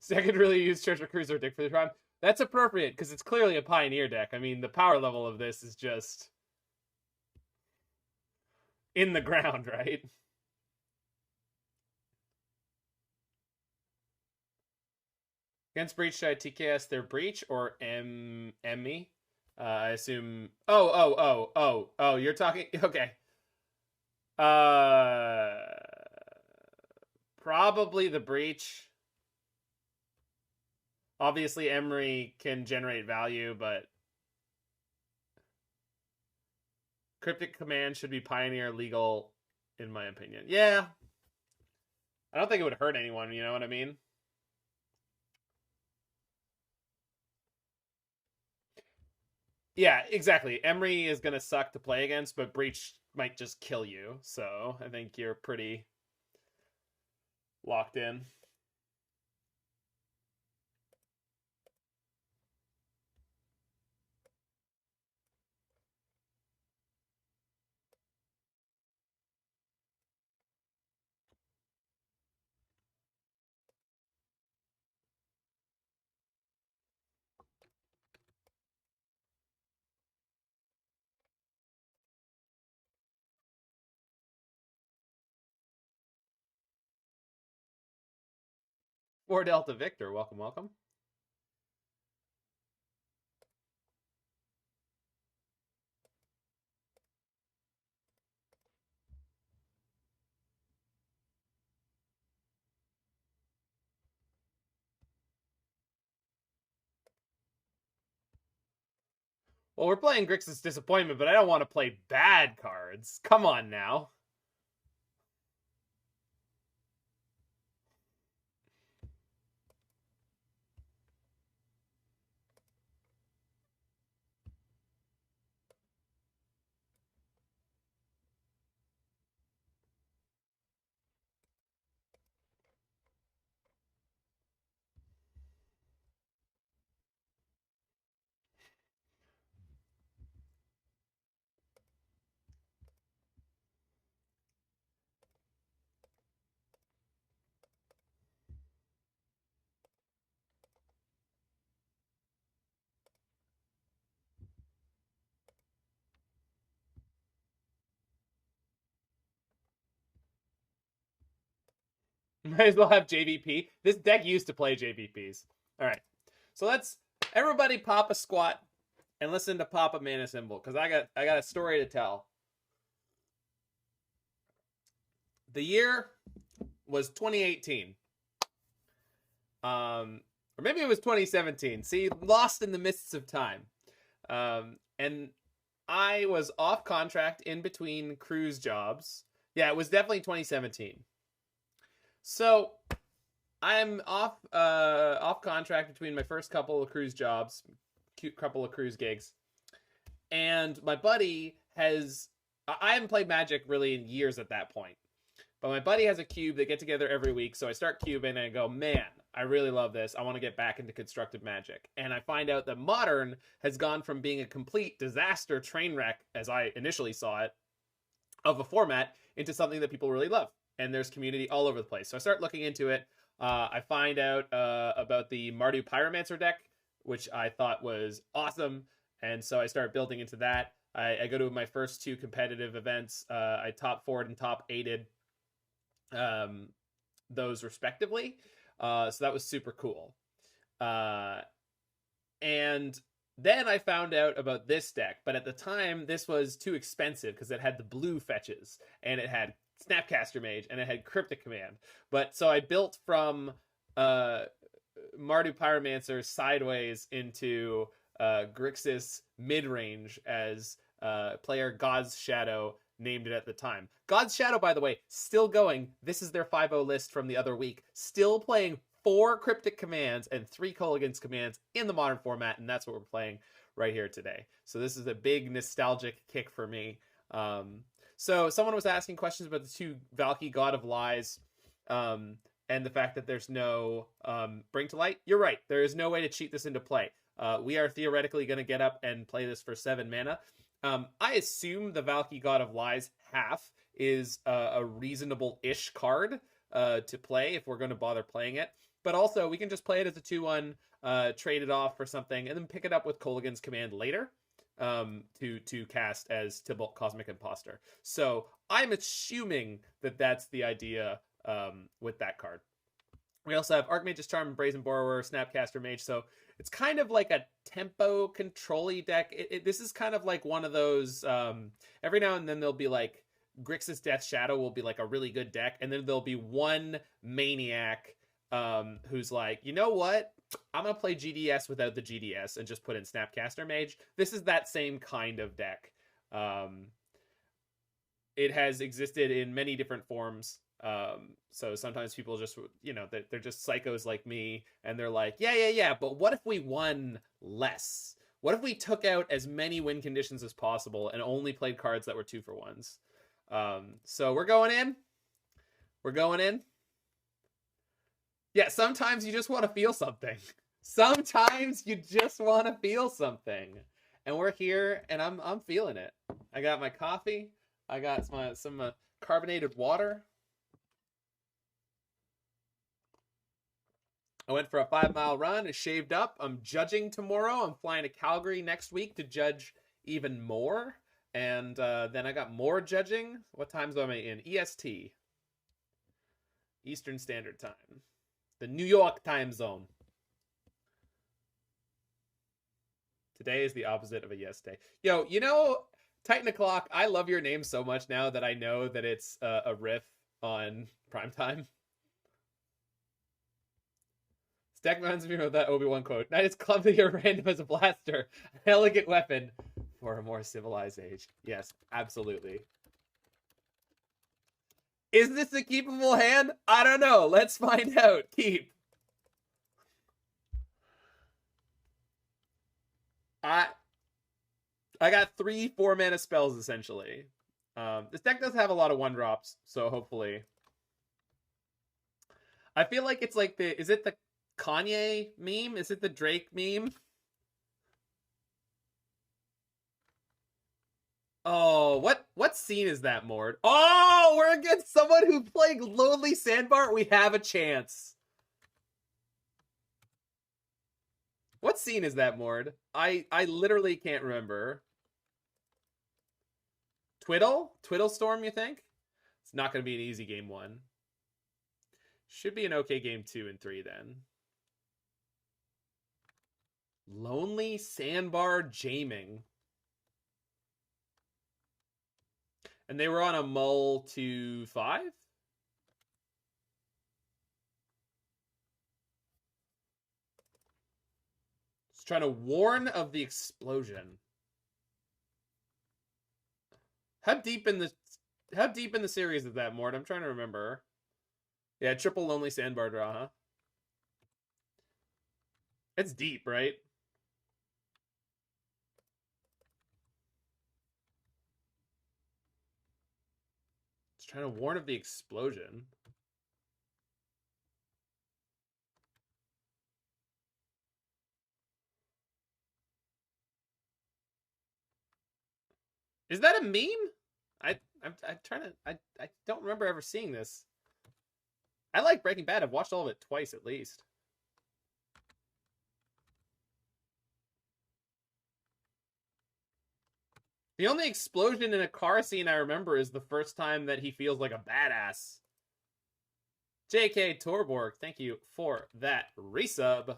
Second really used Treasure Cruiser deck for the prime. That's appropriate, because it's clearly a Pioneer deck. I mean, the power level of this is just in the ground, right? Against Breach, should I TKS their Breach or ME? I assume... Oh, you're talking... Okay. Probably the Breach. Obviously, Emery can generate value, but Cryptic Command should be Pioneer legal, in my opinion. Yeah. I don't think it would hurt anyone, you know what I mean? Yeah, exactly. Emery is going to suck to play against, but Breach might just kill you. So I think you're pretty locked in. Or Delta Victor, welcome, welcome. Well, we're playing Grixis Dissapointment, but I don't want to play bad cards. Come on now. Might as well have JVP. This deck used to play JVPs. All right. So let's everybody pop a squat and listen to Papa Mana Symbol, because I got a story to tell. The year was 2018. Or maybe it was 2017. See, lost in the mists of time. And I was off contract in between cruise jobs. Yeah, it was definitely 2017. So I'm off contract between my first couple of cruise jobs, couple of cruise gigs, and my buddy has. I haven't played Magic really in years at that point, but my buddy has a cube. They get together every week, so I start cubing and I go, man, I really love this. I want to get back into constructed Magic, and I find out that Modern has gone from being a complete disaster train wreck, as I initially saw it, of a format into something that people really love. And there's community all over the place. So I start looking into it. I find out about the Mardu Pyromancer deck, which I thought was awesome. And so I start building into that. I go to my first two competitive events. I top 4'd and top 8'd those respectively. So that was super cool. And then I found out about this deck. But at the time, this was too expensive because it had the blue fetches. And it had Snapcaster Mage, and it had Cryptic Command. But so I built from Mardu Pyromancer sideways into Grixis mid-range, as player God's Shadow named it at the time. God's Shadow, by the way, still going. This is their 5-0 list from the other week. Still playing 4 Cryptic Commands and 3 Kolaghan's Commands in the Modern format, and that's what we're playing right here today. So this is a big nostalgic kick for me. So someone was asking questions about the 2 Valki God of Lies, and the fact that there's no Bring to Light. You're right. There is no way to cheat this into play. We are theoretically going to get up and play this for 7 mana. I assume the Valki God of Lies half is a reasonable-ish card. to play if we're going to bother playing it. But also, we can just play it as a 2-1, trade it off for something, and then pick it up with Kolaghan's Command later to cast as Tibalt Cosmic Imposter. So I'm assuming that that's the idea with that card. We also have Archmage's Charm, Brazen Borrower, Snapcaster Mage. So it's kind of like a tempo control-y deck. This is kind of like one of those, every now and then there'll be like, Grixis Death Shadow will be like a really good deck, and then there'll be one maniac who's like, you know what? I'm going to play GDS without the GDS and just put in Snapcaster Mage. This is that same kind of deck. It has existed in many different forms. So sometimes people just, you know, they're just psychos like me, and they're like, yeah, but what if we won less? What if we took out as many win conditions as possible and only played cards that were 2-for-1s? So we're going in. We're going in. Yeah, sometimes you just want to feel something. Sometimes you just want to feel something. And we're here, and I'm feeling it. I got my coffee. I got some carbonated water. I went for a 5-mile run. I shaved up. I'm judging tomorrow. I'm flying to Calgary next week to judge even more. And then I got more judging. What times am I in? EST. Eastern Standard Time. The New York time zone. Today is the opposite of a yes day. Yo, you know, Titan O'Clock, I love your name so much now that I know that it's a riff on Primetime. This deck reminds me of that Obi-Wan quote. Knight is clumsy or random as a blaster. An elegant weapon for a more civilized age. Yes, absolutely. Is this a keepable hand? I don't know. Let's find out. Keep. I got 3 4-mana spells, essentially. This deck does have a lot of 1-drops, so hopefully. I feel like it's like the... Is it the Kanye meme? Is it the Drake meme? Oh, what scene is that, Mord? Oh, we're against someone who played Lonely Sandbar. We have a chance. What scene is that, Mord? I literally can't remember. Twiddle? Twiddle Storm, you think? It's not going to be an easy game 1. Should be an okay game 2 and 3 then. Lonely Sandbar Jaming. And they were on a mull to 5? Just trying to warn of the explosion. How deep in the series is that, Mort? I'm trying to remember. Yeah, triple Lonely Sandbar draw, huh? It's deep, right? Trying to warn of the explosion. Is that a meme? I'm trying to... I don't remember ever seeing this. I like Breaking Bad. I've watched all of it twice at least. The only explosion in a car scene I remember is the first time that he feels like a badass. JK Torborg, thank you for that resub.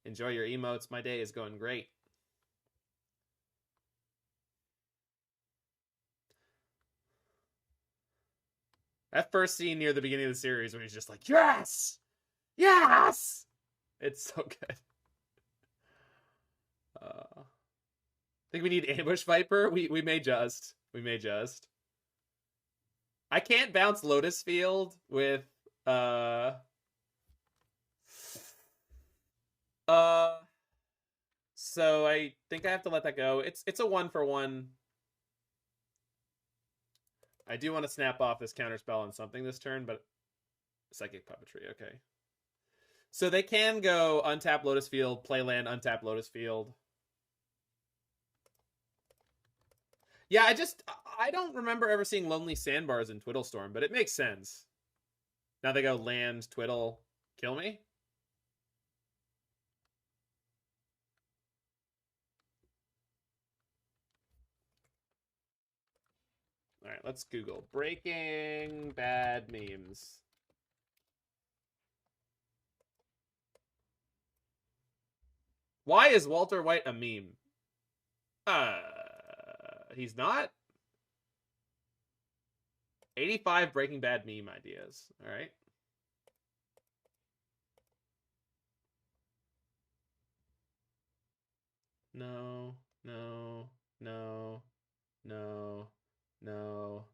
Enjoy your emotes. My day is going great. That first scene near the beginning of the series where he's just like, yes! Yes! It's so good. Think we need Ambush Viper? We may just. We may just. I can't bounce Lotus Field with so I think I have to let that go. It's a 1-for-1. I do want to snap off this counterspell on something this turn, but Psychic Puppetry, okay. So they can go untap Lotus Field, play land, untap Lotus Field. Yeah, I don't remember ever seeing Lonely Sandbars in Twiddlestorm, but it makes sense. Now they go land, twiddle, kill me? All right, let's Google breaking bad memes. Why is Walter White a meme? He's not. 85 Breaking Bad meme ideas. All right. No, no, no, no, no.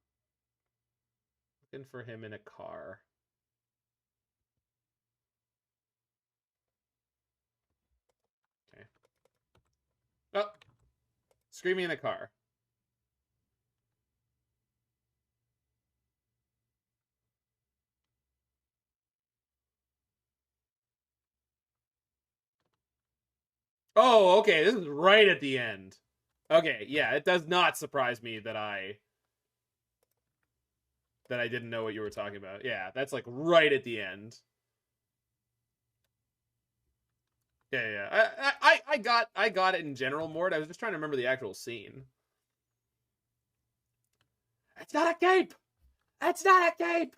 Looking for him in a car. Okay. Oh, screaming in the car. Oh, okay. This is right at the end. Okay, yeah, it does not surprise me that I didn't know what you were talking about. Yeah, that's like right at the end. Yeah. I got it in general, Mort. I was just trying to remember the actual scene. It's not a cape. It's not a cape.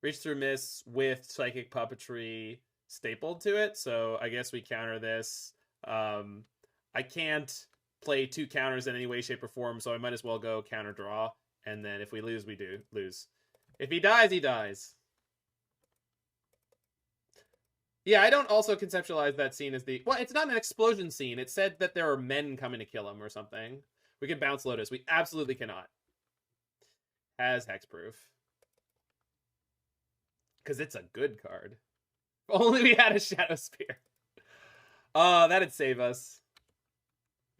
Reach through miss with psychic puppetry stapled to it, so I guess we counter this. I can't play 2 counters in any way, shape, or form, so I might as well go counter draw, and then if we lose, we do lose. If he dies, he dies. Yeah, I don't also conceptualize that scene as the... Well, it's not an explosion scene. It said that there are men coming to kill him or something. We can bounce Lotus. We absolutely cannot. Has hexproof. Because it's a good card. If only we had a Shadow Spear. Oh, that'd save us.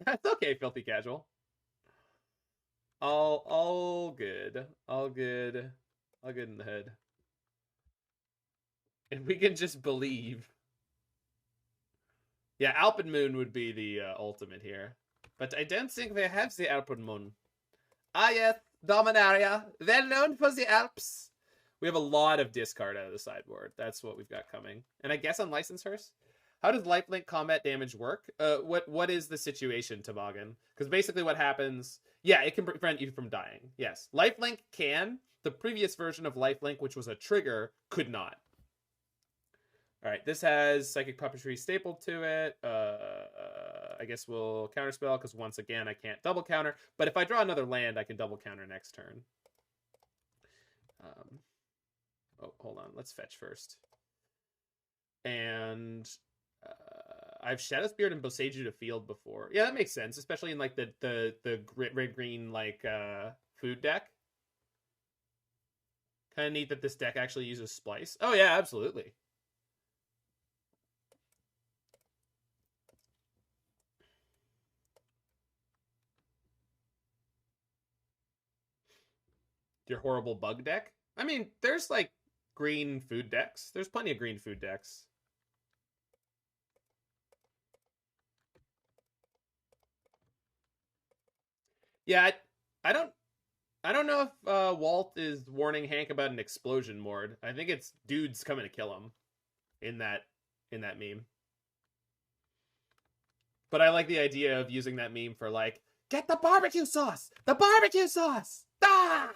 That's okay, Filthy Casual. All good. All good. All good in the head. And we can just believe. Yeah, Alpenmoon would be the ultimate here. But I don't think they have the Alpenmoon. Ah, yes, Dominaria. Well known for the Alps. We have a lot of discard out of the sideboard. That's what we've got coming. And I guess Unlicensed Hearse? How does lifelink combat damage work? What is the situation, Toboggan? Because basically what happens... Yeah, it can prevent you from dying. Yes. Lifelink can. The previous version of lifelink, which was a trigger, could not. All right, this has Psychic Puppetry stapled to it. I guess we'll Counterspell, because once again, I can't double counter. But if I draw another land, I can double counter next turn. Oh, hold on. Let's fetch first. And I've Shadow Spirit and Boseiju to field before. Yeah, that makes sense, especially in like the red-green like food deck. Kind of neat that this deck actually uses Splice. Oh yeah, absolutely. Your horrible bug deck? I mean, there's like green food decks. There's plenty of green food decks. Yeah, I don't know if Walt is warning Hank about an explosion mord. I think it's dudes coming to kill him in that meme. But I like the idea of using that meme for like, get the barbecue sauce! The barbecue sauce! Ah!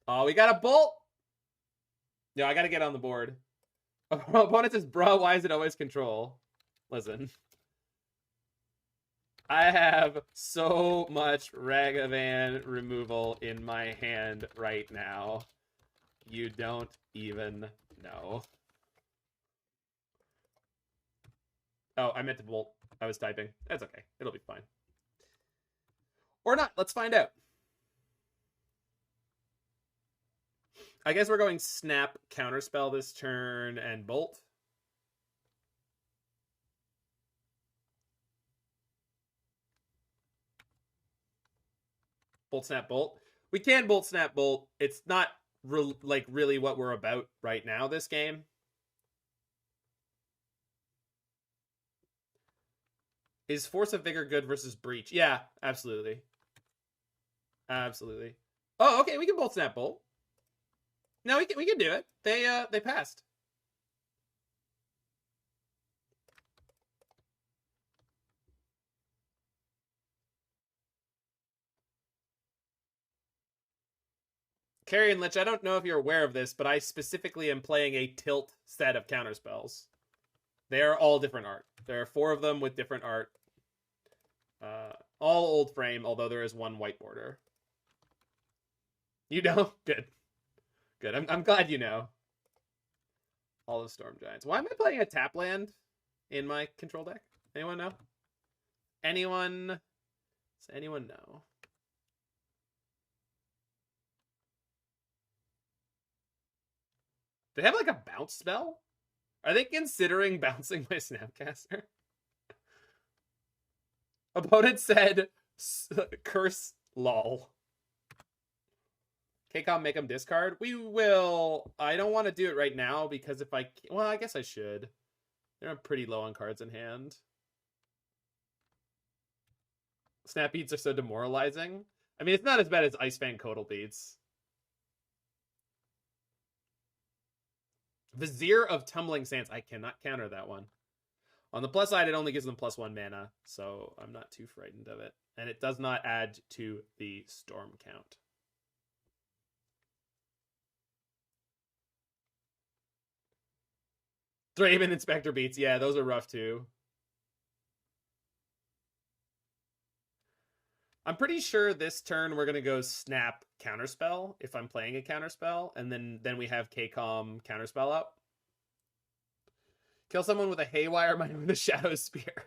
Oh, we got a bolt. Yeah, I gotta get on the board. Opponent says, bro, why is it always control? Listen. I have so much Ragavan removal in my hand right now. You don't even know. Oh, I meant to bolt. I was typing. That's okay. It'll be fine. Or not. Let's find out. I guess we're going Snap, Counterspell this turn, and Bolt. Bolt, Snap, Bolt. We can Bolt, Snap, Bolt. It's not really what we're about right now this game. Is Force of Vigor good versus Breach? Yeah, absolutely. Absolutely. Oh, okay, we can both snap Bolt. No, we can do it. They passed. Carrion Lich, I don't know if you're aware of this, but I specifically am playing a tilt set of counterspells. They are all different art. There are 4 of them with different art. All old frame, although there is one white border. You know? Good. Good. I'm glad you know. All of Storm Giants. Why am I playing a tap land in my control deck? Anyone know? Anyone? Does anyone know? They have like a bounce spell? Are they considering bouncing my Snapcaster? Opponent said, curse lol. KCOM make them discard? We will. I don't want to do it right now because if I... Well, I guess I should. They're pretty low on cards in hand. Snap beats are so demoralizing. I mean, it's not as bad as Ice Fang Codal beats. Vizier of Tumbling Sands. I cannot counter that one. On the plus side, it only gives them +1 mana, so I'm not too frightened of it. And it does not add to the storm count. Draven Inspector beats. Yeah, those are rough too. I'm pretty sure this turn we're going to go snap Counterspell if I'm playing a Counterspell, and then we have KCOM Counterspell up. Kill someone with a Haywire Mine with a Shadow Spear.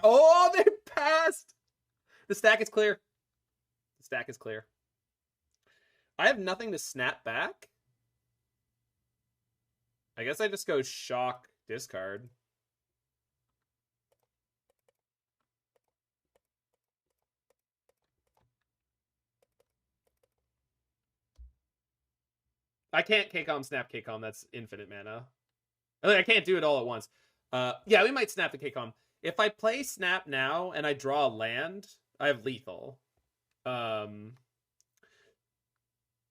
Oh, they passed! The stack is clear. The stack is clear. I have nothing to snap back. I guess I just go shock, discard. I can't KCOM snap KCOM. That's infinite mana. I can't do it all at once. Yeah, we might snap the KCOM. If I play snap now and I draw a land, I have lethal.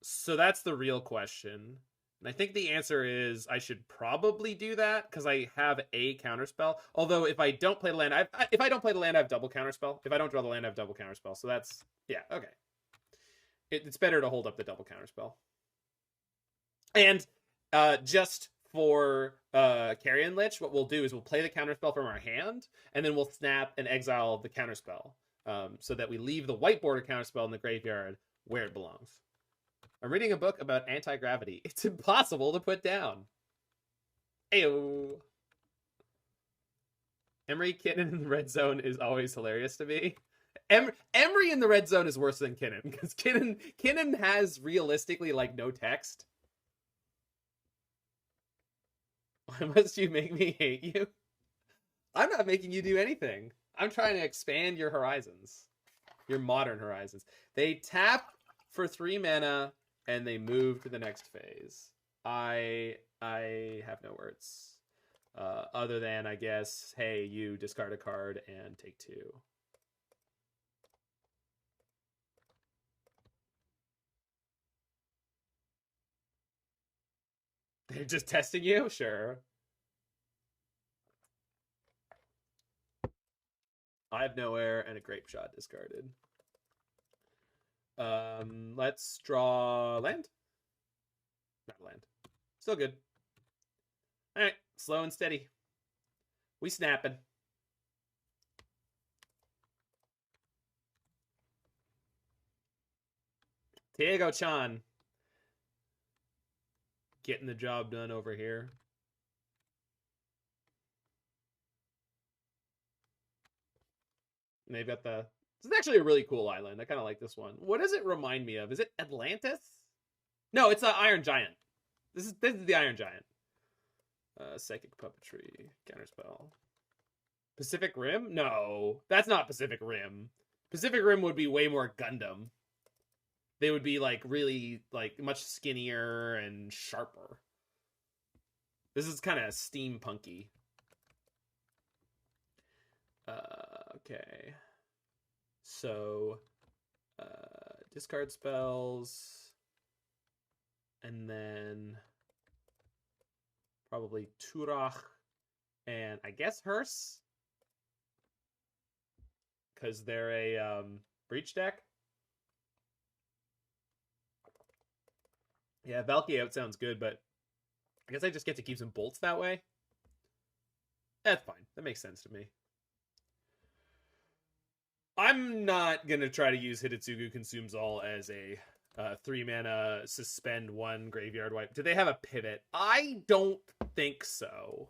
So that's the real question. And I think the answer is I should probably do that because I have a counterspell. Although if I don't play the land, if I don't play the land, I have double counterspell. If I don't draw the land, I have double counterspell. So that's, yeah, okay. It's better to hold up the double counterspell. And just for Carrion Lich, what we'll do is we'll play the counterspell from our hand, and then we'll snap and exile the counterspell so that we leave the white border counterspell in the graveyard where it belongs. I'm reading a book about anti-gravity. It's impossible to put down. Ayo. Emery Kinnan in the red zone is always hilarious to me. Emery in the red zone is worse than Kinnan because Kinnan has realistically like no text. Why must you make me hate you? I'm not making you do anything. I'm trying to expand your horizons. Your modern horizons. They tap for 3 mana and they move to the next phase. I have no words. Other than, I guess, hey, you discard a card and take 2. They're just testing you? Sure. I have nowhere and a grape shot discarded. Let's draw land. Not land. Still good. All right, slow and steady. We snapping. Diego-chan. Getting the job done over here. And they've got the... This is actually a really cool island. I kind of like this one. What does it remind me of? Is it Atlantis? No, it's Iron Giant. This is the Iron Giant. Psychic Puppetry. Counterspell. Pacific Rim? No, that's not Pacific Rim. Pacific Rim would be way more Gundam. They would be like really like much skinnier and sharper. This is kind of steampunky. Okay. So, discard spells, and then probably Tourach, and I guess Hearse, because they're a breach deck. Yeah, Valki out sounds good, but I guess I just get to keep some bolts that way. That's fine. That makes sense to me. I'm not going to try to use Hidetsugu Consumes All as a 3-mana suspend 1 graveyard wipe. Do they have a pivot? I don't think so.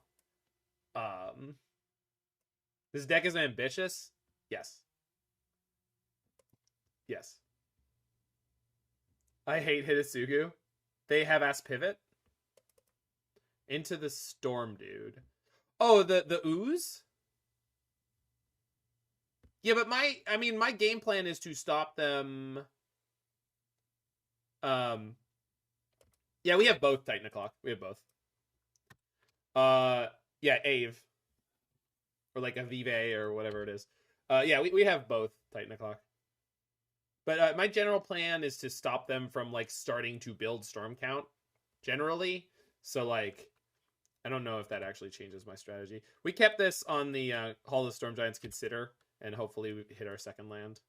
This deck is ambitious? Yes. Yes. I hate Hidetsugu. They have ass pivot. Into the Storm, dude. Oh, the ooze? Yeah, but my game plan is to stop them. Yeah, we have both Titan O'Clock. We have both. Yeah, Ave. Or like a Vive or whatever it is. Yeah, we have both Titan O'Clock. But my general plan is to stop them from like starting to build Storm count generally. So like, I don't know if that actually changes my strategy. We kept this on the Hall of Storm Giants Consider, and hopefully we hit our second land.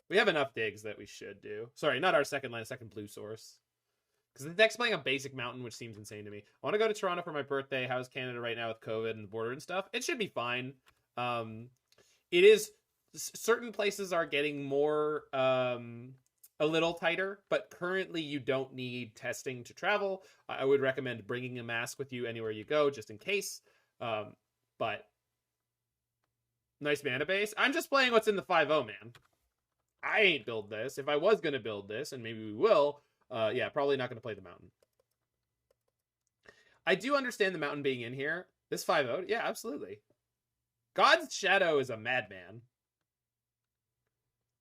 We have enough digs that we should do. Sorry, not our second land, second blue source. Because the deck's playing a basic mountain, which seems insane to me. I want to go to Toronto for my birthday. How's Canada right now with COVID and the border and stuff? It should be fine. It is... Certain places are getting more... a little tighter, but currently you don't need testing to travel. I would recommend bringing a mask with you anywhere you go, just in case. But nice mana base. I'm just playing what's in the 5-0, man. I ain't build this. If I was going to build this, and maybe we will, yeah, probably not going to play the mountain. I do understand the mountain being in here. This 5-0, yeah, absolutely. God's Shadow is a madman.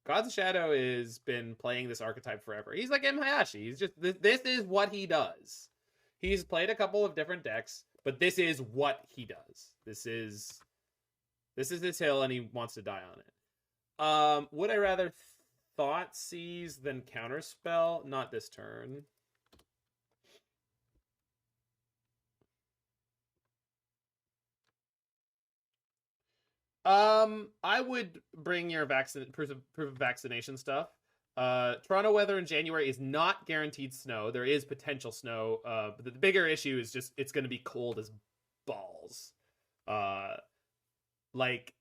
God's Shadow has been playing this archetype forever. He's like M. Hayashi. He's just, this is what he does. He's played a couple of different decks, but this is what he does. This is his hill, and he wants to die on it. Would I rather Thoughtseize than Counterspell? Not this turn. I would bring your proof of vaccination stuff. Toronto weather in January is not guaranteed snow. There is potential snow. But the bigger issue is just it's going to be cold as balls. Like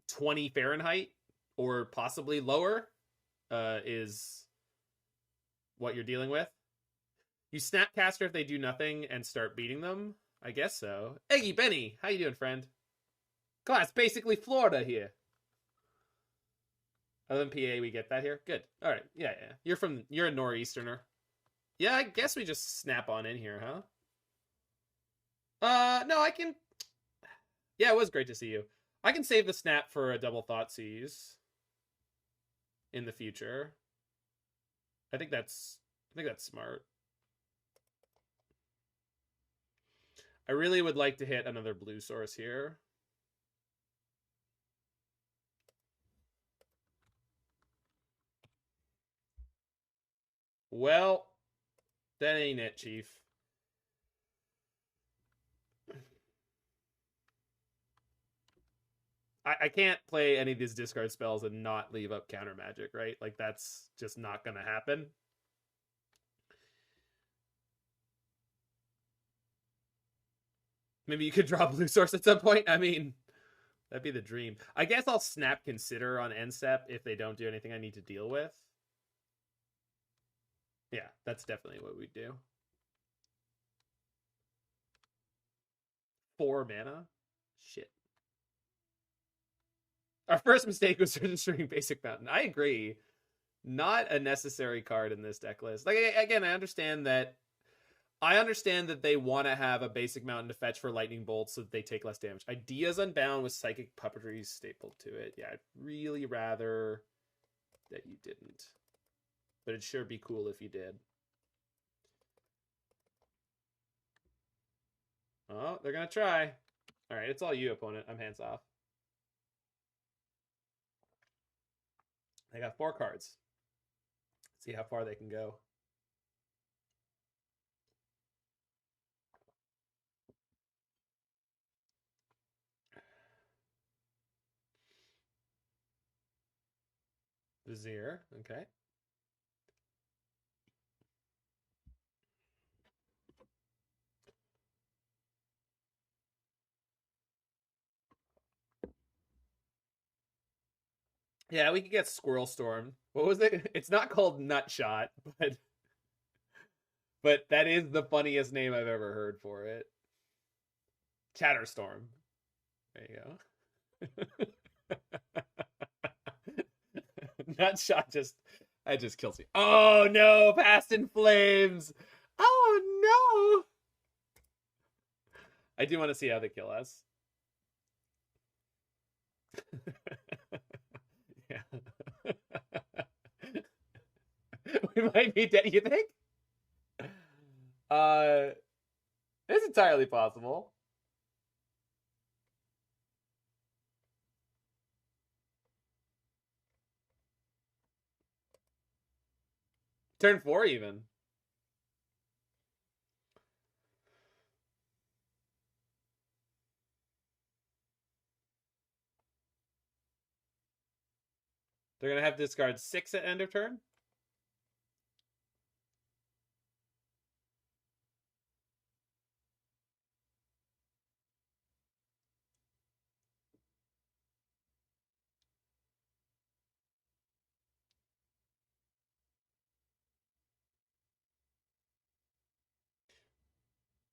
20 Fahrenheit or possibly lower is what you're dealing with. You Snapcaster if they do nothing and start beating them. I guess so. Eggy Benny, how you doing, friend? God, it's basically Florida here. Other than PA, we get that here? Good. All right. Yeah. You're a nor'easterner. Yeah, I guess we just snap on in here, huh? No, I can... Yeah, it was great to see you. I can save the snap for a double Thoughtseize in the future. I think that's smart. I really would like to hit another blue source here. Well, that ain't it, Chief. I can't play any of these discard spells and not leave up counter magic, right? Like, that's just not going to happen. Maybe you could draw blue source at some point. I mean, that'd be the dream. I guess I'll snap Consider on end step if they don't do anything I need to deal with. Yeah, that's definitely what we'd do. 4 mana? Shit. Our first mistake was registering Basic Mountain. I agree. Not a necessary card in this deck list. Like, again, I understand that they want to have a Basic Mountain to fetch for Lightning Bolt so that they take less damage. Ideas Unbound with Psychic Puppetry stapled to it. Yeah, I'd really rather that you didn't. But it'd sure be cool if you did. Oh, they're going to try. All right, it's all you, opponent. I'm hands off. They got 4 cards. Let's see how far they can go. Vizier, okay. Yeah, we could get Squirrel Storm. What was it? It's not called Nutshot, but that is the funniest name I've ever heard for it. Chatterstorm. There you go. Nutshot just kills me. Oh no, Past in Flames. Oh no. I do want to see how they kill us. Yeah. We might be dead, you think? It's entirely possible. Turn 4 even. They're going to have to discard 6 at end of turn?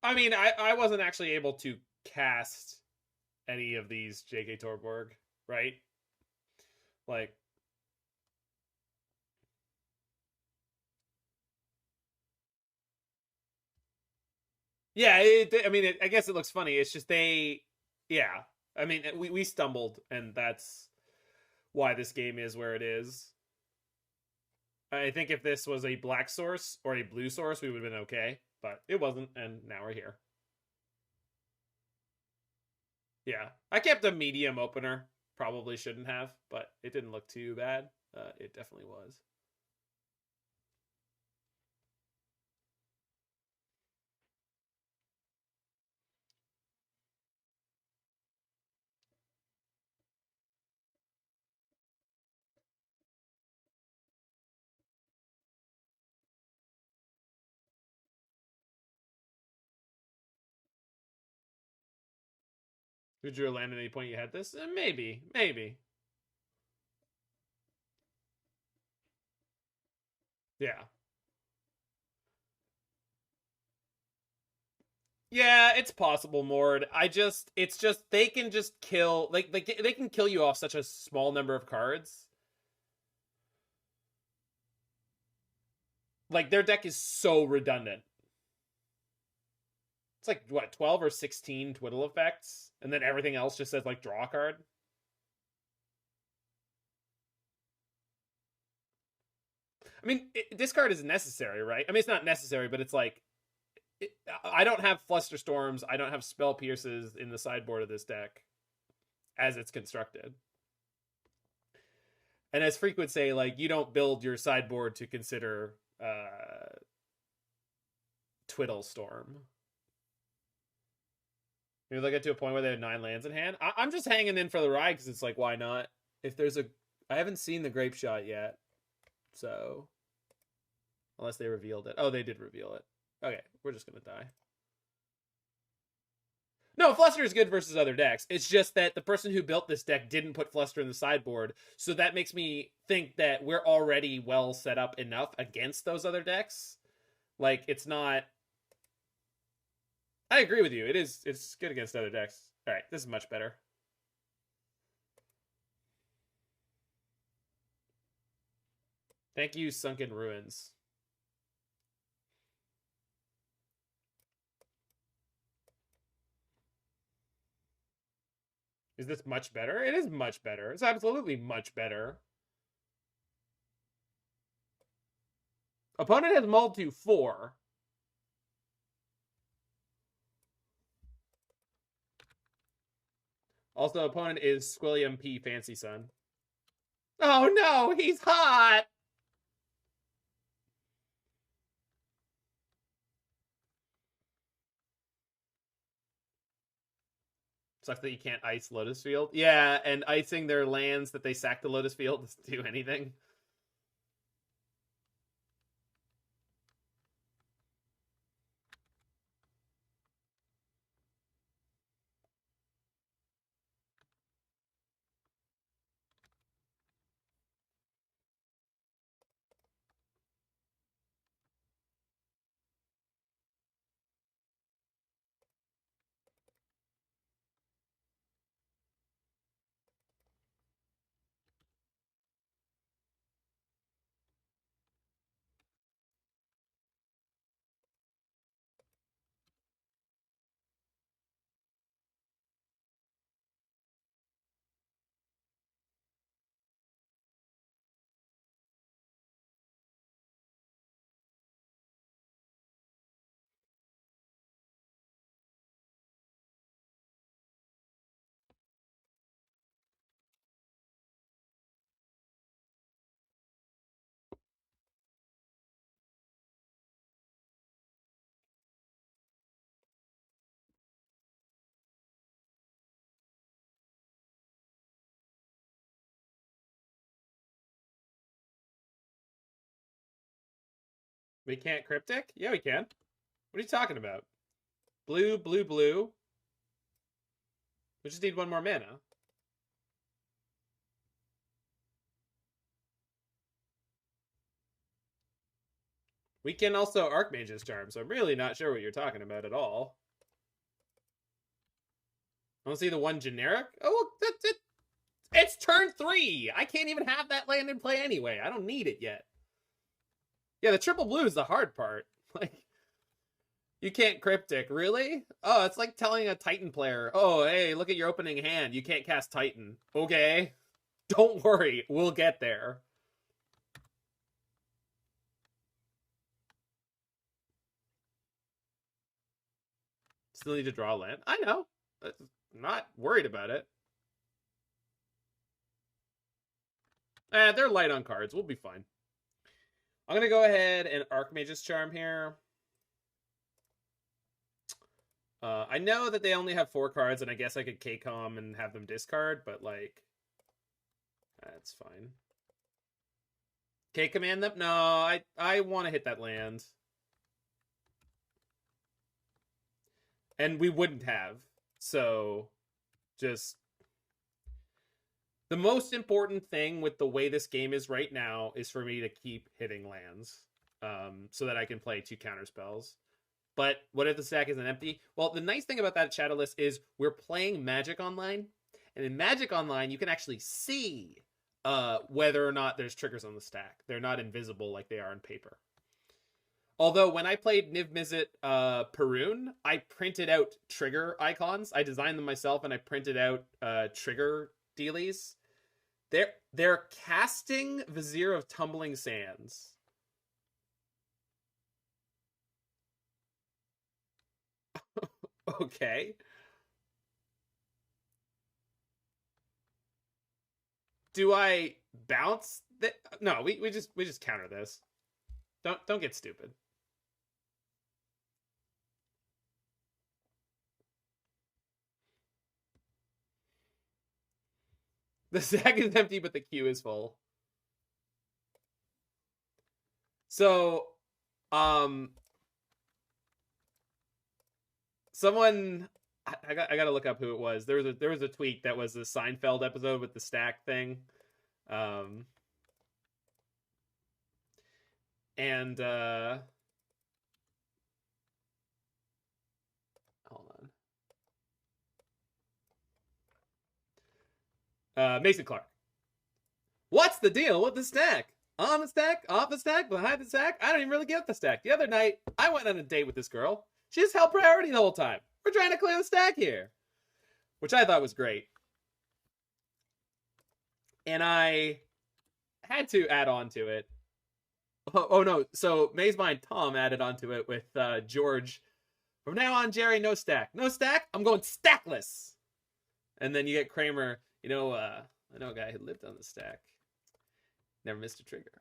I mean, I wasn't actually able to cast any of these J.K. Torborg, right? Like, yeah, I guess it looks funny. It's just yeah. I mean, we stumbled, and that's why this game is where it is. I think if this was a black source or a blue source, we would have been okay, but it wasn't, and now we're here. Yeah, I kept a medium opener. Probably shouldn't have, but it didn't look too bad. It definitely was. Would you land at any point you had this? Maybe. Yeah. Yeah, it's possible, Mord. It's just they can just kill like they can kill you off such a small number of cards. Like their deck is so redundant. It's like what 12 or 16 twiddle effects, and then everything else just says like draw a card. I mean, this card is necessary, right? I mean, it's not necessary, but it's like I don't have Flusterstorms. I don't have Spell Pierces in the sideboard of this deck as it's constructed. And as Freak would say, like, you don't build your sideboard to consider Twiddle Storm. Maybe they'll get to a point where they have 9 lands in hand. I'm just hanging in for the ride because it's like, why not? If there's a... I haven't seen the Grape Shot yet. So... Unless they revealed it. Oh, they did reveal it. Okay, we're just going to die. No, Fluster is good versus other decks. It's just that the person who built this deck didn't put Fluster in the sideboard, so that makes me think that we're already well set up enough against those other decks. Like, it's not... I agree with you. It's good against other decks. All right, this is much better. Thank you, Sunken Ruins. Is this much better? It is much better. It's absolutely much better. Opponent has mulled to 4. Also, opponent is Squilliam P. Fancy Son. Oh no, he's hot! Sucks that you can't ice Lotus Field. Yeah, and icing their lands that they sack the Lotus Field doesn't do anything. We can't Cryptic? Yeah, we can. What are you talking about? Blue, blue, blue. We just need one more mana. We can also Archmage's Charm, so I'm really not sure what you're talking about at all. I want to see the one generic? Oh, that's it. It's turn 3! I can't even have that land in play anyway. I don't need it yet. Yeah, the triple blue is the hard part. Like, you can't Cryptic. Really? Oh, it's like telling a Titan player, oh, hey, look at your opening hand. You can't cast Titan. Okay. Don't worry. We'll get there. Still need to draw a land. I know. I'm not worried about it. They're light on cards. We'll be fine. I'm going to go ahead and Archmage's Charm here. I know that they only have 4 cards, and I guess I could K-Com and have them discard, but, like, that's fine. K-Command them? No, I want to hit that land. And we wouldn't have. So, just... The most important thing with the way this game is right now is for me to keep hitting lands. So that I can play 2 counterspells. But what if the stack isn't empty? Well, the nice thing about that Shadowless is we're playing Magic Online. And in Magic Online, you can actually see whether or not there's triggers on the stack. They're not invisible like they are on paper. Although, when I played Niv Mizzet Perun, I printed out trigger icons. I designed them myself, and I printed out trigger dealies. They're casting Vizier of Tumbling Sands. Okay. Do I bounce? No, we just counter this. Don't get stupid. The stack is empty, but the queue is full. So, someone I gotta look up who it was. There was a tweet that was the Seinfeld episode with the stack thing, and hold on, Mason Clark. What's the deal with the stack? On the stack, off the stack, behind the stack? I don't even really get the stack. The other night, I went on a date with this girl. She just held priority the whole time. We're trying to clear the stack here. Which I thought was great. And I had to add on to it. Oh no, so Maze Mind Tom added onto it with George. From now on, Jerry, no stack. No stack? I'm going stackless. And then you get Kramer, I know a guy who lived on the stack. Never missed a trigger.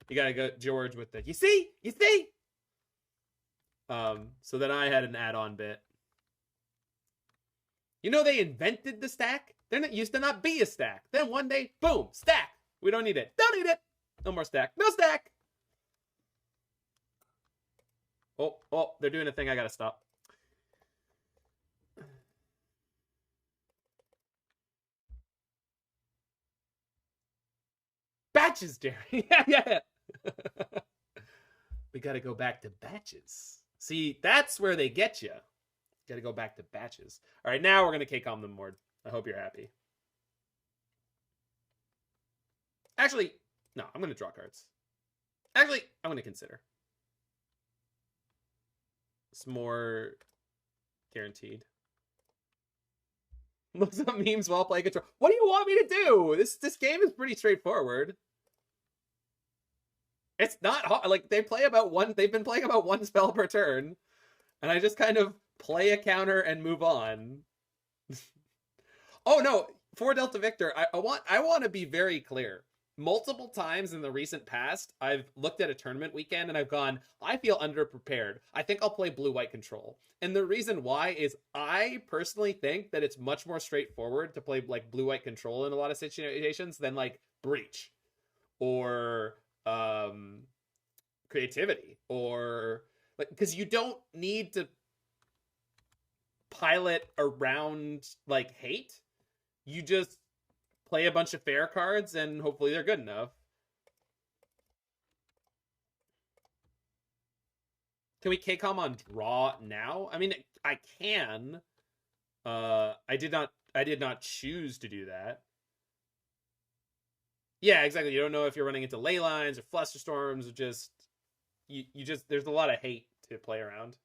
You gotta go, George, with the, you see? You see? So then I had an add-on bit. You know they invented the stack? They're not used to not be a stack. Then one day, boom, stack. We don't need it. Don't need it. No more stack. No stack. Oh, they're doing a thing I gotta stop. Batches, Jerry. yeah. We gotta go back to batches. See, that's where they get you. Gotta go back to batches. All right, now we're gonna K-Com them more. I hope you're happy. Actually, no, I'm gonna draw cards. Actually, I'm gonna consider. It's more guaranteed. Looks up memes while playing control. What do you want me to do? This game is pretty straightforward. It's not hard. Like they've been playing about one spell per turn, and I just kind of play a counter and move on. Oh no, for Delta Victor, I want to be very clear. Multiple times in the recent past, I've looked at a tournament weekend and I've gone, I feel underprepared. I think I'll play blue-white control. And the reason why is I personally think that it's much more straightforward to play like blue-white control in a lot of situations than like Breach or Creativity or like, because you don't need to pilot around like hate. You just play a bunch of fair cards, and hopefully they're good enough. Can we K-Com on draw now? I mean, I can. I did not choose to do that. Yeah, exactly. You don't know if you're running into ley lines or flusterstorms, or just you just there's a lot of hate to play around.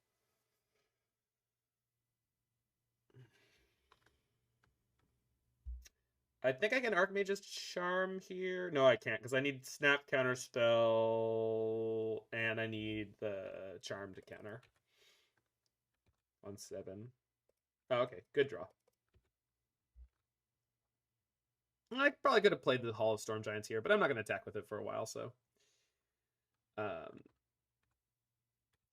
I think I can Archmage's Charm here. No, I can't, because I need Snap, Counterspell, and I need the Charm to counter. On 7. Oh, okay. Good draw. I probably could have played the Hall of Storm Giants here, but I'm not going to attack with it for a while, so. And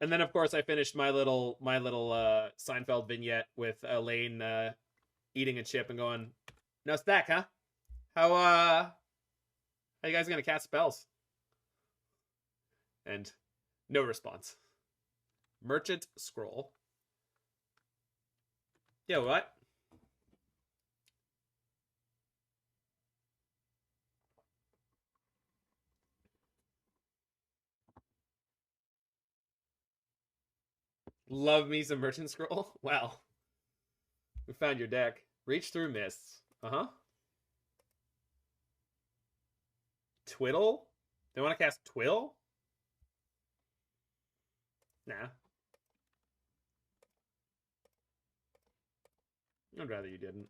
then, of course, I finished my little Seinfeld vignette with Elaine eating a chip and going, no stack, huh? How you guys gonna cast spells? And no response. Merchant Scroll. Yeah, what? Love me some Merchant Scroll? Well, we found your deck. Reach through mists. Uh-huh. Twiddle? They want to cast Twill? Nah. I'd rather you didn't.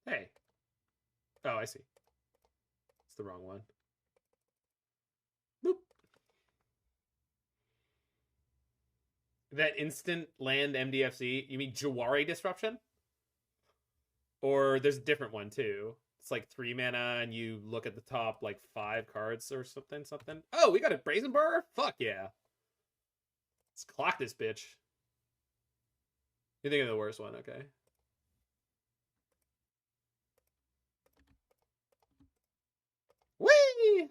Hey. Oh, I see. It's the wrong one. Boop. That instant land MDFC, you mean Jawari Disruption? Or there's a different one too. It's like 3 mana and you look at the top like 5 cards or something. Oh, we got a Brazen Borrower? Fuck yeah. Let's clock this bitch. You think of the worst one, okay. Whee!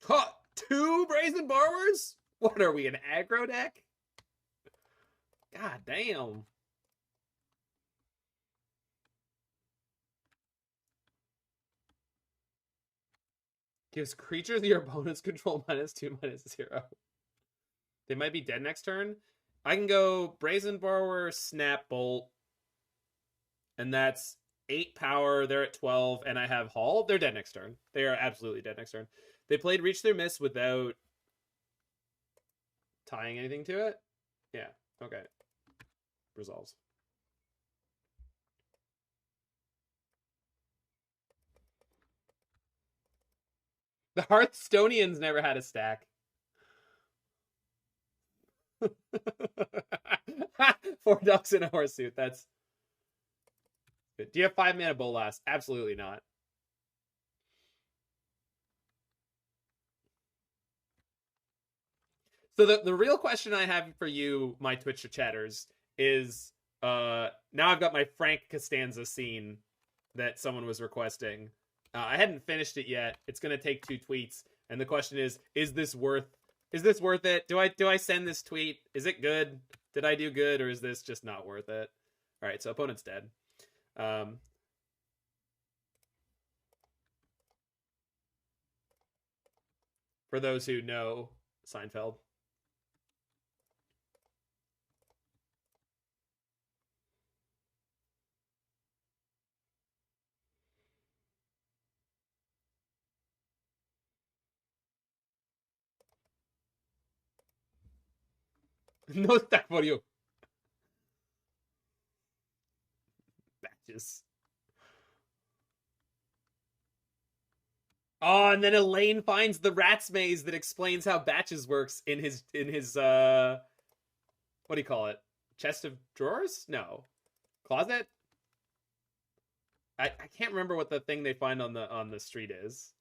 Huh, 2 Brazen Borrowers? What are we, an aggro deck? God damn. Gives creatures your opponent's control -2/-0. They might be dead next turn. I can go Brazen Borrower, Snap Bolt. And that's 8 power. They're at 12. And I have Haul. They're dead next turn. They are absolutely dead next turn. They played Reach Through Mist without tying anything to it. Yeah. Okay. Resolves. The Hearthstonians never had a stack. 4 ducks in a horsesuit. That's good. Do you have 5 mana Bolas? Absolutely not. So the real question I have for you, my Twitch chatters, is now I've got my Frank Costanza scene that someone was requesting. I hadn't finished it yet. It's gonna take 2 tweets, and the question is this worth it? Do I send this tweet? Is it good? Did I do good, or is this just not worth it? All right, so opponent's dead. For those who know Seinfeld. No stack for you. Batches. Oh, and then Elaine finds the rat's maze that explains how Batches works in his what do you call it? Chest of drawers? No. Closet? I can't remember what the thing they find on the street is.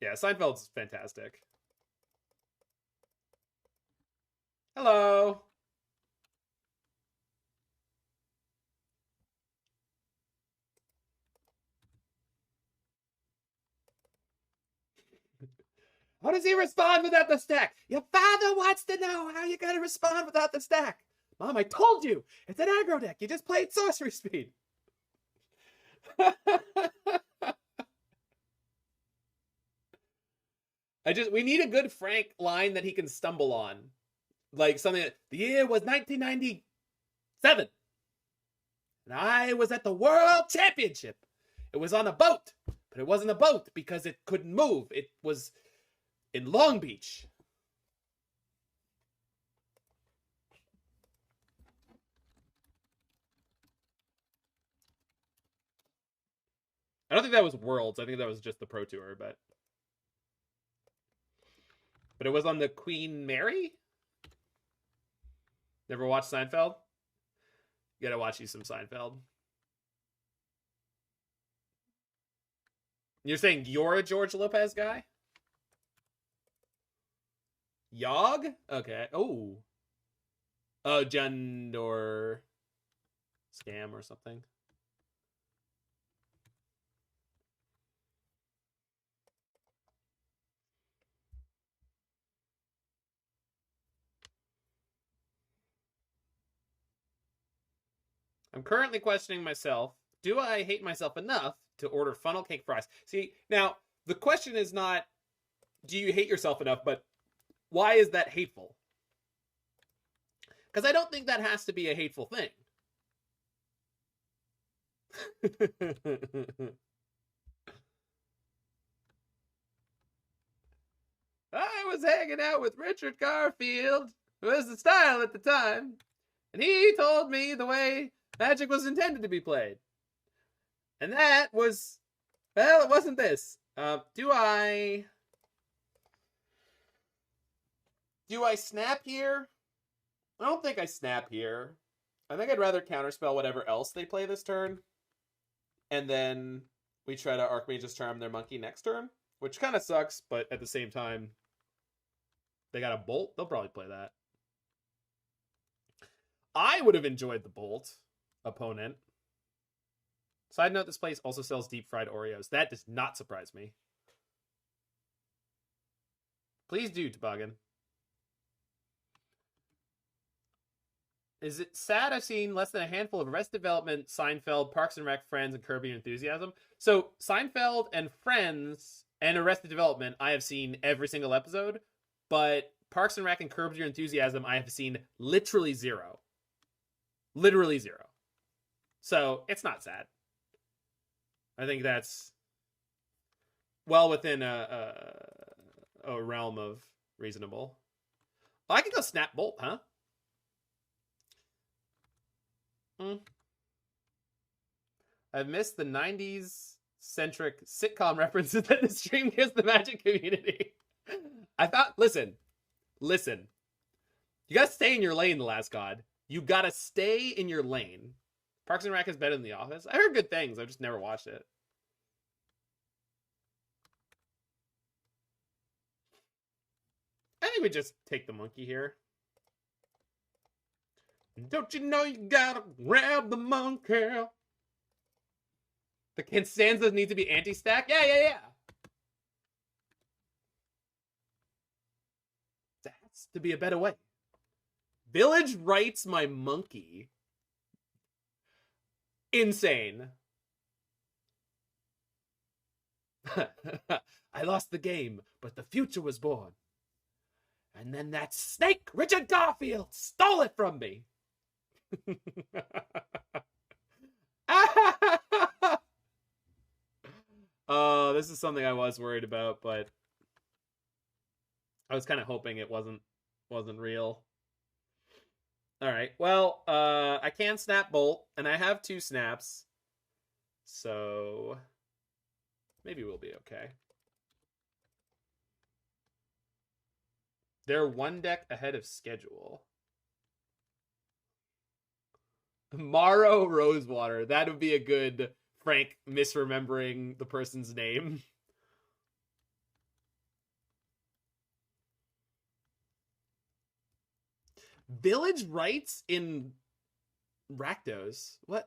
Yeah, Seinfeld's fantastic. Hello. How does he respond without the stack? Your father wants to know how you gotta respond without the stack. Mom, I told you! It's an aggro deck. You just played sorcery speed. We need a good Frank line that he can stumble on. Like something that, the year was 1997. And I was at the World Championship. It was on a boat. But it wasn't a boat because it couldn't move. It was in Long Beach. I don't think that was Worlds. I think that was just the Pro Tour, but it was on the Queen Mary? Never watched Seinfeld? You gotta watch you some Seinfeld. You're saying you're a George Lopez guy? Yogg? Okay. Oh. Oh, Xander scam or something. I'm currently questioning myself. Do I hate myself enough to order funnel cake fries? See, now, the question is not, do you hate yourself enough, but why is that hateful? Because I don't think that has to be a hateful thing. I was hanging out with Richard Garfield, who was the style at the time, and he told me the way Magic was intended to be played. And that was, well, it wasn't this. Do I snap here? I don't think I snap here. I think I'd rather counterspell whatever else they play this turn. And then we try to Archmage's Charm their monkey next turn. Which kind of sucks, but at the same time, they got a Bolt. They'll probably play that. I would have enjoyed the Bolt opponent. Side note, this place also sells deep fried Oreos. That does not surprise me. Please do, Toboggan. Is it sad I've seen less than a handful of Arrested Development, Seinfeld, Parks and Rec, Friends, and Curb Your Enthusiasm? So Seinfeld and Friends and Arrested Development I have seen every single episode, but Parks and Rec and Curb Your Enthusiasm I have seen literally 0. Literally 0. So it's not sad. I think that's well within a realm of reasonable. Oh, I can go Snap Bolt, huh? I've missed the 90s centric sitcom references that the stream gives the Magic community. I thought, listen. You gotta stay in your lane, The Last God. You gotta stay in your lane. Parks and Rec is better than The Office. I heard good things. I've just never watched it. I think we just take the monkey here. Don't you know you gotta grab the monkey? The Constanzas need to be anti-stack? Yeah. There has to be a better way. Village Rights my monkey. Insane. I lost the game, but the future was born. And then that snake, Richard Garfield, stole it from me. Oh, this is something I was worried about, but I was kind of hoping it wasn't real. All right. Well, I can snap Bolt, and I have 2 snaps, so maybe we'll be okay. They're 1 deck ahead of schedule. Morrow Rosewater. That would be a good Frank misremembering the person's name. Village Rights in Rakdos. What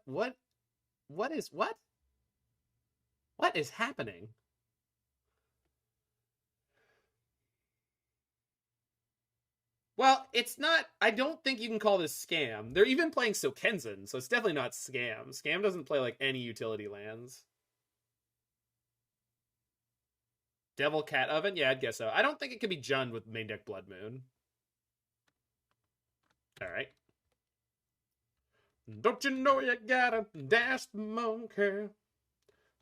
is happening? Well, it's not. I don't think you can call this scam. They're even playing Sokenzen, so it's definitely not scam. Scam doesn't play like any utility lands. Devil Cat Oven? Yeah, I'd guess so. I don't think it could be Jund with main deck Blood Moon. Alright. Don't you know you gotta dash the monkey?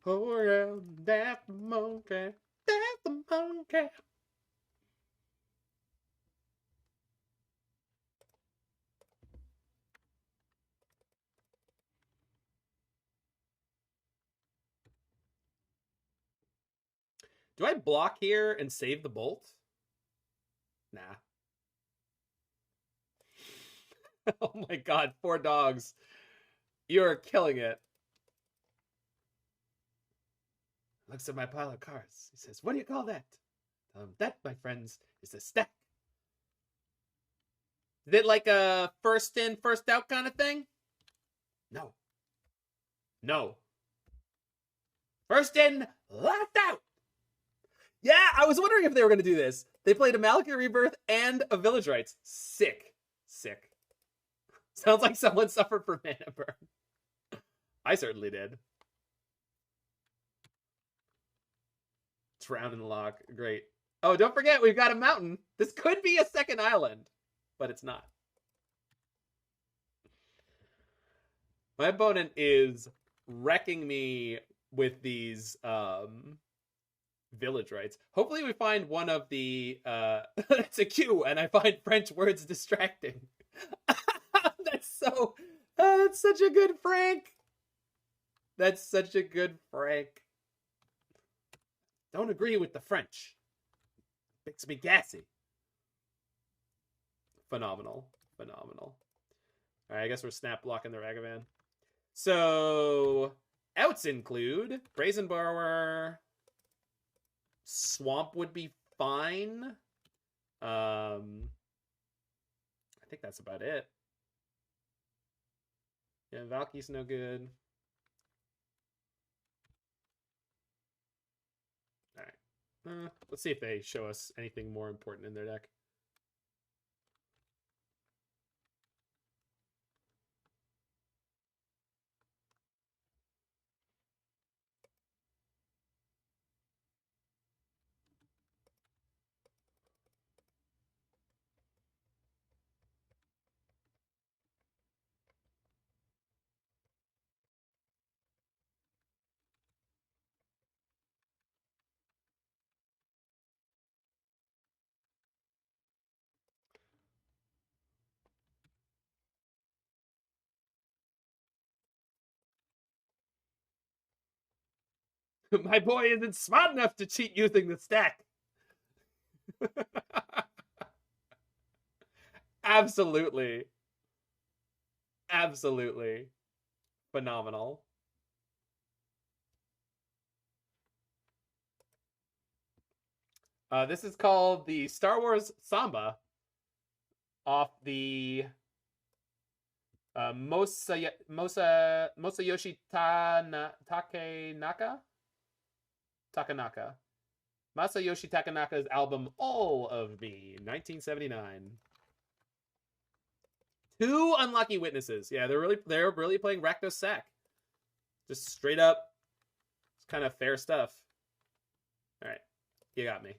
Oh yeah, dash the monkey. Dash the monkey. Do I block here and save the bolt? Nah. Oh my god, 4 dogs. You're killing it. Looks at my pile of cards. He says, what do you call that? That, my friends, is a stack. Is it like a first in, first out kind of thing? No. No. First in, last out. Yeah, I was wondering if they were going to do this. They played a Malakir Rebirth and a Village Rights. Sick. Sick. Sounds like someone suffered from mana burn. I certainly did. Drown in the Loch. Great. Oh, don't forget, we've got a mountain. This could be a second island, but it's not. My opponent is wrecking me with these Village Rights. Hopefully we find one of the it's a Q and I find French words distracting. That's such a good Frank. That's such a good Frank. Don't agree with the French. Makes me gassy. Phenomenal. Phenomenal. All right, I guess we're snap blocking the Ragavan. So outs include Brazen Borrower. Swamp would be fine. I think that's about it. Yeah, Valky's no good. Alright. Let's see if they show us anything more important in their deck. My boy isn't smart enough to cheat using the stack. Absolutely. Absolutely. Phenomenal. This is called the Star Wars Samba off the Masayoshi Takanaka. Masayoshi Takanaka's album All of Me, 1979. Two unlucky witnesses. Yeah, they're really playing Rakdos Sack. Just straight up, it's kind of fair stuff. All right, you got me.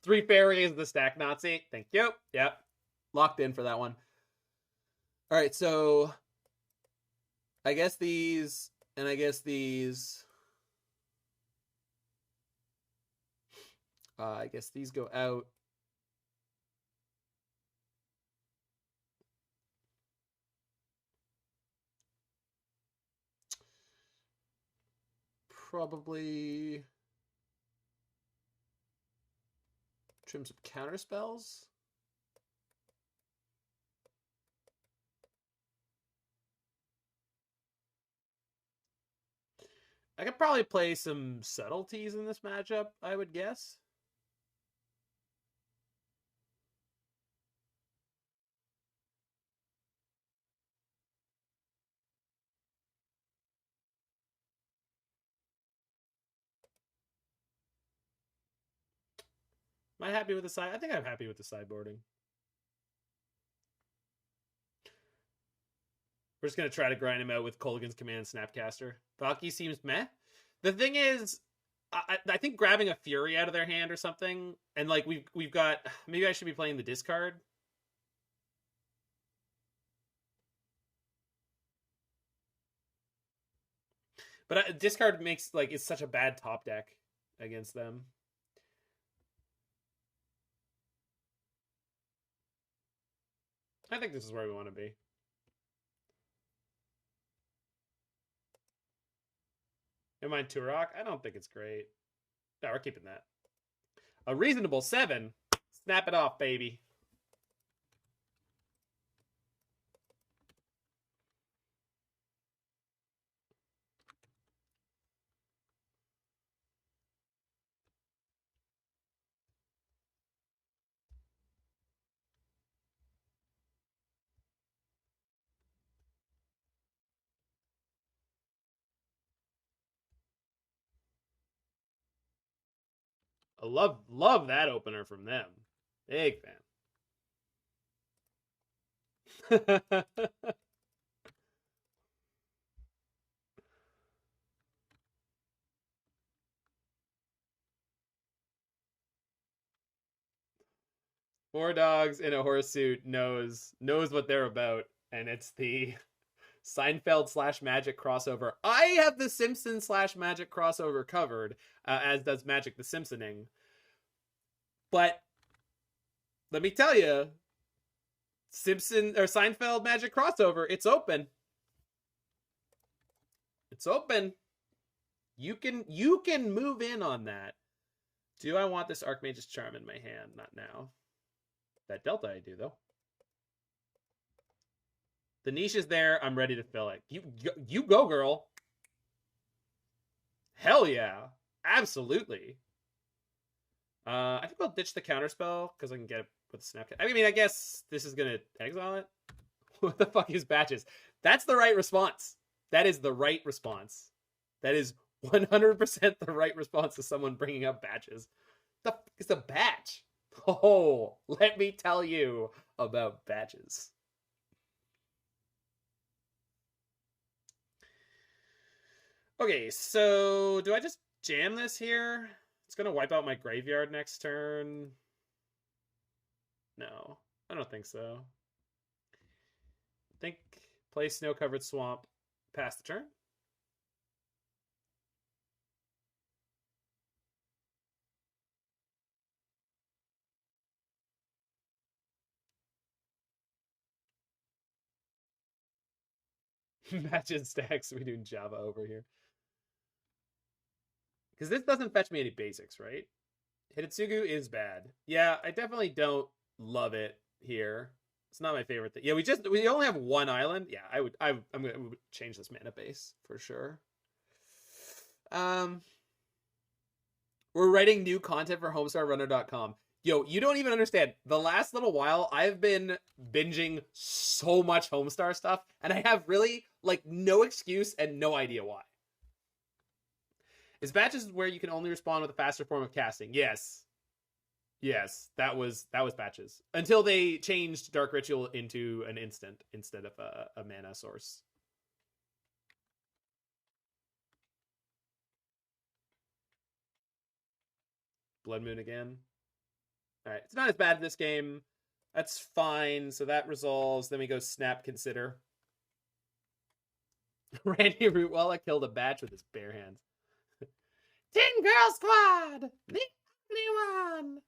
3 fairies, the stack Nazi. Thank you. Yep, locked in for that one. All right, so I guess these, and I guess these. I guess these go out. Probably trim some counterspells. I could probably play some subtleties in this matchup, I would guess. Am I happy with the side? I think I'm happy with the sideboarding. We're just going to try to grind him out with Kolaghan's Command Snapcaster. Valki seems meh. The thing is, I think grabbing a Fury out of their hand or something, and like we've got, maybe I should be playing the discard. But discard makes, like, it's such a bad top deck against them. I think this is where we want to be. Am I Tourach? I don't think it's great. No, we're keeping that. A reasonable 7. Snap it off, baby. I love that opener from them. Big fan. 4 dogs in a horse suit knows what they're about, and it's the Seinfeld / Magic crossover. I have the Simpsons / Magic crossover covered, as does Magic the Simpsoning. But let me tell you, Simpson or Seinfeld Magic crossover, it's open. It's open. You can move in on that. Do I want this Archmage's Charm in my hand? Not now. That Delta I do, though. The niche is there. I'm ready to fill it. You go, girl. Hell yeah. Absolutely. I think I'll ditch the counterspell because I can get it with Snapcast. I mean, I guess this is going to exile it. What the fuck is batches? That's the right response. That is the right response. That is 100% the right response to someone bringing up batches. The fuck is a batch? Oh, let me tell you about batches. Okay, so do I just jam this here? It's going to wipe out my graveyard next turn. No, I don't think so. I think play Snow-Covered Swamp, pass the turn. Matches stacks. We doing Java over here. Because this doesn't fetch me any basics, right? Hidetsugu is bad. Yeah, I definitely don't love it here. It's not my favorite thing. Yeah, we only have one island. Yeah, I'm gonna change this mana base for sure. We're writing new content for homestarrunner.com. Yo, you don't even understand. The last little while, I've been binging so much Homestar stuff, and I have really, like, no excuse and no idea why. Is batches where you can only respond with a faster form of casting? Yes. Yes, that was batches. Until they changed Dark Ritual into an instant instead of a mana source. Blood Moon again. All right, it's not as bad in this game. That's fine. So that resolves. Then we go Snap Consider. Randy Rootwalla killed a batch with his bare hands. Tin Girl Squad! The only one!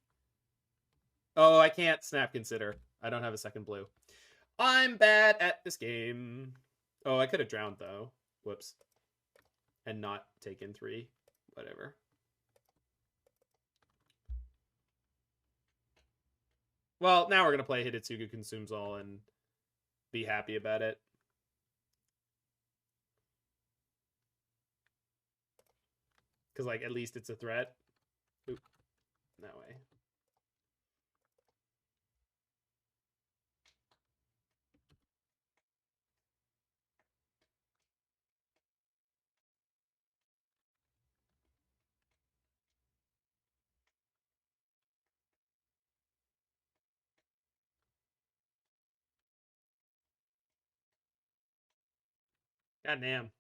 Oh, I can't Snap Consider. I don't have a second blue. I'm bad at this game. Oh, I could have drowned, though. Whoops. And not taken 3. Whatever. Well, now we're going to play Hidetsugu Consumes All and be happy about it. Because, like, at least it's a threat. Oop. That way. God damn.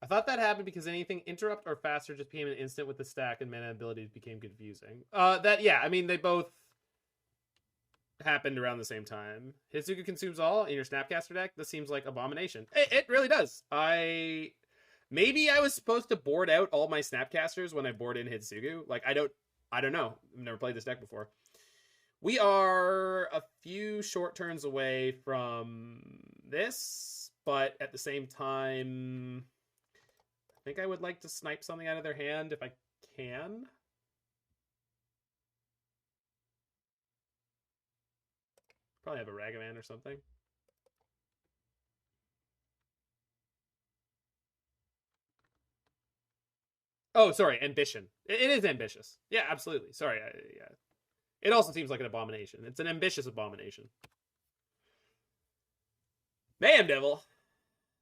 I thought that happened because anything interrupt or faster just became an instant with the stack and mana abilities became confusing. Yeah, I mean, they both happened around the same time. Hidetsugu Consumes All in your Snapcaster deck? This seems like abomination. It really does. Maybe I was supposed to board out all my Snapcasters when I board in Hidetsugu. Like, I don't know. I've never played this deck before. We are a few short turns away from this, but at the same time, I think I would like to snipe something out of their hand if I can. Probably have a Ragavan or something. Oh, sorry, ambition. It is ambitious. Yeah, absolutely. Sorry, yeah. It also seems like an abomination. It's an ambitious abomination. Mayhem Devil.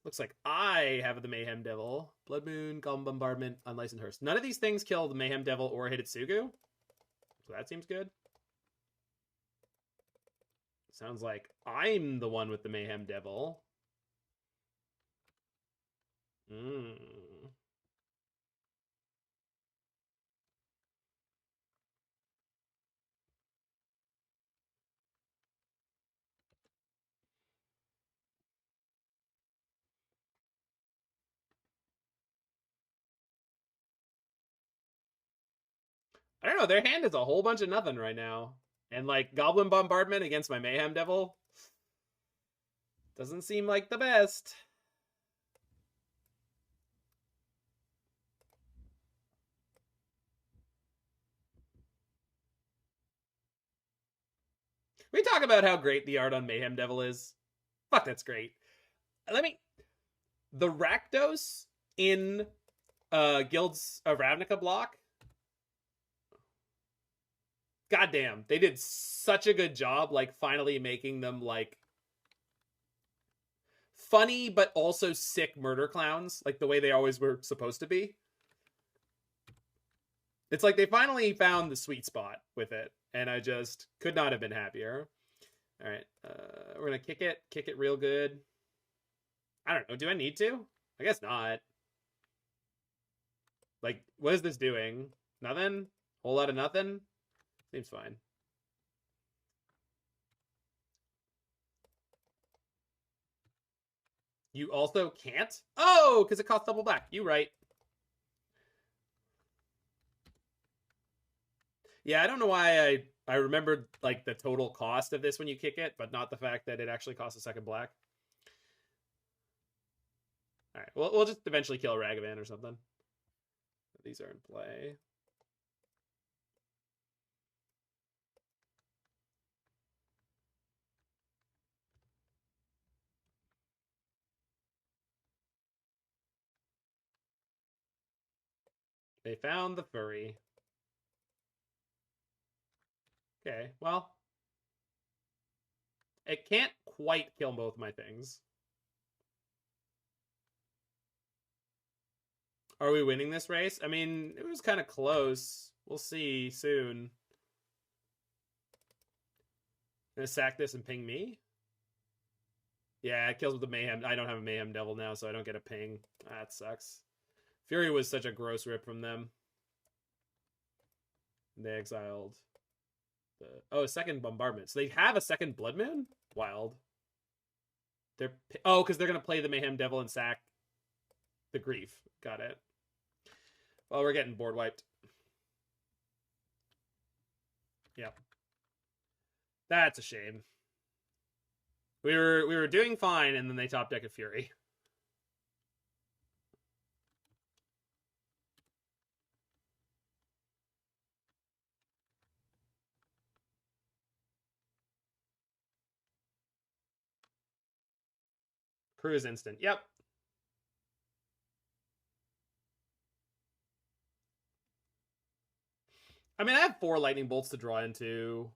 Looks like I have the Mayhem Devil. Blood Moon, Goblin Bombardment, Unlicensed Hearse. None of these things kill the Mayhem Devil or Hidetsugu. So that seems good. Sounds like I'm the one with the Mayhem Devil. I don't know. Their hand is a whole bunch of nothing right now. And, like, Goblin Bombardment against my Mayhem Devil doesn't seem like the best. We talk about how great the art on Mayhem Devil is. Fuck, that's great. The Rakdos in Guilds of Ravnica block. Goddamn, they did such a good job, like, finally making them, like, funny but also sick murder clowns, like the way they always were supposed to be. It's like they finally found the sweet spot with it, and I just could not have been happier. All right, we're gonna kick it real good. I don't know, do I need to? I guess not. Like, what is this doing? Nothing? Whole lot of nothing? Seems fine. You also can't? Oh, because it costs double black. You right. Yeah, I don't know why I I remembered like the total cost of this when you kick it, but not the fact that it actually costs a second black. All right, we'll just eventually kill Ragavan or something. These are in play. They found the furry. Okay, well, it can't quite kill both my things. Are we winning this race? I mean, it was kind of close. We'll see soon. Gonna sack this and ping me? Yeah, it kills with the Mayhem. I don't have a Mayhem Devil now, so I don't get a ping. That sucks. Fury was such a gross rip from them. They exiled the second Bombardment. So they have a second Blood Moon? Wild. Because they're gonna play the Mayhem Devil and sack the Grief. Got it. Well, we're getting board wiped. Yep. That's a shame. We were doing fine, and then they top deck a Fury. Cruise instant. Yep. I mean, I have 4 lightning bolts to draw into.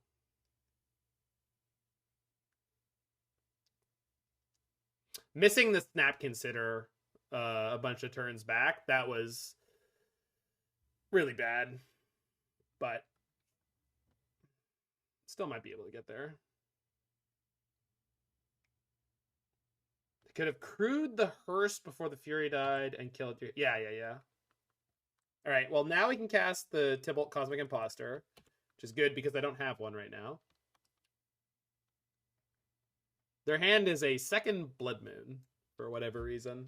Missing the Snap Consider a bunch of turns back, that was really bad. But still might be able to get there. They could have crewed the Hearse before the Fury died and killed you. Yeah. All right, well, now we can cast the Tybalt Cosmic Imposter, which is good because I don't have one right now. Their hand is a second Blood Moon, for whatever reason.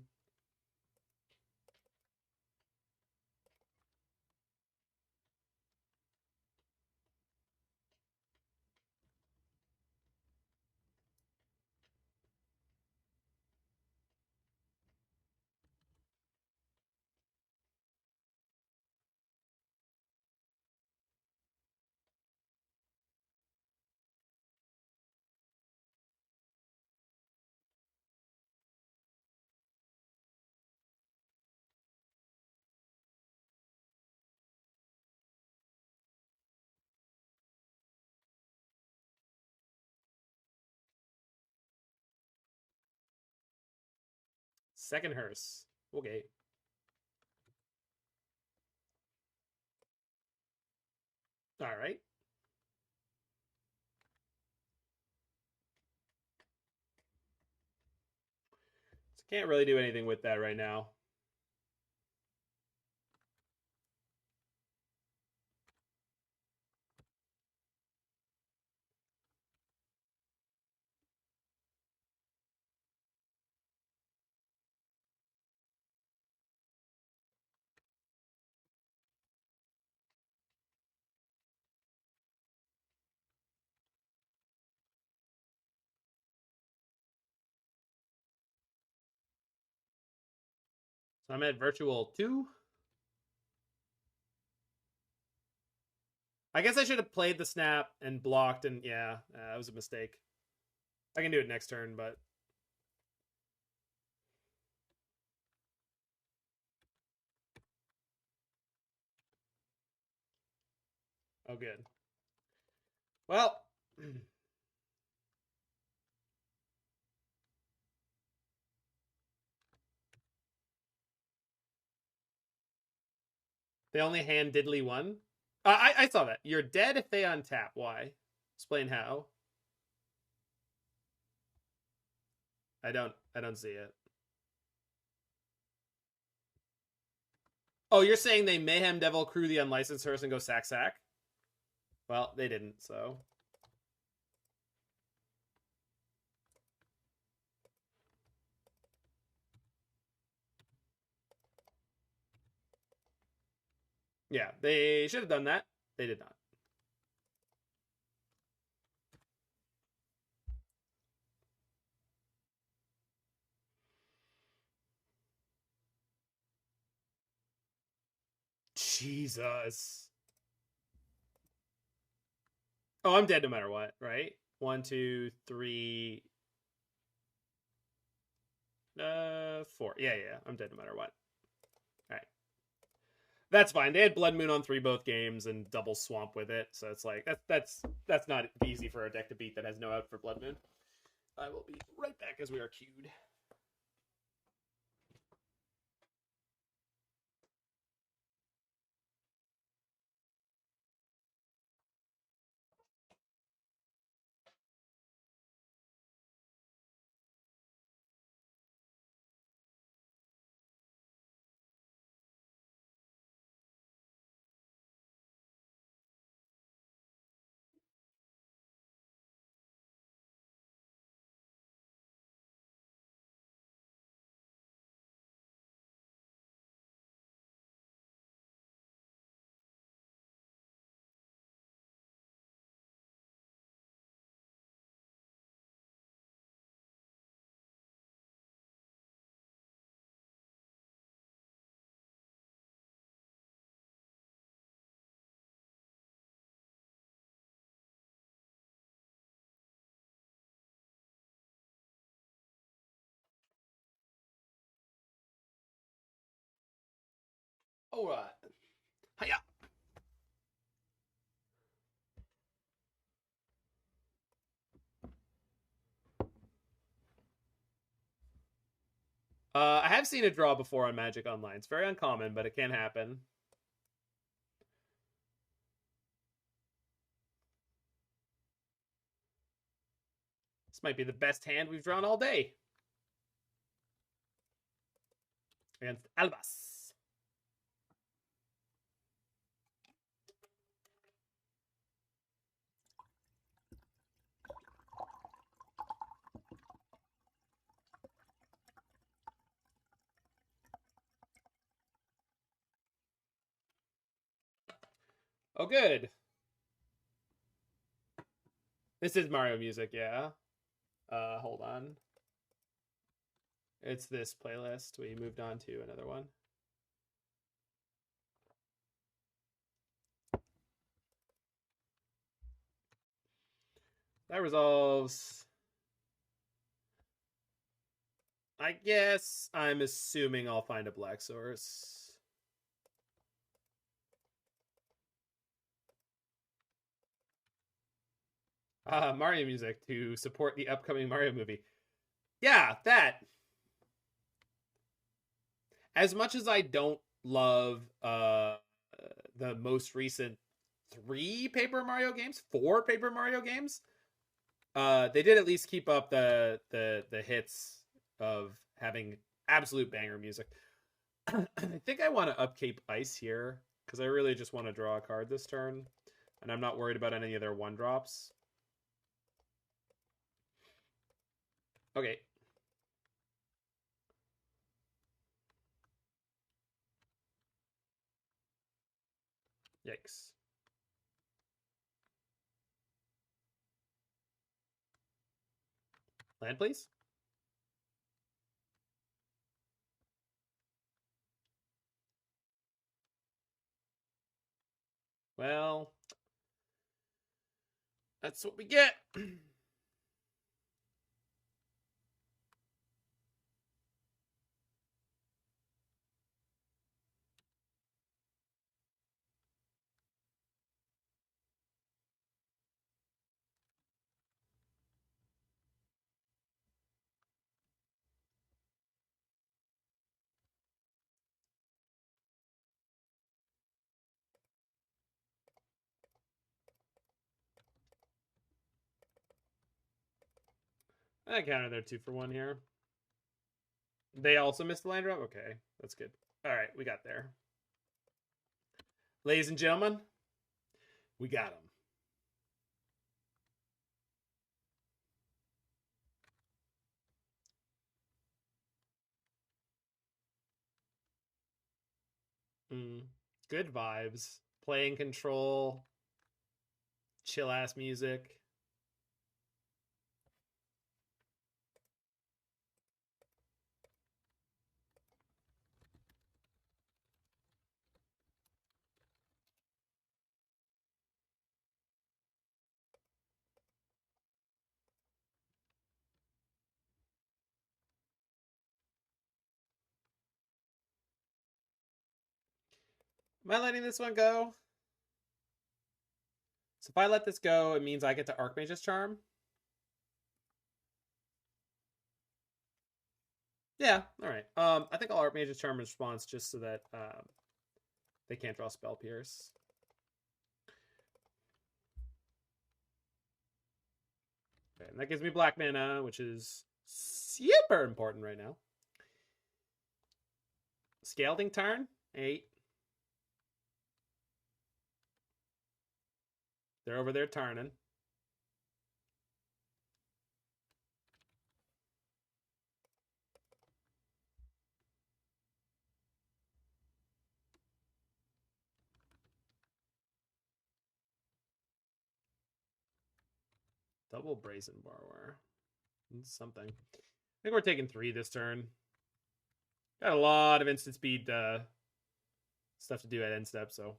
Second Hearse. Okay. All right. So can't really do anything with that right now. So I'm at virtual 2. I guess I should have played the snap and blocked, and yeah, that was a mistake. I can do it next turn, but... Oh, good. Well... They only hand diddly 1? I saw that. You're dead if they untap. Why? Explain how. I don't see it. Oh, you're saying they Mayhem Devil crew the Unlicensed Hearse and go sack? Well, they didn't, so... Yeah, they should have done that. They did not. Jesus. Oh, I'm dead no matter what, right? 1, 2, 3, 4. Yeah, I'm dead no matter what. All right. That's fine. They had Blood Moon on 3 both games and double swamp with it, so it's like that's not easy for a deck to beat that has no out for Blood Moon. I will be right back as we are queued. All right. Hiya. I have seen a draw before on Magic Online. It's very uncommon, but it can happen. This might be the best hand we've drawn all day. Against Albas. Oh, good. This is Mario music, yeah. Hold on. It's this playlist. We moved on to another one. That resolves. I guess I'm assuming I'll find a black source. Mario music to support the upcoming Mario movie. Yeah, that. As much as I don't love the most recent 4 Paper Mario games, they did at least keep up the hits of having absolute banger music. I think I want to upkeep Ice here because I really just want to draw a card this turn, and I'm not worried about any of their 1-drops. Okay. Yikes. Land, please. Well, that's what we get. I counted their 2-for-1 here. They also missed the land drop? Okay, that's good. All right, we got there. Ladies and gentlemen, we got them. Good vibes. Playing control. Chill ass music. Am I letting this one go? So if I let this go, it means I get to Archmage's Charm. Yeah, all right. I think I'll Archmage's Charm in response just so that they can't draw Spell Pierce. Okay, and that gives me black mana, which is super important right now. Scalding Tarn, 8. They're over there tarning. Double Brazen Borrower. Something. I think we're taking 3 this turn. Got a lot of instant speed stuff to do at end step, so.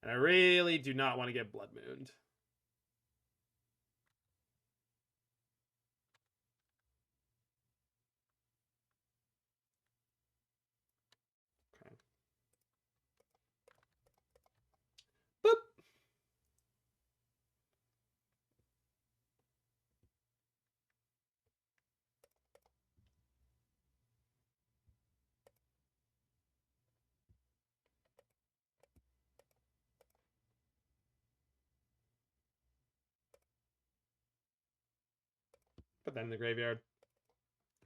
And I really do not want to get Blood Mooned. Okay. Boop. Put that in the graveyard.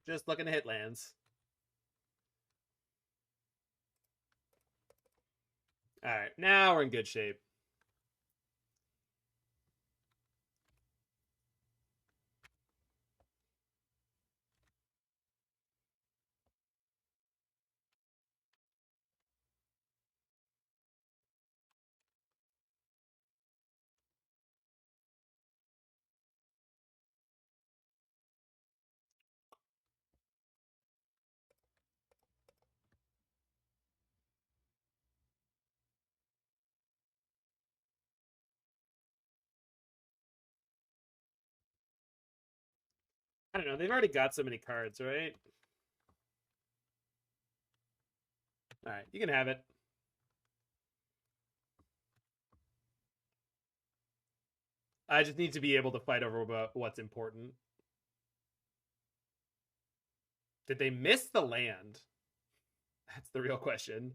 Just looking to hit lands. All right, now we're in good shape. I don't know. They've already got so many cards, right? All right, you can have it. I just need to be able to fight over what's important. Did they miss the land? That's the real question.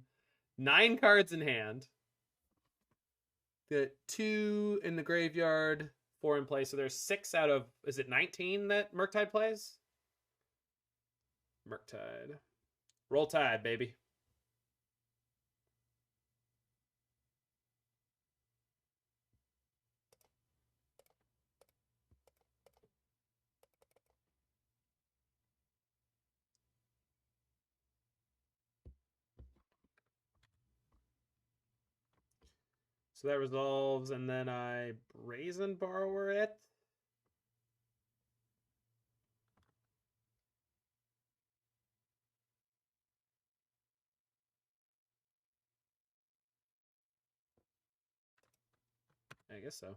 9 cards in hand. The 2 in the graveyard, 4 in play. So there's 6 out of, is it 19 that Murktide plays? Murktide. Roll Tide, baby. So that resolves, and then I Brazen Borrower it. I guess so.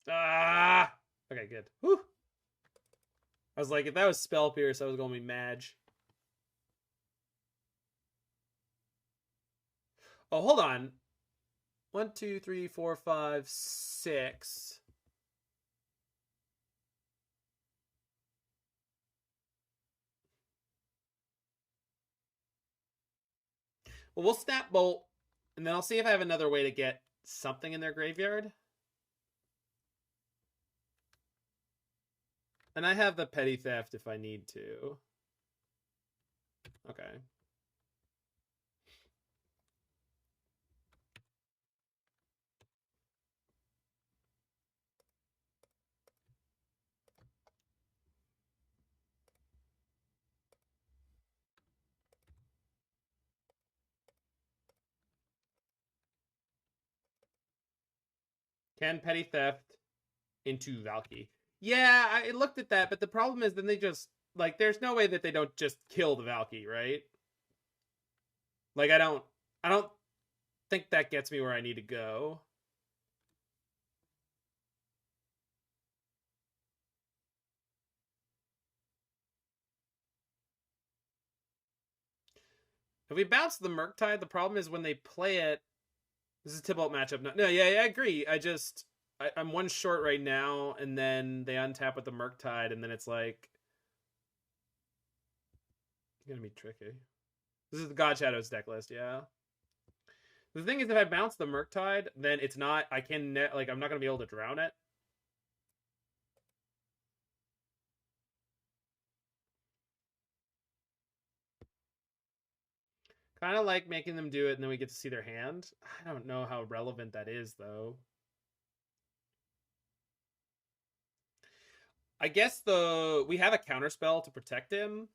Ah! Okay, good. Whew. I was like, if that was Spell Pierce, I was going to be Mage. Oh, hold on. 1, 2, 3, 4, 5, 6. Well, we'll Snap Bolt, and then I'll see if I have another way to get something in their graveyard. And I have the Petty Theft if I need to. Okay. Can Petty Theft into Valki. Yeah, I looked at that, but the problem is then they just, like, there's no way that they don't just kill the Valki, right? Like, I don't think that gets me where I need to go. If we bounce the Murktide, the problem is when they play it. This is a Tybalt matchup. No, yeah, I agree. I'm one short right now, and then they untap with the Murktide, and then it's like it's gonna be tricky. This is the God Shadows deck list, yeah. The thing is, if I bounce the Murktide, then it's not. I'm not gonna be able to drown it. Kind of like making them do it, and then we get to see their hand. I don't know how relevant that is, though. I guess we have a counterspell to protect him.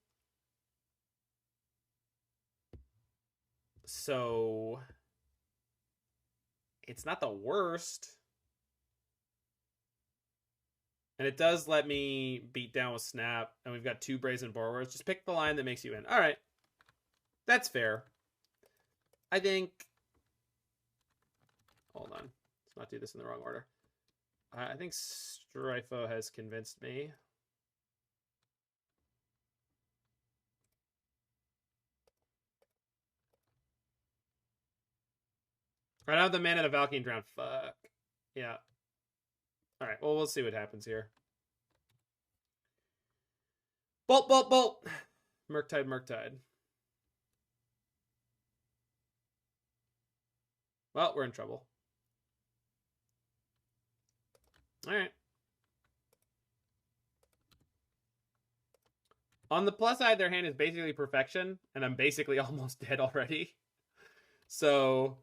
So it's not the worst. And it does let me beat down with Snap, and we've got 2 Brazen Borrowers. Just pick the line that makes you win. All right. That's fair. I think... Hold on. Let's not do this in the wrong order. I think Stryfo has convinced me. I don't have the mana to Valki and drown. Fuck. Yeah. Alright, well, we'll see what happens here. Bolt, bolt, bolt! Murktide, Murktide. Well, we're in trouble. Alright. On the plus side, their hand is basically perfection, and I'm basically almost dead already. So,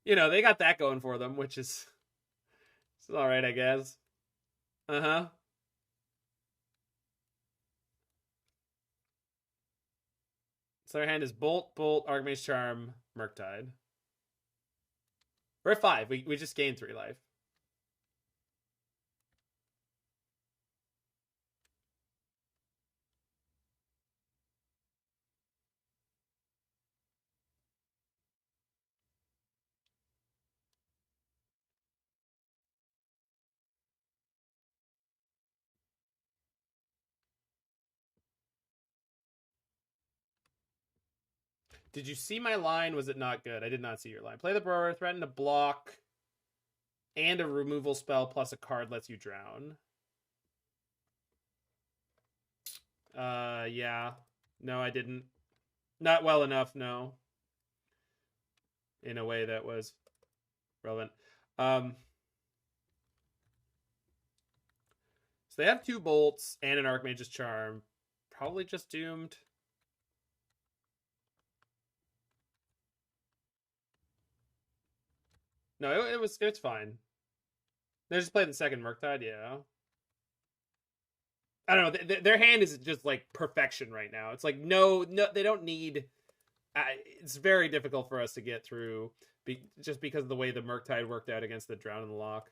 you know, they got that going for them, which is alright, I guess. Uh-huh. So their hand is Bolt, Bolt, Archmage Charm, Murktide. We're at 5. We just gained 3 life. Did you see my line? Was it not good? I did not see your line. Play the Borrower, threaten to block, and a removal spell plus a card lets you drown. Yeah. No, I didn't. Not well enough, no. In a way that was relevant. So they have 2 bolts and an Archmage's Charm. Probably just doomed. No, it's fine. They just played the second Murktide, yeah. I don't know. Their hand is just like perfection right now. It's like no, they don't need. It's very difficult for us to get through, just because of the way the Murktide worked out against the Drown in the Loch.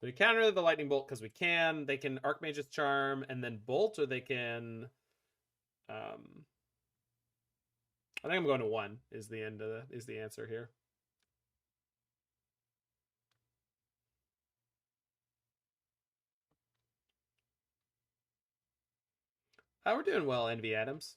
We counter the Lightning Bolt because we can. They can Archmage's Charm and then Bolt, or they can. I think I'm going to 1. Is the answer here. We're doing well, Envy Adams.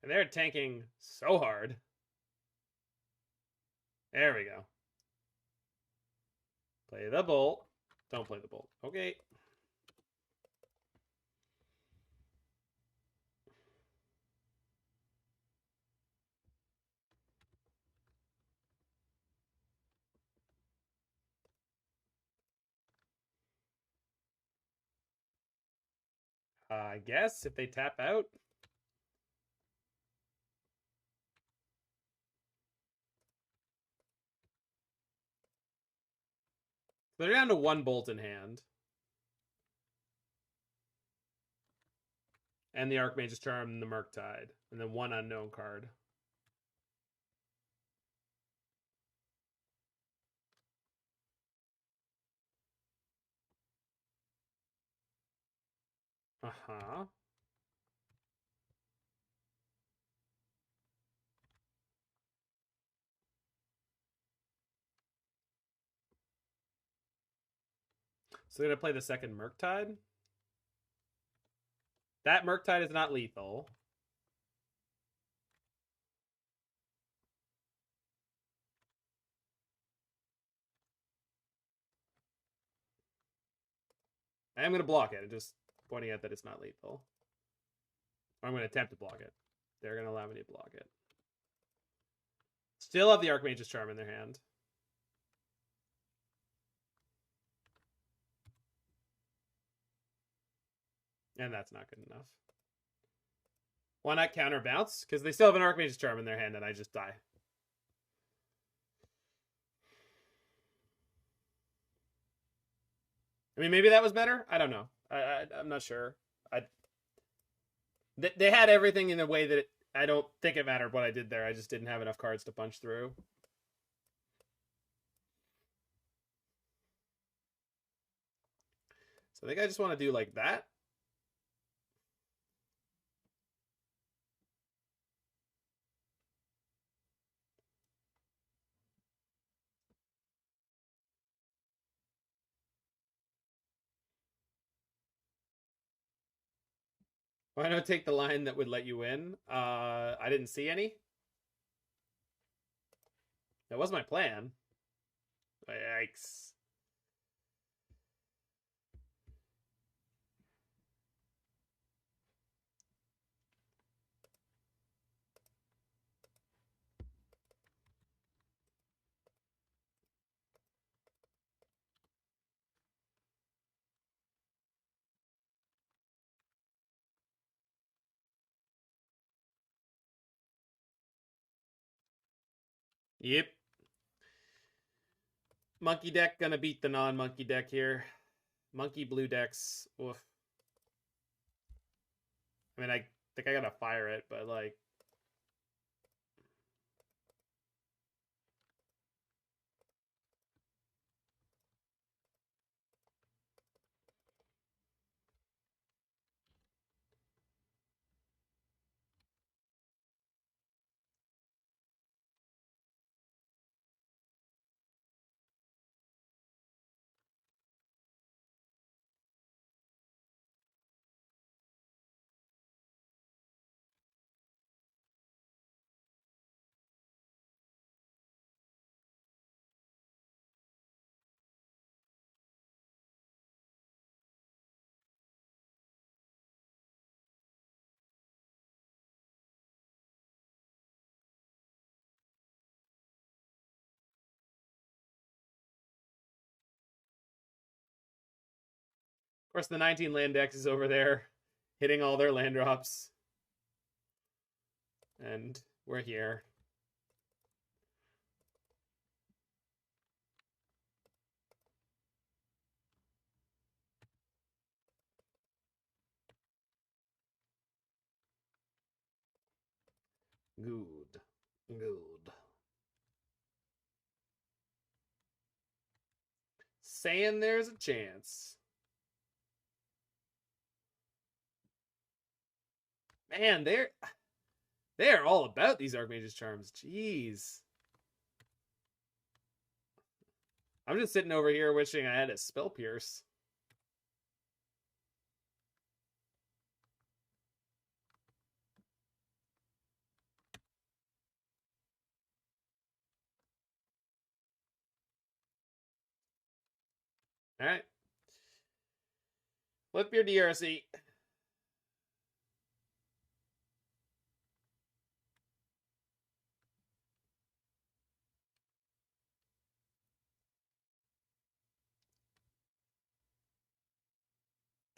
And they're tanking so hard. There we go. Play the Bolt. Don't play the Bolt. Okay. I guess if they tap out. They're down to 1 bolt in hand. And the Archmage's Charm and the Murktide. And then 1 unknown card. Uh-huh. So they're going to play the second Murktide. That Murktide is not lethal. I am going to block it. I'm just pointing out that it's not lethal. Or I'm going to attempt to block it. They're going to allow me to block it. Still have the Archmage's Charm in their hand. And that's not good enough. Why not counter bounce? Because they still have an Archmage's Charm in their hand and I just die. I mean, maybe that was better. I don't know. I'm not sure. They had everything in a way that I don't think it mattered what I did there. I just didn't have enough cards to punch through. So I think I just want to do like that. Why not take the line that would let you win? I didn't see any. That was my plan. Yikes. Yep. Monkey deck gonna beat the non-monkey deck here. Monkey blue decks. Oof. I mean, I think I gotta fire it, but like... Of course, the 19 land deck is over there, hitting all their land drops. And we're here. Good. Good. Saying there's a chance. Man, they're all about these Archmage's Charms. Jeez. I'm just sitting over here wishing I had a Spell Pierce. All right. Flip your DRC.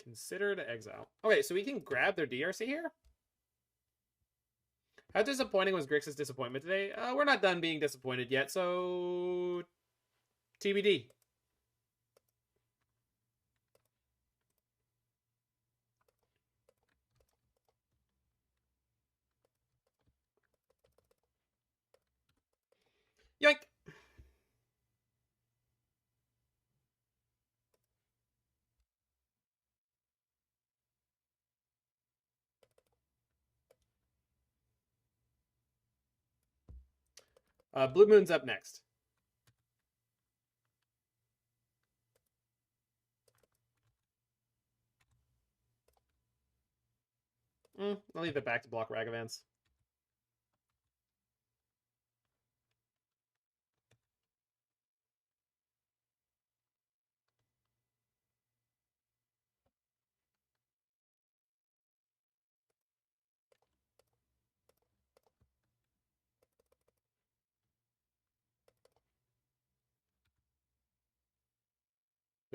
Consider to exile. Okay, so we can grab their DRC here? How disappointing was Grixis' disappointment today? We're not done being disappointed yet, so... TBD. Yoink! Blue Moon's up next. I'll leave it back to block Ragavans.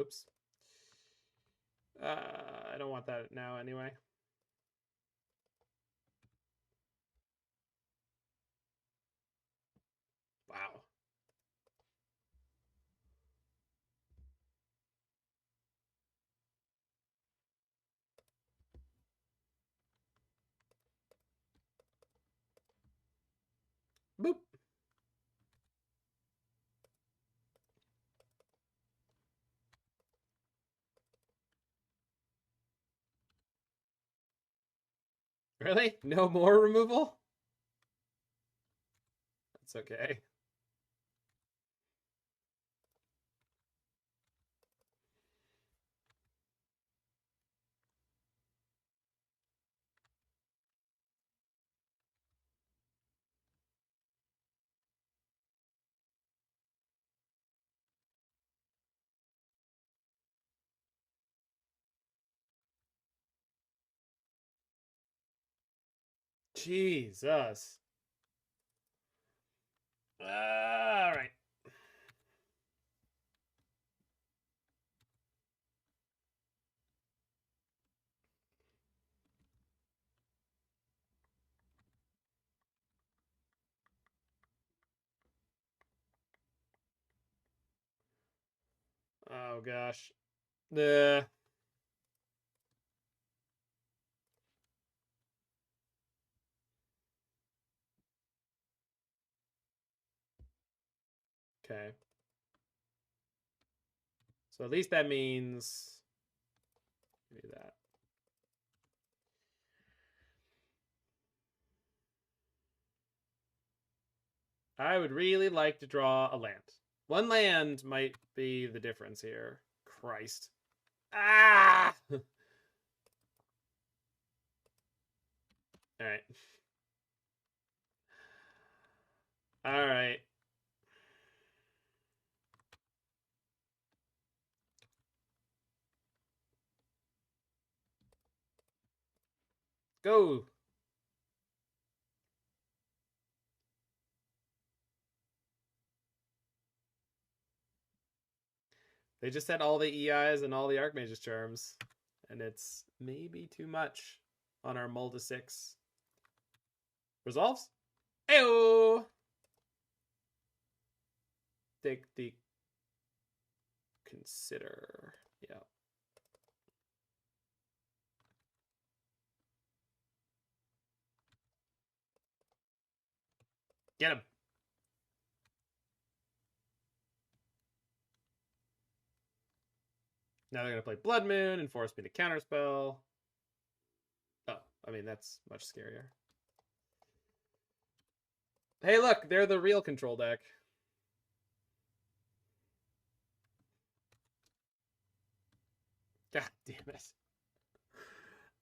Oops. I don't want that now anyway. Wow. Boop. Really? No more removal? That's okay. Jesus. All right. Oh gosh. Okay. So at least that means do that. I would really like to draw a land. One land might be the difference here. Christ. Ah! All right. All right. Go. They just had all the EIs and all the Archmage's charms. And it's maybe too much on our mull to 6. Resolves? Ayo! Take the consider. Yeah. Get him. Now they're going to play Blood Moon and force me to counterspell. Oh, I mean, that's much scarier. Hey, look, they're the real control deck. God damn it.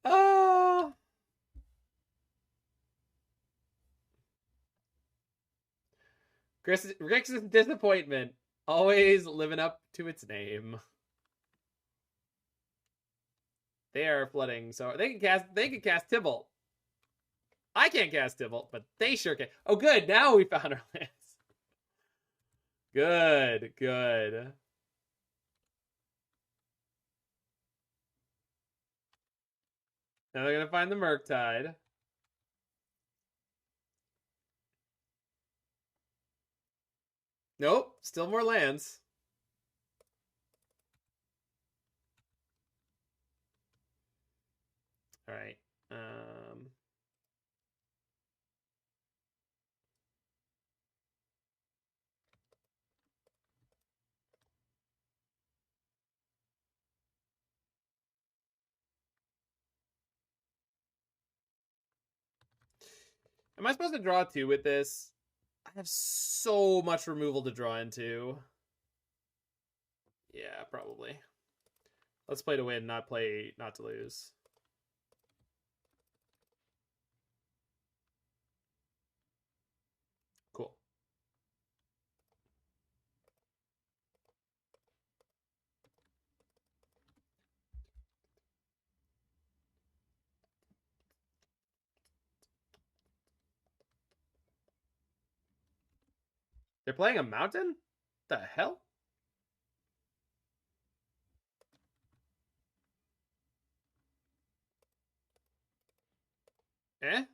Oh! Grixis Dissapointment. Always living up to its name. They are flooding, so they can cast Tibalt. I can't cast Tibalt, but they sure can. Oh, good. Now we found our lands. Good, good. Now they're gonna find the Murktide. Nope, still more lands. All right. Am I supposed to draw 2 with this? I have so much removal to draw into. Yeah, probably. Let's play to win, not play not to lose. Cool. They're playing a mountain? The hell? Eh?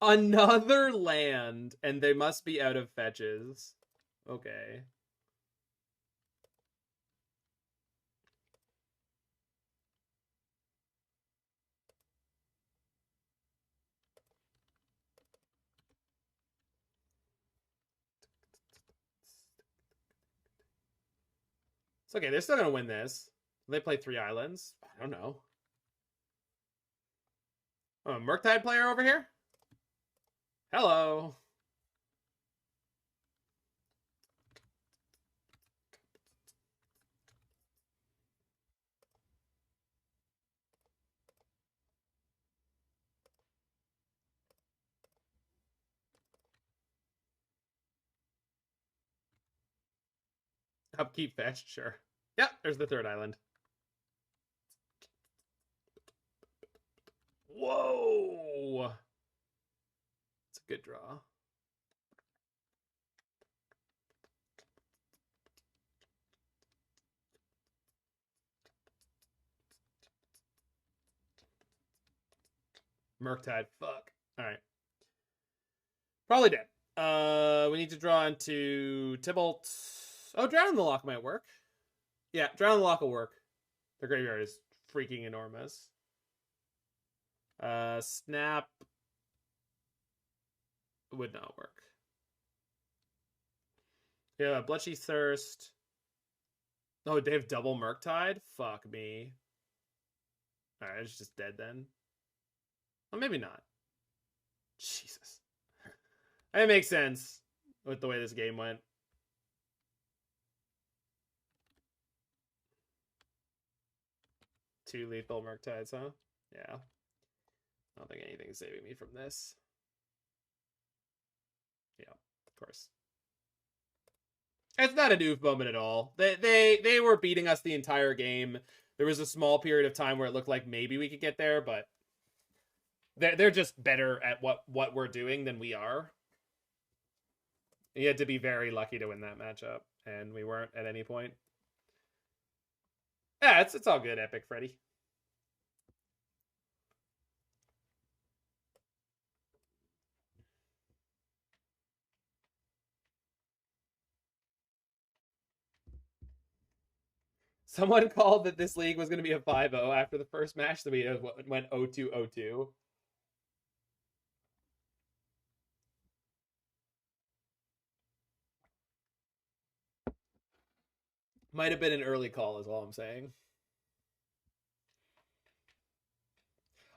Another land, and they must be out of fetches. Okay. It's okay, they're still gonna win this. They play 3 islands. I don't know. Oh, a Murktide player over here? Hello. Upkeep fetch, sure. Yep, there's the 3rd island. Whoa! It's a good draw. Murktide, fuck. Alright. Probably dead. We need to draw into Tybalt. Oh, Drown in the Loch might work. Yeah, Drown in the Loch will work. Their graveyard is freaking enormous. Snap would not work. Yeah, Bloodchief Thirst. Oh, they have double Murktide? Fuck me. Alright, it's just dead then. Well, maybe not. Jesus. It makes sense with the way this game went. Two lethal Murktides, huh? Yeah. I don't think anything's saving me from this. Yeah, of course. It's not an oof moment at all. They were beating us the entire game. There was a small period of time where it looked like maybe we could get there, but they're just better at what we're doing than we are. You had to be very lucky to win that matchup, and we weren't at any point. Yeah, it's all good, Epic Freddy. Someone called that this league was going to be a 5-0 after the first match that we went 0-2-0-2. Might have been an early call is all I'm saying.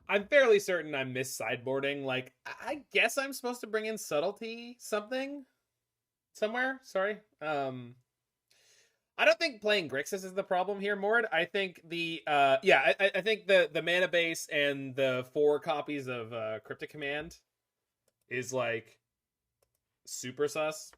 I'm fairly certain I missed sideboarding. Like, I guess I'm supposed to bring in Subtlety something somewhere. Sorry. I don't think playing Grixis is the problem here, Mord. I think I think the mana base and the 4 copies of Cryptic Command is like super sus.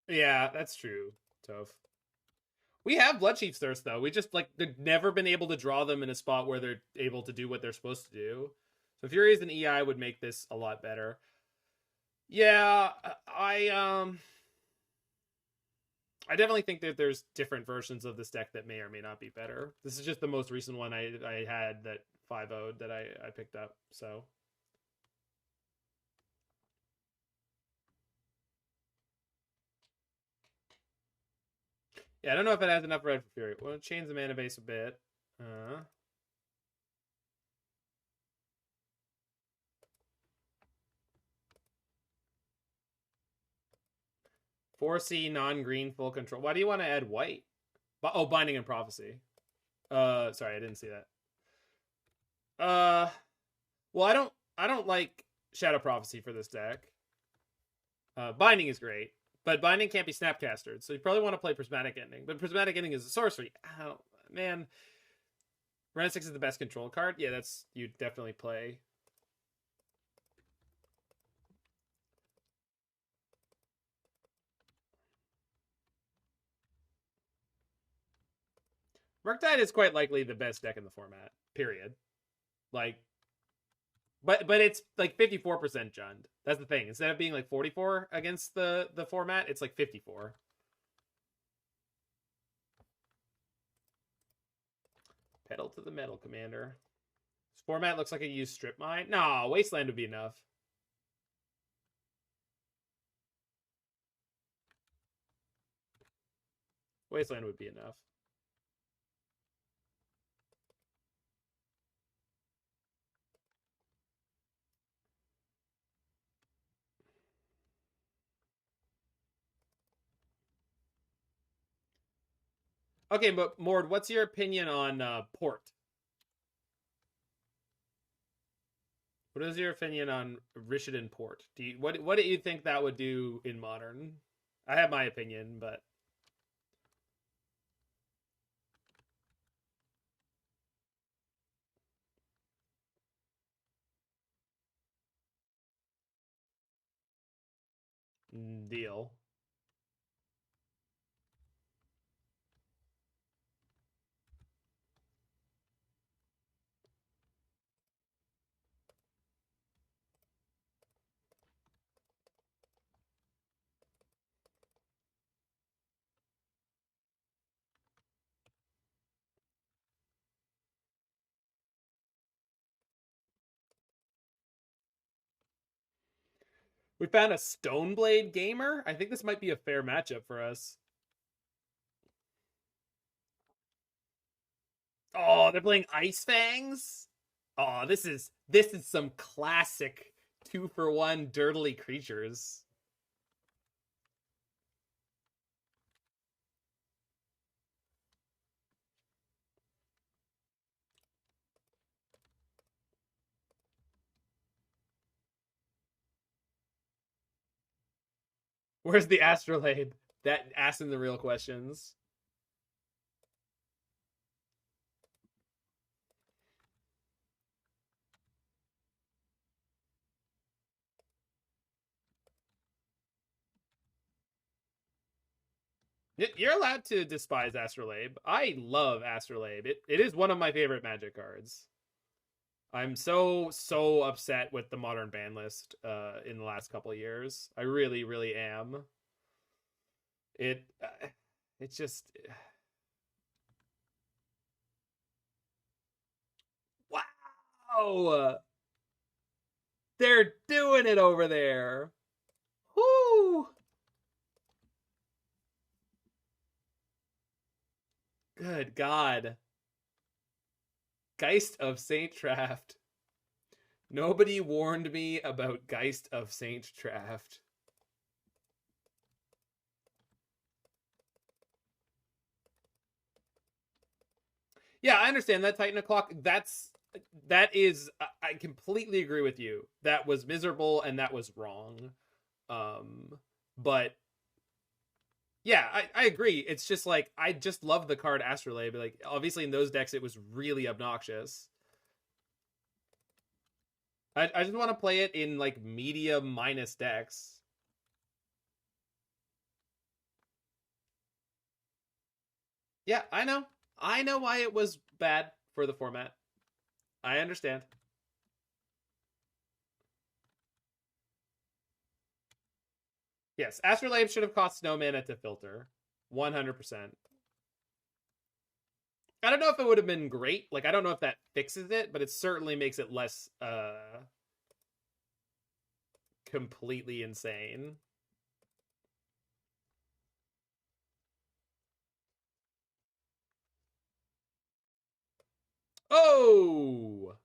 Yeah, that's true, Toph. We have Bloodchief's Thirst, though. We just, like, they've never been able to draw them in a spot where they're able to do what they're supposed to do. So Fury as an EI would make this a lot better. Yeah, I definitely think that there's different versions of this deck that may or may not be better. This is just the most recent one I had that 5-0'd that I picked up, so... Yeah, I don't know if it has enough red for Fury. We'll change the mana base a bit. 4C non-green full control. Why do you want to add white? Oh, Binding and Prophecy. Sorry, I didn't see that. Well, I don't like Shadow Prophecy for this deck. Binding is great, but Binding can't be Snapcastered, so you probably want to play Prismatic Ending. But Prismatic Ending is a sorcery. Oh, man. Ren 6 is the best control card. Yeah, that's you definitely play. Murktide is quite likely the best deck in the format. Period. Like, but it's like 54% Jund. That's the thing. Instead of being like 44 against the format, it's like 54. Pedal to the metal, Commander. This format looks like I use Strip Mine. No, Wasteland would be enough. Wasteland would be enough. Okay, but Mord, what's your opinion on Port? What is your opinion on Rishadan Port? What do you think that would do in Modern? I have my opinion, but deal. We found a Stoneblade gamer. I think this might be a fair matchup for us. Oh, they're playing Ice Fangs. Oh, this is some classic 2-for-1 dirtily creatures. Where's the Astrolabe? That asking the real questions. You're allowed to despise Astrolabe. I love Astrolabe. It is one of my favorite Magic cards. I'm so upset with the Modern ban list in the last couple of years. I really am. It's just wow. They're doing it over there. Whoo! Good God. Geist of Saint Traft. Nobody warned me about Geist of Saint Traft. Yeah, I understand that Titan O'Clock. That is, I completely agree with you. That was miserable and that was wrong. But yeah, I agree. It's just like I just love the card Astrolabe. Like obviously in those decks it was really obnoxious. I just want to play it in like medium minus decks. Yeah, I know. I know why it was bad for the format. I understand. Yes, Astrolabe should have cost no mana to filter. 100%. I don't know if it would have been great. Like, I don't know if that fixes it, but it certainly makes it less completely insane. Oh!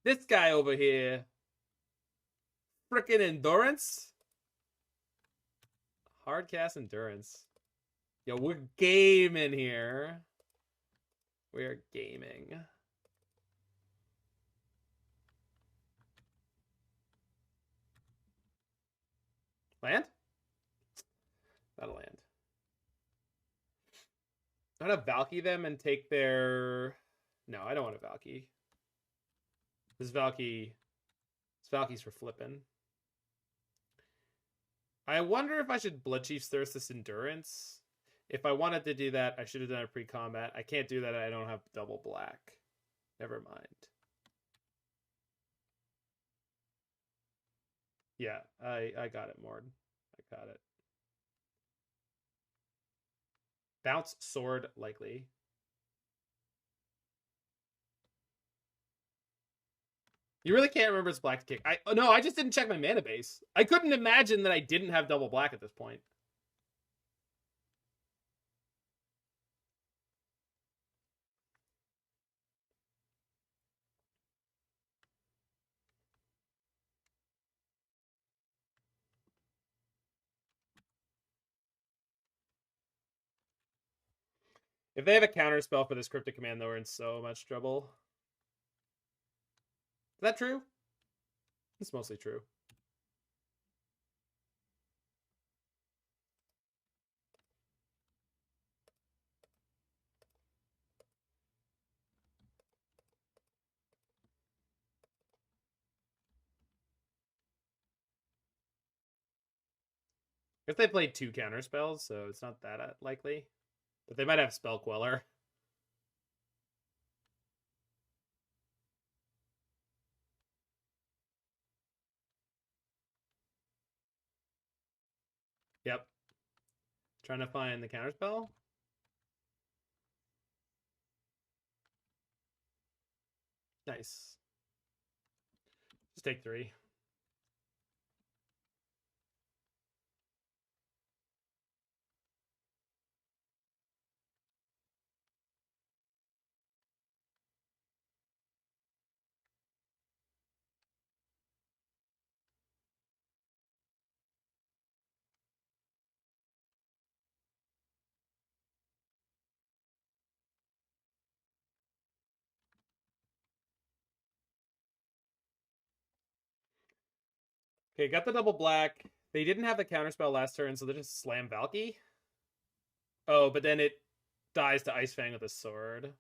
This guy over here. Frickin' endurance? Hardcast endurance. Yo, we're gaming here. We're gaming. Land? Not a land. I want to Valky them and take their... No, I don't want to Valky. This Valky's for flipping. I wonder if I should Bloodchief's Thirst this Endurance. If I wanted to do that, I should have done a pre-combat. I can't do that. I don't have double black. Never mind. Yeah, I got it, Mord. I got it. Bounce sword, likely. You really can't remember it's black to kick. No, I just didn't check my mana base. I couldn't imagine that I didn't have double black at this point. If they have a counter spell for this Cryptic Command, though, we're in so much trouble. Is that true? It's mostly true. If they played 2 counter spells, so it's not that likely. But they might have Spell Queller. Yep. Trying to find the counter spell. Nice. Just take 3. Okay, got the double black. They didn't have the counter spell last turn, so they just slam Valky. Oh, but then it dies to Ice Fang with a sword.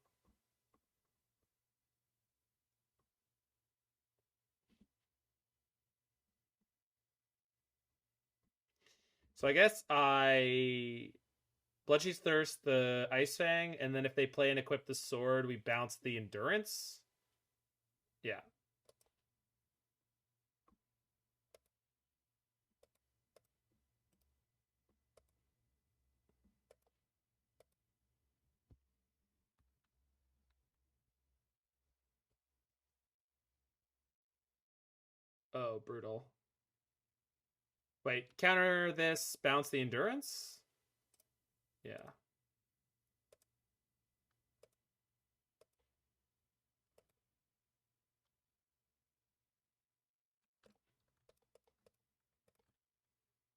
So I guess I Bloodchief's Thirst, the Ice Fang, and then if they play and equip the sword, we bounce the Endurance. Yeah. Oh, brutal. Wait, counter this, bounce the Endurance? Yeah.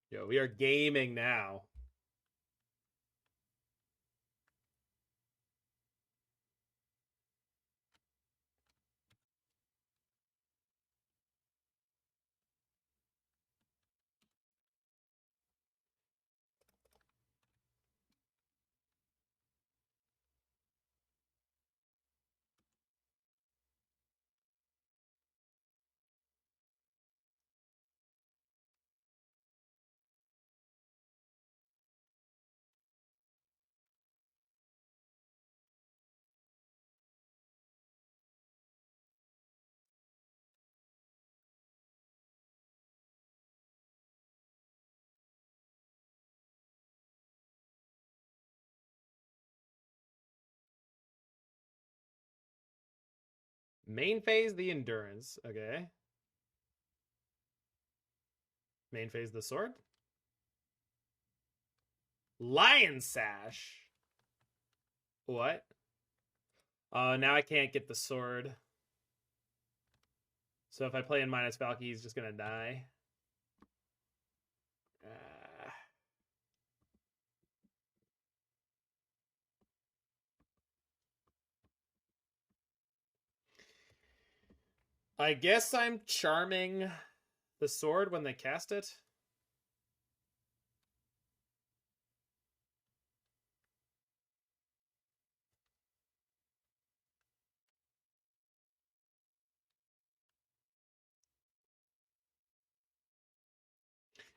Yo, we are gaming now. Main phase, the Endurance. Okay. Main phase, the Sword. Lion Sash. What? Now I can't get the Sword. So if I play in minus Valki, he's just gonna die. I guess I'm charming the Sword when they cast it.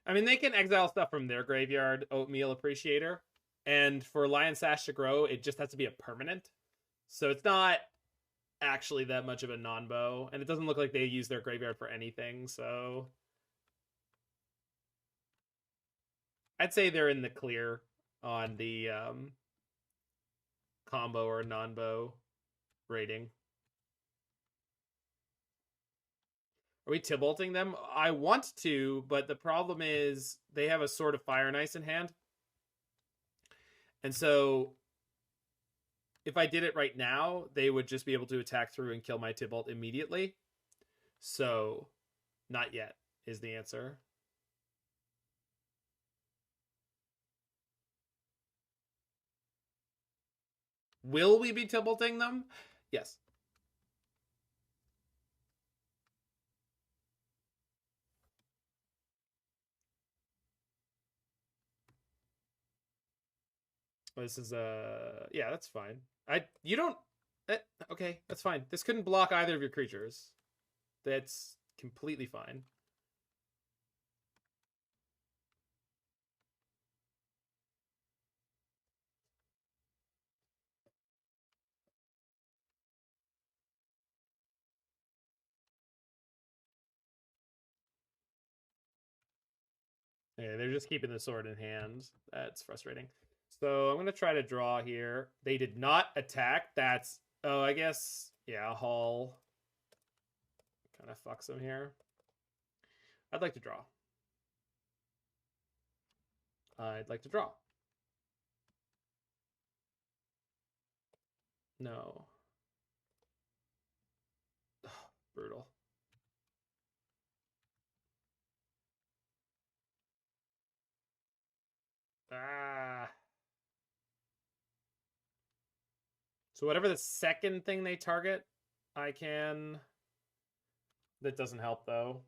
I mean, they can exile stuff from their graveyard, Oatmeal Appreciator. And for Lion Sash to grow, it just has to be a permanent. So it's not actually that much of a non-bow. And it doesn't look like they use their graveyard for anything, so... I'd say they're in the clear on the combo or non-bow rating. Are we Tybalting them? I want to, but the problem is they have a Sword of Fire and Ice in hand. And so if I did it right now, they would just be able to attack through and kill my Tybalt immediately. So not yet is the answer. Will we be Tybalting them? Yes. This is yeah, that's fine. You don't okay, that's fine. This couldn't block either of your creatures. That's completely fine. Yeah, they're just keeping the Sword in hand. That's frustrating. So I'm going to try to draw here. They did not attack. That's... Oh, I guess... Yeah, Hall kind of fucks them here. I'd like to draw. I'd like to draw. No. Ugh, brutal. Ah. So whatever the second thing they target, I can... That doesn't help, though.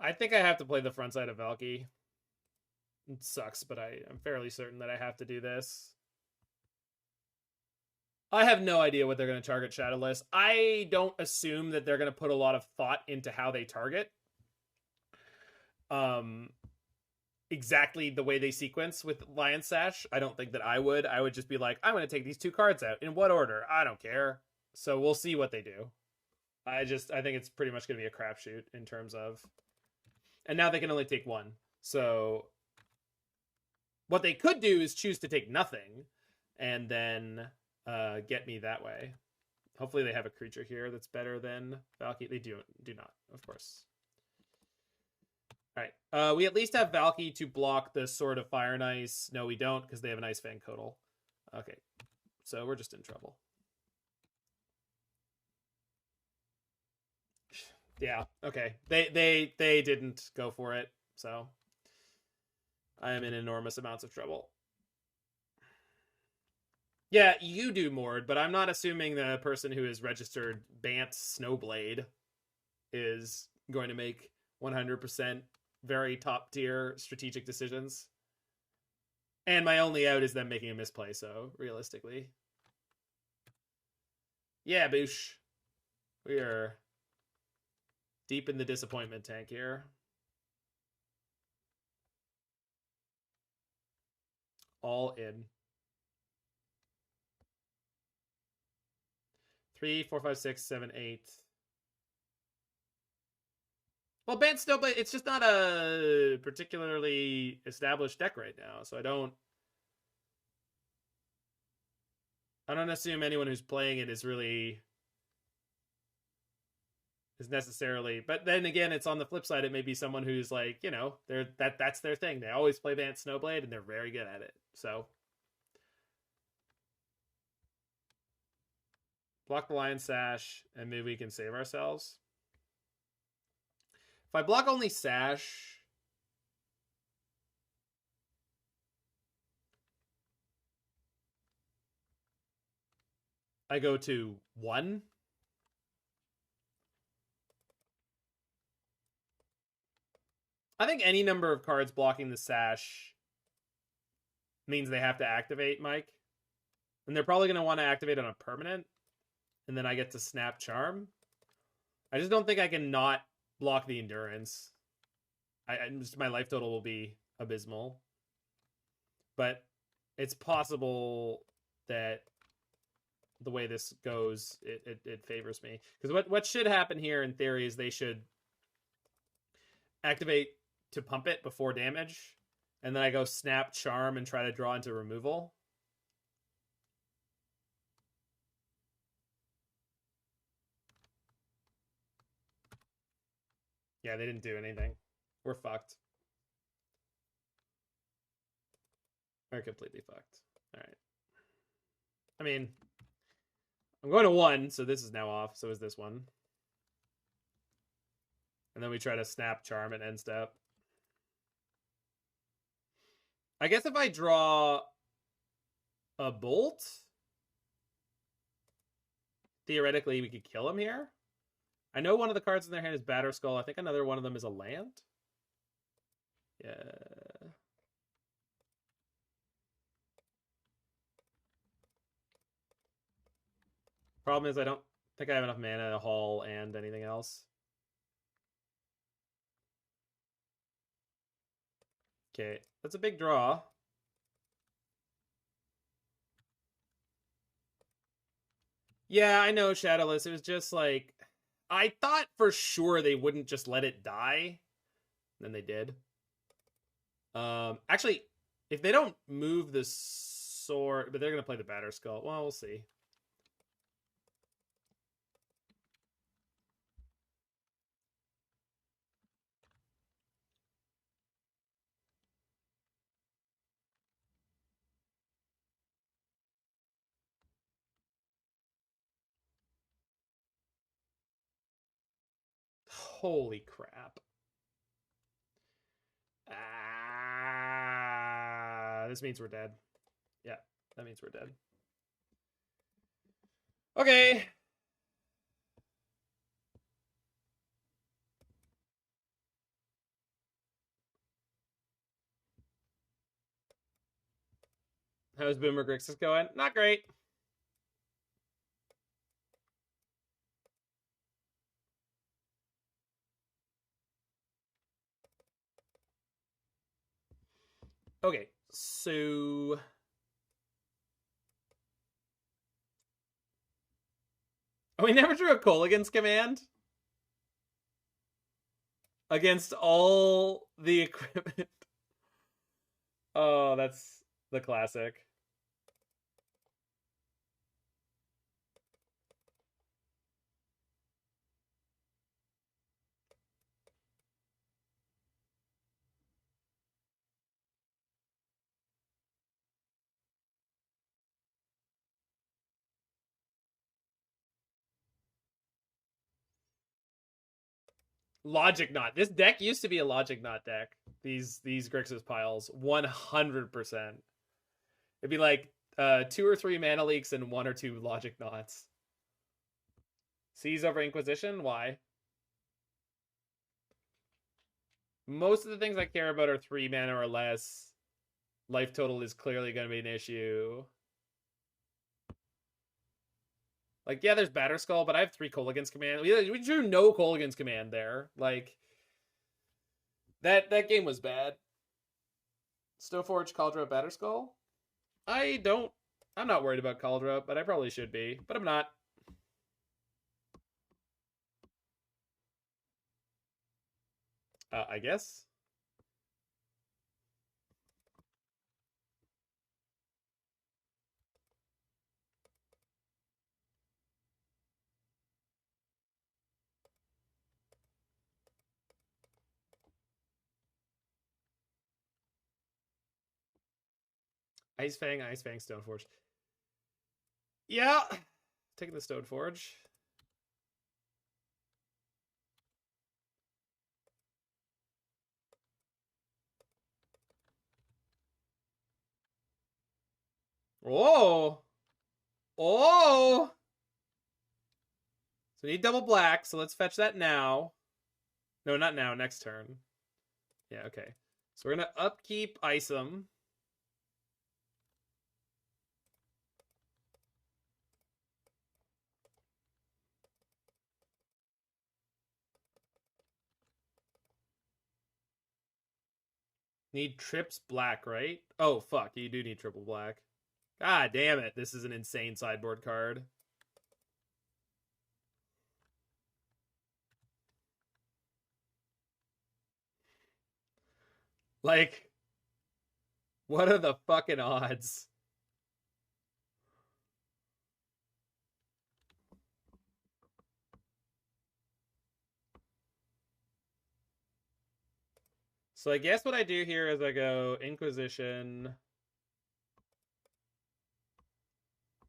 I think I have to play the front side of Valki. It sucks, but I'm fairly certain that I have to do this. I have no idea what they're going to target Shadowless. I don't assume that they're going to put a lot of thought into how they target. Exactly the way they sequence with Lion Sash. I don't think that I would. I would just be like, I'm going to take these two cards out. In what order? I don't care. So we'll see what they do. I think it's pretty much going to be a crapshoot in terms of... And now they can only take one. So what they could do is choose to take nothing and then get me that way. Hopefully they have a creature here that's better than Valki. They do not, of course. All right. We at least have Valki to block the Sword of Fire and Ice. No, we don't, because they have an Ice Fang Codal. Okay. So we're just in trouble. Yeah, okay. They didn't go for it, so I am in enormous amounts of trouble. Yeah, you do, Mord, but I'm not assuming the person who is registered Bant Snowblade is going to make 100% very top tier strategic decisions. And my only out is them making a misplay, so realistically. Yeah, boosh. We are deep in the disappointment tank here. all in. 3, 4, 5, 6, 7, 8. Well, Bant Snowblade, it's just not a particularly established deck right now, so I don't assume anyone who's playing it is necessarily. But then again, it's on the flip side. It may be someone who's like, you know, that's their thing. They always play Bant Snowblade, and they're very good at it. So block the Lion Sash, and maybe we can save ourselves. If I block only Sash, I go to 1. I think any number of cards blocking the Sash means they have to activate, Mike. And they're probably going to want to activate on a permanent. And then I get to Snap Charm. I just don't think I can not block the Endurance. My life total will be abysmal. But it's possible that the way this goes, it favors me. Because what should happen here in theory is they should activate to pump it before damage. And then I go Snap Charm and try to draw into removal. Yeah, they didn't do anything. We're fucked. We're completely fucked. All right. I mean, I'm going to 1, so this is now off. So is this one. And then we try to Snap Charm at end step. I guess if I draw a Bolt, theoretically we could kill him here. I know one of the cards in their hand is Batterskull. I think another one of them is a land. Yeah. Problem is I don't think I have enough mana to haul and anything else. Okay, that's a big draw. Yeah, I know, Shadowless. It was just like, I thought for sure they wouldn't just let it die. Then they did. Actually, if they don't move the sword, but they're going to play the Batterskull. Well, we'll see. Holy crap. This means we're dead. Yeah, that means we're dead. Okay. How's Boomer Grixis going? Not great. Okay, so we never drew a Kolaghan's Command against all the equipment. Oh, that's the classic. Logic Knot. This deck used to be a Logic Knot deck. These Grixis piles, 100%. It'd be like 2 or 3 mana leaks and 1 or 2 Logic Knots. Seize over Inquisition? Why? Most of the things I care about are 3 mana or less. Life total is clearly going to be an issue. Like, yeah, there's Batterskull, but I have 3 Kolaghan's Command. We drew no Kolaghan's Command there. Like, that game was bad. Stoneforge, Cauldron, Batterskull? I'm not worried about Cauldra, but I probably should be, but I'm not. I guess. Ice Fang, Stoneforge. Yeah, taking the Stoneforge. Whoa! Oh! So we need double black, so let's fetch that now. No, not now, next turn. Yeah, okay. So we're gonna upkeep Isom. Need trips black, right? Oh, fuck. You do need triple black. God damn it. This is an insane sideboard card. Like, what are the fucking odds? So I guess what I do here is I go Inquisition.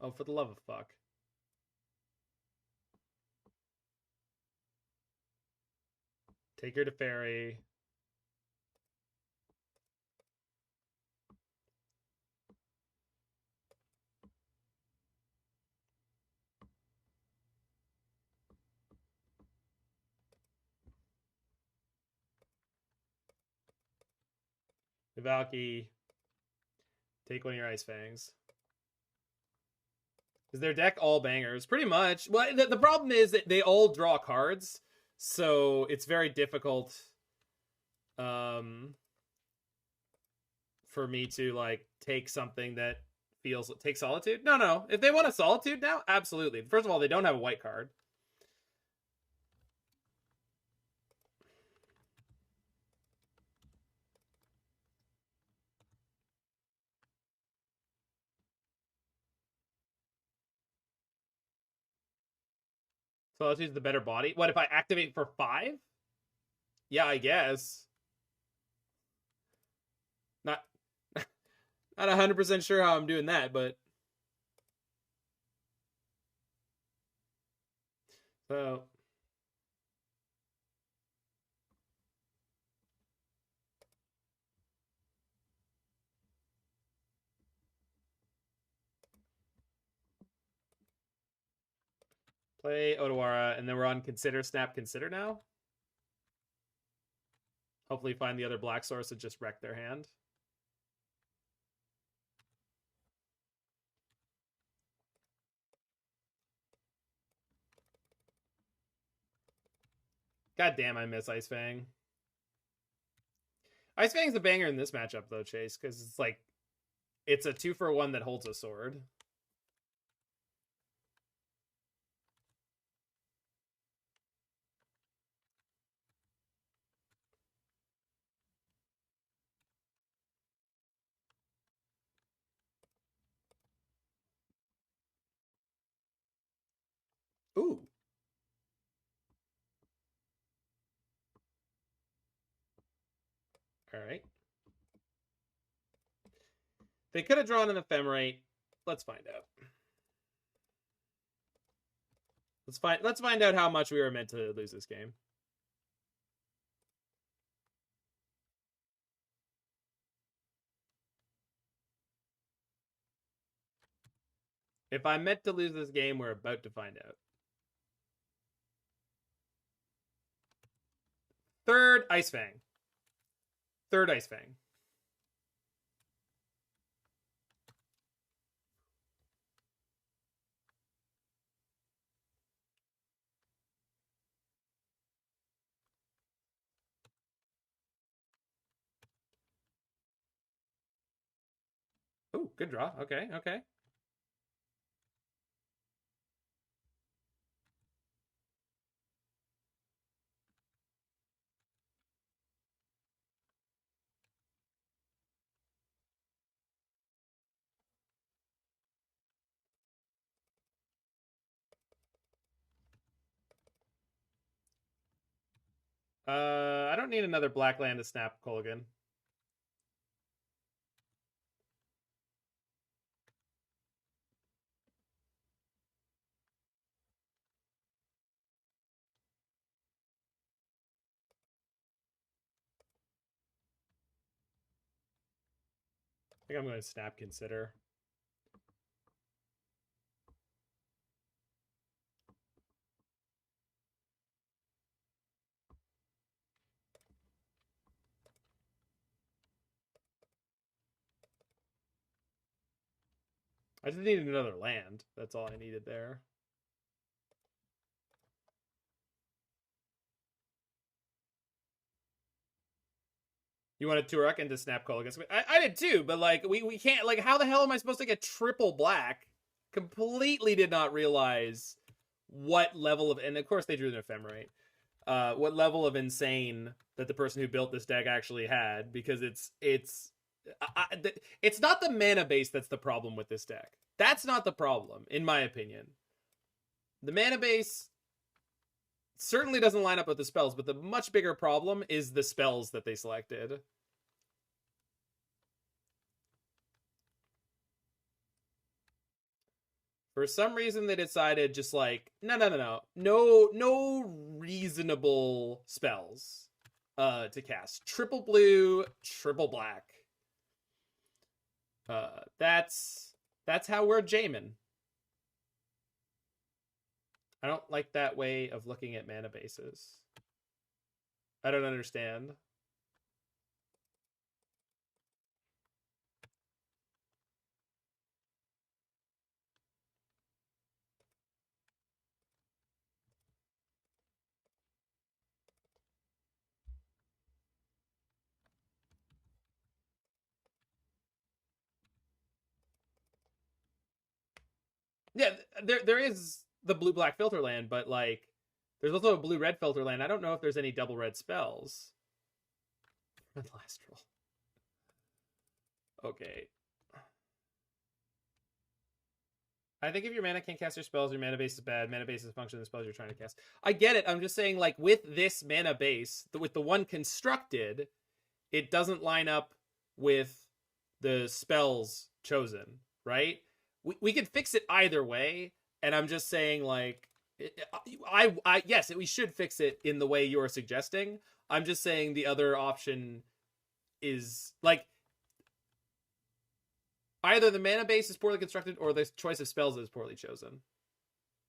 Oh, for the love of fuck. Take her to Fairy. The Valki. Take one of your Ice Fangs. Is their deck all bangers? Pretty much. Well, the problem is that they all draw cards, so it's very difficult for me to like take something that feels take Solitude. No. If they want a Solitude now, absolutely. First of all, they don't have a white card. Solitude's the better body. What if I activate for 5? Yeah, I guess. Not not 100% sure how I'm doing that, but so play Otawara, and then we're on Consider, Snap, Consider now. Hopefully find the other black source and just wreck their hand. God damn, I miss Ice Fang. Ice Fang's a banger in this matchup, though, Chase, because it's like, it's a 2-for-1 that holds a sword. Ooh. All right. They could have drawn an Ephemerate. Let's find out. Let's find out how much we were meant to lose this game. If I'm meant to lose this game, we're about to find out. Third Ice Fang. Third Ice Fang. Oh, good draw. Okay, okay. I don't need another black land to snap Kolaghan. I think I'm going to snap Consider. I just needed another land. That's all I needed there. You wanted Tourach into snap Kolaghan. I did too, but like we can't, like, how the hell am I supposed to get triple black? Completely did not realize what level of, and of course they drew an ephemerate. What level of insane that the person who built this deck actually had, because it's not the mana base that's the problem with this deck. That's not the problem, in my opinion. The mana base certainly doesn't line up with the spells, but the much bigger problem is the spells that they selected. For some reason, they decided just like, no reasonable spells to cast. Triple blue, triple black. That's how we're jamming. I don't like that way of looking at mana bases. I don't understand. Yeah, there is the blue-black filter land, but like there's also a blue-red filter land. I don't know if there's any double red spells. Red Lastral. Okay. I think if your mana can't cast your spells, your mana base is bad. Mana base is a function of the spells you're trying to cast. I get it. I'm just saying, like, with this mana base, with the one constructed, it doesn't line up with the spells chosen, right? We could fix it either way, and I'm just saying, like, yes, we should fix it in the way you're suggesting. I'm just saying the other option is, like, either the mana base is poorly constructed or the choice of spells is poorly chosen.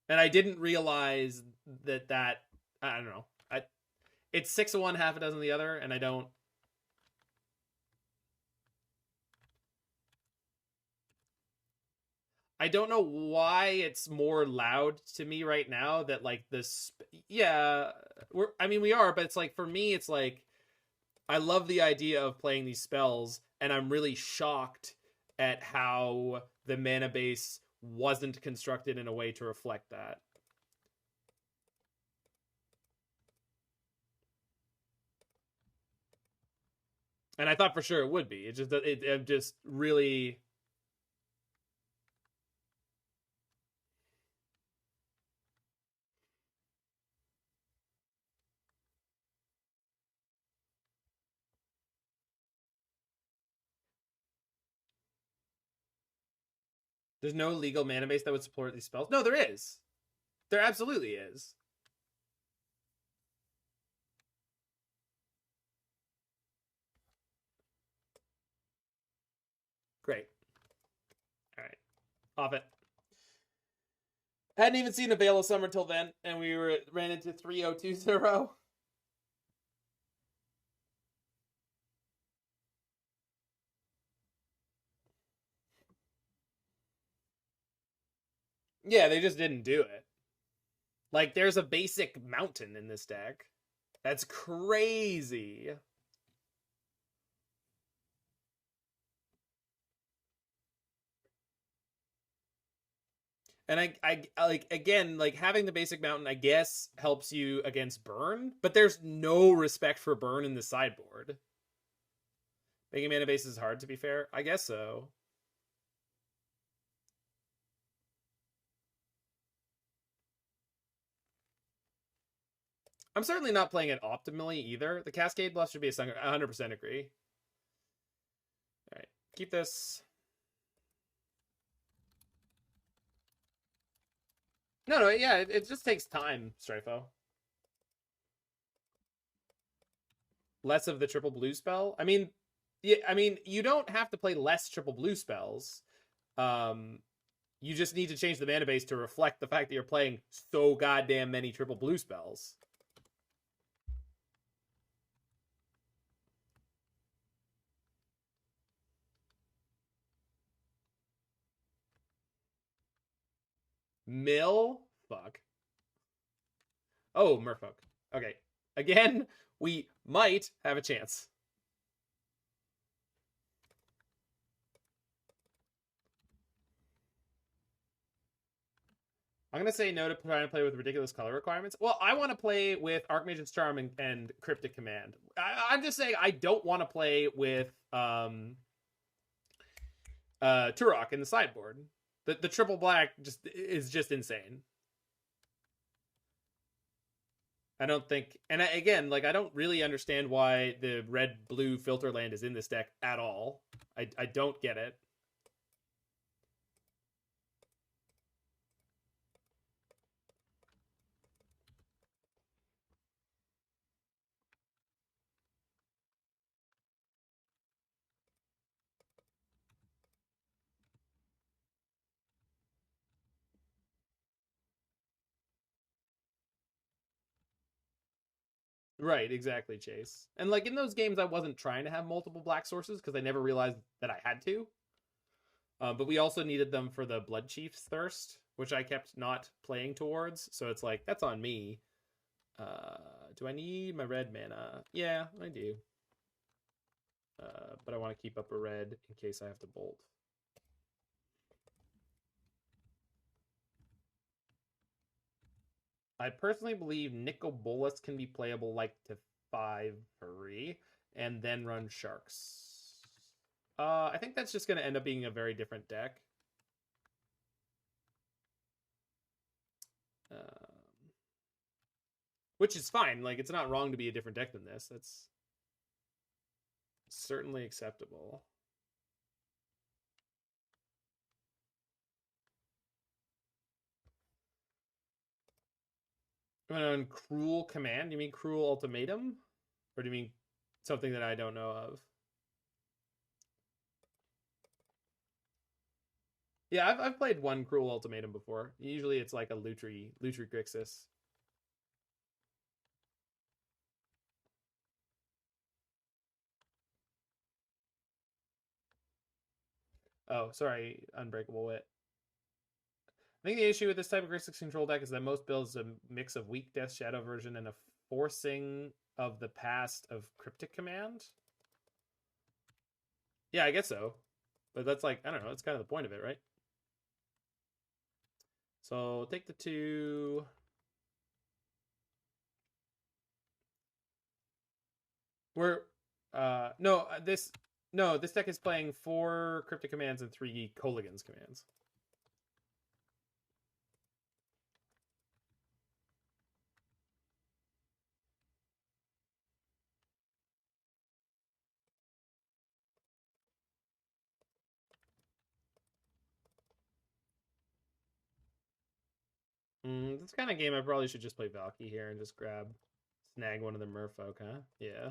And I didn't realize that I don't know. It's 6 of one, half a dozen of the other, and I don't know why it's more loud to me right now that, like, this, yeah, we are, but it's like, for me, it's like, I love the idea of playing these spells, and I'm really shocked at how the mana base wasn't constructed in a way to reflect that. And I thought for sure it would be. It just really. There's no legal mana base that would support these spells. No, there is. There absolutely is. Great. All right. Off it. Hadn't even seen a Veil of Summer till then, and we ran into 3020. Yeah, they just didn't do it. Like, there's a basic mountain in this deck. That's crazy. And I like, again, like having the basic mountain, I guess, helps you against burn, but there's no respect for burn in the sideboard. Making mana base is hard, to be fair. I guess so. I'm certainly not playing it optimally either. The Cascade Bluffs should be a Sunken. 100% agree. All right, keep this. No, yeah, it just takes time, Strifo. Less of the triple blue spell. I mean, yeah, I mean, you don't have to play less triple blue spells. You just need to change the mana base to reflect the fact that you're playing so goddamn many triple blue spells. Mill? Fuck. Oh, Merfolk. Okay. Again, we might have a chance. I'm going to say no to trying to play with ridiculous color requirements. Well, I want to play with Archmage's Charm and Cryptic Command. I'm just saying I don't want to play with Tourach in the sideboard. The triple black is just insane. I don't think, and again, like I don't really understand why the red-blue filter land is in this deck at all. I don't get it. Right, exactly, Chase. And like in those games, I wasn't trying to have multiple black sources because I never realized that I had to. But we also needed them for the Bloodchief's Thirst, which I kept not playing towards. So it's like, that's on me. Do I need my red mana? Yeah, I do. But I want to keep up a red in case I have to bolt. I personally believe Nicol Bolas can be playable like to 5-3 and then run Sharks. I think that's just going to end up being a very different deck. Which is fine. Like, it's not wrong to be a different deck than this. That's certainly acceptable. On Cruel Command? You mean Cruel Ultimatum? Or do you mean something that I don't know of? Yeah, I've played one Cruel Ultimatum before. Usually it's like a Lutri Grixis. Oh, sorry, Unbreakable Wit. I think the issue with this type of Grixis control deck is that most builds a mix of weak Death Shadow version and a forcing of the past of Cryptic Command. Yeah, I guess so. But that's like, I don't know, that's kind of the point of it, right? So take the 2. We're this deck is playing 4 Cryptic Commands and 3 Kolaghan's commands. This kind of game I probably should just play Valki here and just snag one of the merfolk, huh? Yeah.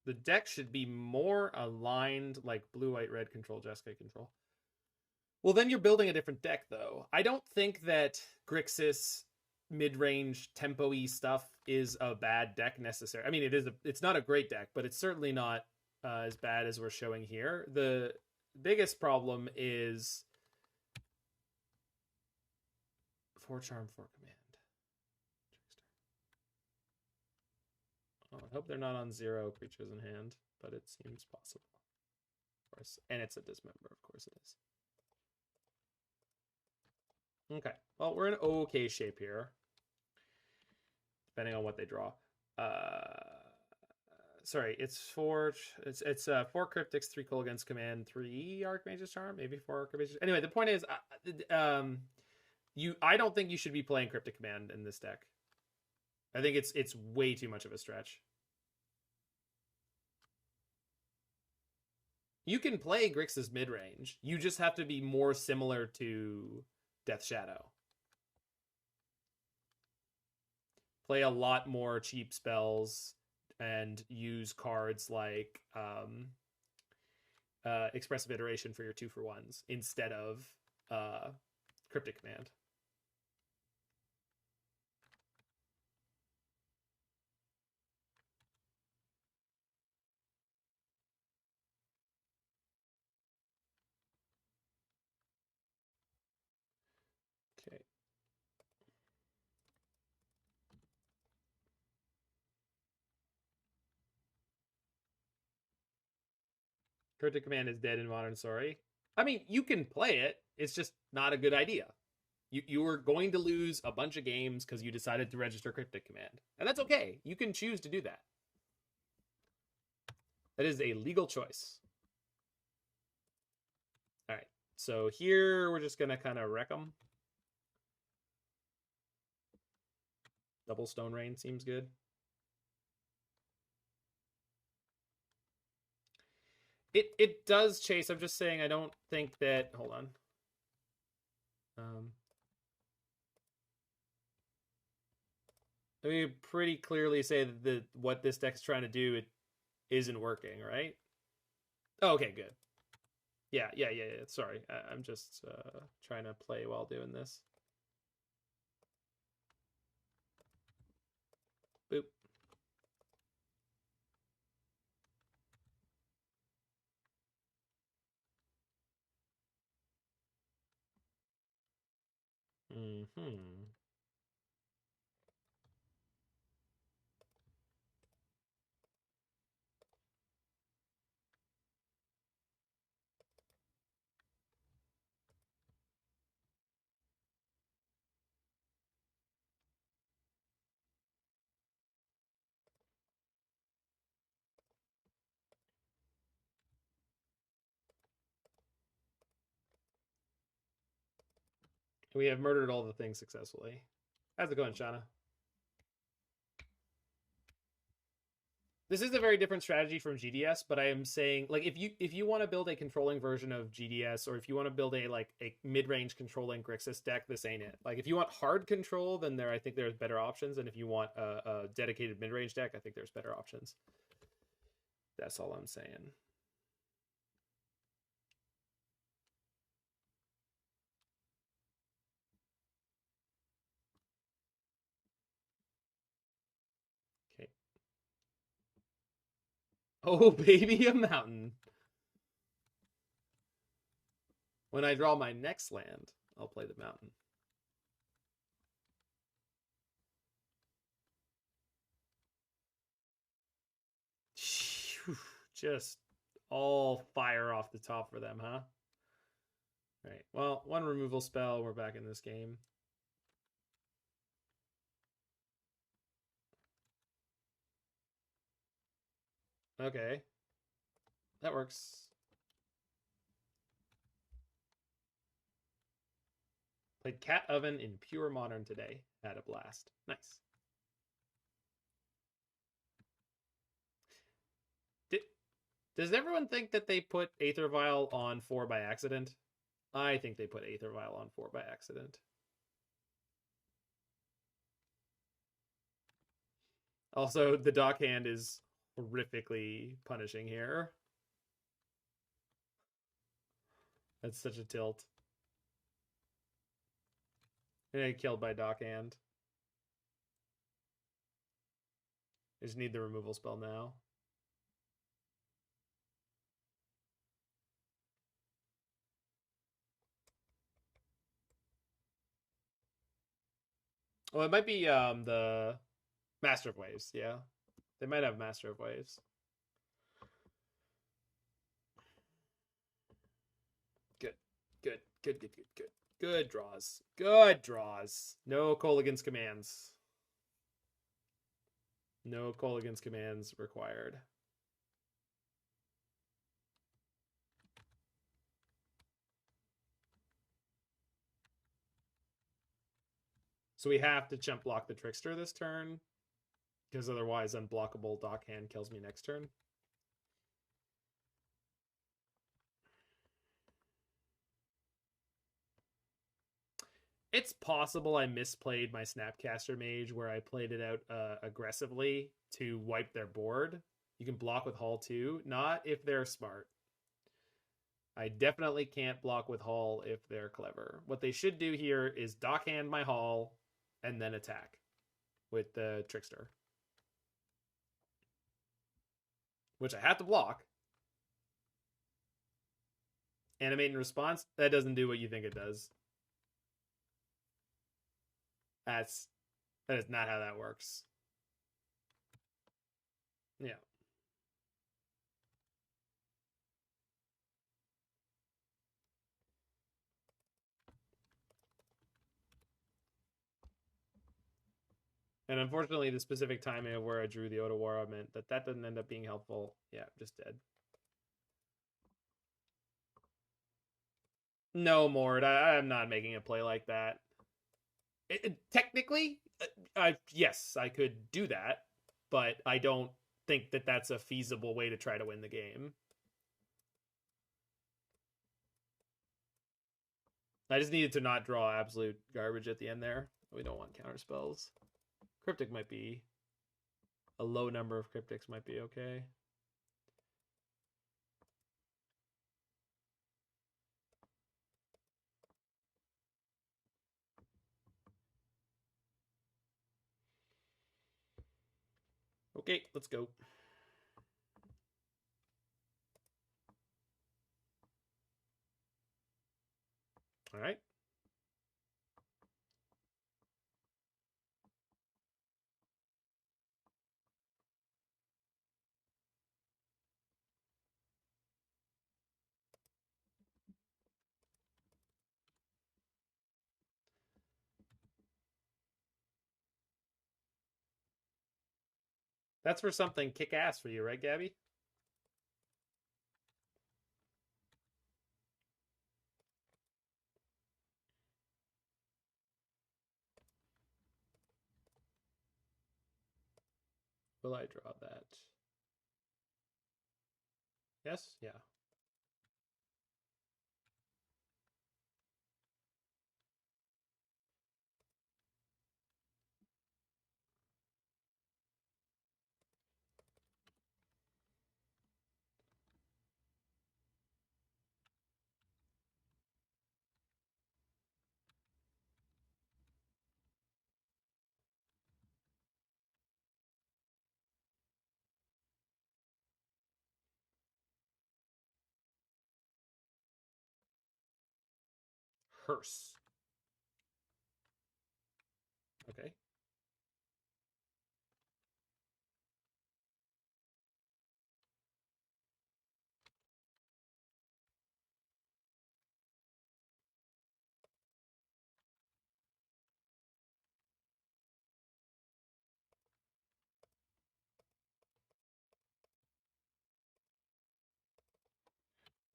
The deck should be more aligned like blue, white, red control, Jeskai control. Well, then you're building a different deck, though. I don't think that Grixis mid-range tempo-y stuff is a bad deck necessarily. I mean, it's not a great deck, but it's certainly not as bad as we're showing here. The biggest problem is 4 Charm, 4 Command. Oh, I hope they're not on 0 creatures in hand, but it seems possible. course. And it's a dismember, of course it is. Okay. Well, we're in okay shape here. Depending on what they draw. Sorry, it's 4 cryptics, 3 Kolaghan's Command, 3 Archmage's Charm, maybe 4 Archmage's. Anyway, the point is, I don't think you should be playing Cryptic Command in this deck. I think it's way too much of a stretch. You can play Grixis mid-range. You just have to be more similar to Death Shadow. Play a lot more cheap spells and use cards like Expressive Iteration for your 2-for-1s instead of Cryptic Command. Okay. Cryptic Command is dead in Modern, sorry. I mean, you can play it. It's just not a good idea. You are going to lose a bunch of games because you decided to register Cryptic Command. And that's okay. You can choose to do that. That is a legal choice. All right. So here we're just going to kind of wreck them. Double Stone Rain seems good. It does chase. I'm just saying I don't think that... Hold on. Let me pretty clearly say that what this deck's trying to do, it isn't working, right? Oh, okay, good. Yeah. Sorry. I'm just trying to play while doing this. Boop. Mm-hmm. We have murdered all the things successfully. How's it going, Shauna? This is a very different strategy from GDS, but I am saying, like, if you want to build a controlling version of GDS, or if you want to build a mid-range controlling Grixis deck, this ain't it. Like, if you want hard control, then I think there's better options, and if you want a dedicated mid-range deck, I think there's better options. That's all I'm saying. Okay. Oh, baby, a mountain. When I draw my next land, I'll play the mountain. Just all fire off the top for them, huh? All right. Well, 1 removal spell. We're back in this game. Okay. That works. Played Cat Oven in pure Modern today. Had a blast. Nice. Does everyone think that they put Aether Vial on 4 by accident? I think they put Aether Vial on 4 by accident. Also, the Dockhand is horrifically punishing here. That's such a tilt. And I killed by Dockhand. I just need the removal spell now. Well, it might be the Master of Waves, yeah. They might have Master of Waves. Good. Good draws. Good draws. No Kolaghan's commands. No Kolaghan's commands required. So we have to chump block the Trickster this turn, because otherwise unblockable Dockhand kills me next turn. It's possible I misplayed my Snapcaster Mage where I played it out aggressively to wipe their board. You can block with Hull too, not if they're smart. I definitely can't block with Hull if they're clever. What they should do here is Dockhand my Hull and then attack with the Trickster, which I have to block. Animate in response, that doesn't do what you think it does. That is not how that works. Yeah. And unfortunately, the specific timing of where I drew the Otawara meant that that didn't end up being helpful. Yeah, just dead. No, Mord, I'm not making a play like that. Technically, yes, I could do that, but I don't think that that's a feasible way to try to win the game. I just needed to not draw absolute garbage at the end there. We don't want counterspells. Cryptic might be... A low number of Cryptics might be okay. Okay, let's go. All right. That's for something kick-ass for you, right, Gabby? Will I draw that? Yes? Yeah. Hearse. Okay.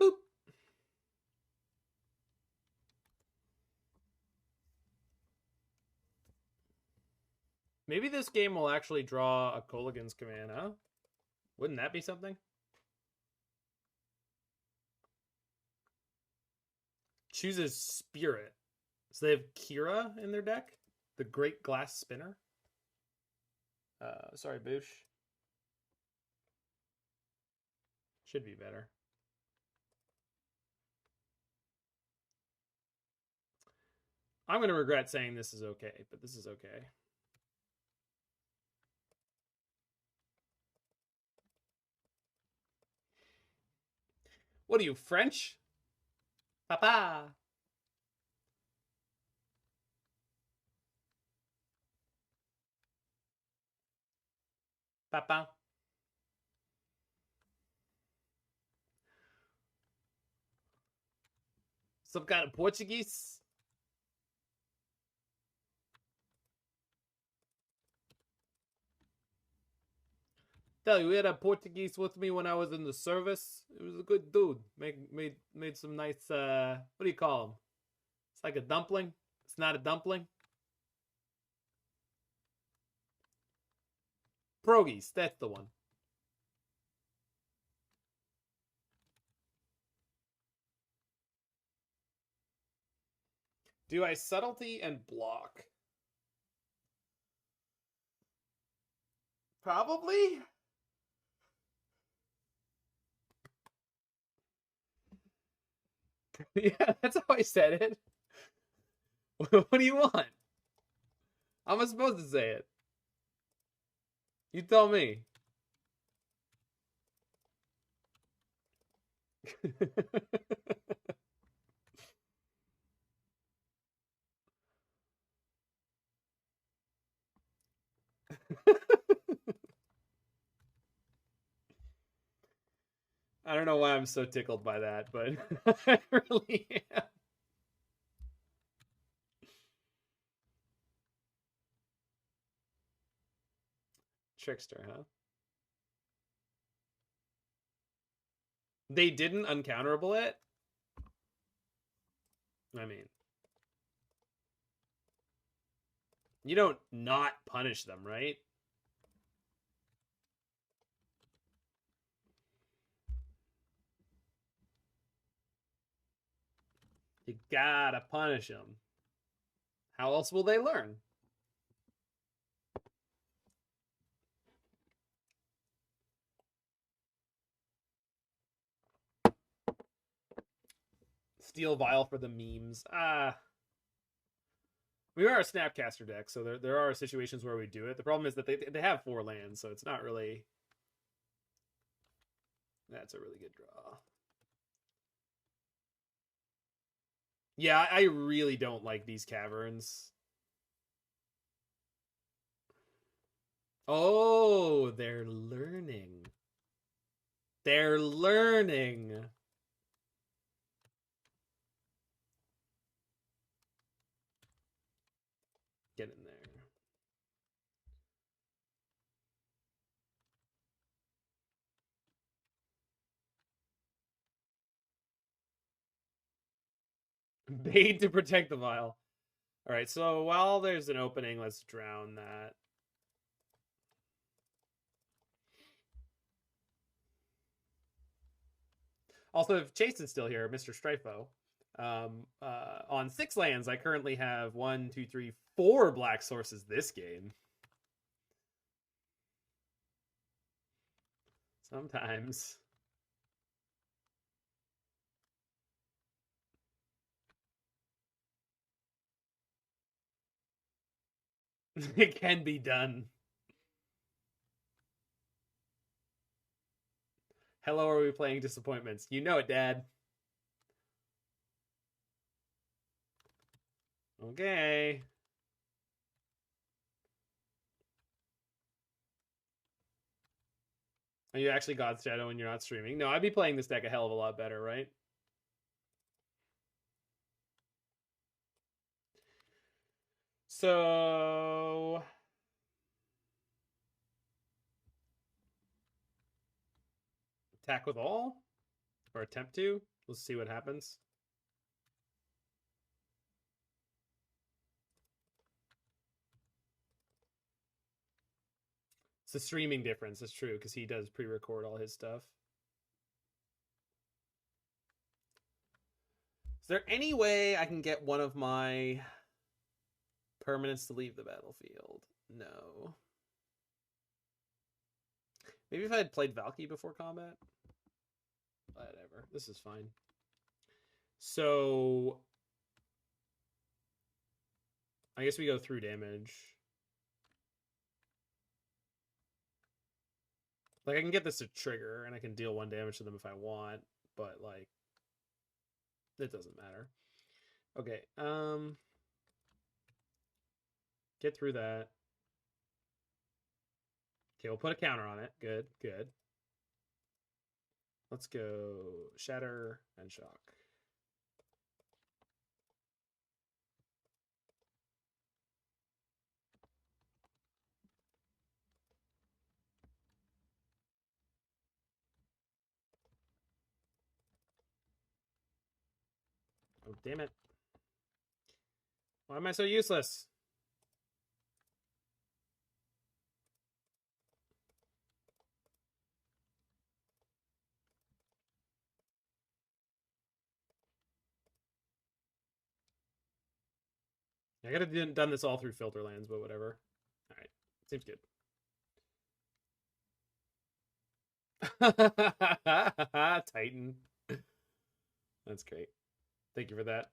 Boop. Maybe this game will actually draw a Kolaghan's command, huh? Wouldn't that be something? Chooses Spirit. So they have Kira in their deck? The Great Glass Spinner? Sorry, Boosh. Should be better. I'm going to regret saying this is okay, but this is okay. What are you, French? Papa! Papa. Some kind of Portuguese? Tell you, we had a Portuguese with me when I was in the service. It was a good dude. Made some nice, what do you call them? It's like a dumpling. It's not a dumpling. Pierogies, that's the one. Do I subtlety and block? Probably. Yeah, that's how I said it. What do you want? How am I supposed to say it? You tell me. I don't know why I'm so tickled by that, but I really am. Trickster, huh? They didn't uncounterable it? I mean, you don't not punish them, right? You gotta punish them. How else will they learn? Steel Vial for the memes. We are a Snapcaster deck, so there are situations where we do it. The problem is that they have 4 lands, so it's not really... That's a really good draw. Yeah, I really don't like these caverns. Oh, they're learning. They're learning. Get in there. Bait to protect the vial. All right, so while there's an opening, let's drown that. Also, if Chase is still here, Mr. Strifo, on 6 lands, I currently have 1, 2, 3, 4 black sources this game. Sometimes. It can be done. Hello, are we playing Disappointments? You know it, Dad. Okay. Are you actually God's Shadow when you're not streaming? No, I'd be playing this deck a hell of a lot better, right? So... Attack with all? Or attempt to? Let's see what happens. It's a streaming difference, it's true, because he does pre-record all his stuff. Is there any way I can get one of my permanents to leave the battlefield? No. Maybe if I had played Valki before combat? Whatever. This is fine. So... I guess we go through damage. Like, I can get this to trigger, and I can deal 1 damage to them if I want, but, like, it doesn't matter. Okay, get through that. Okay, we'll put a counter on it. Good, good. Let's go Shatter and Shock. Oh, damn it. Why am I so useless? I could have done this all through filter lands, but whatever. All right, seems good. Titan. That's great. Thank you for that.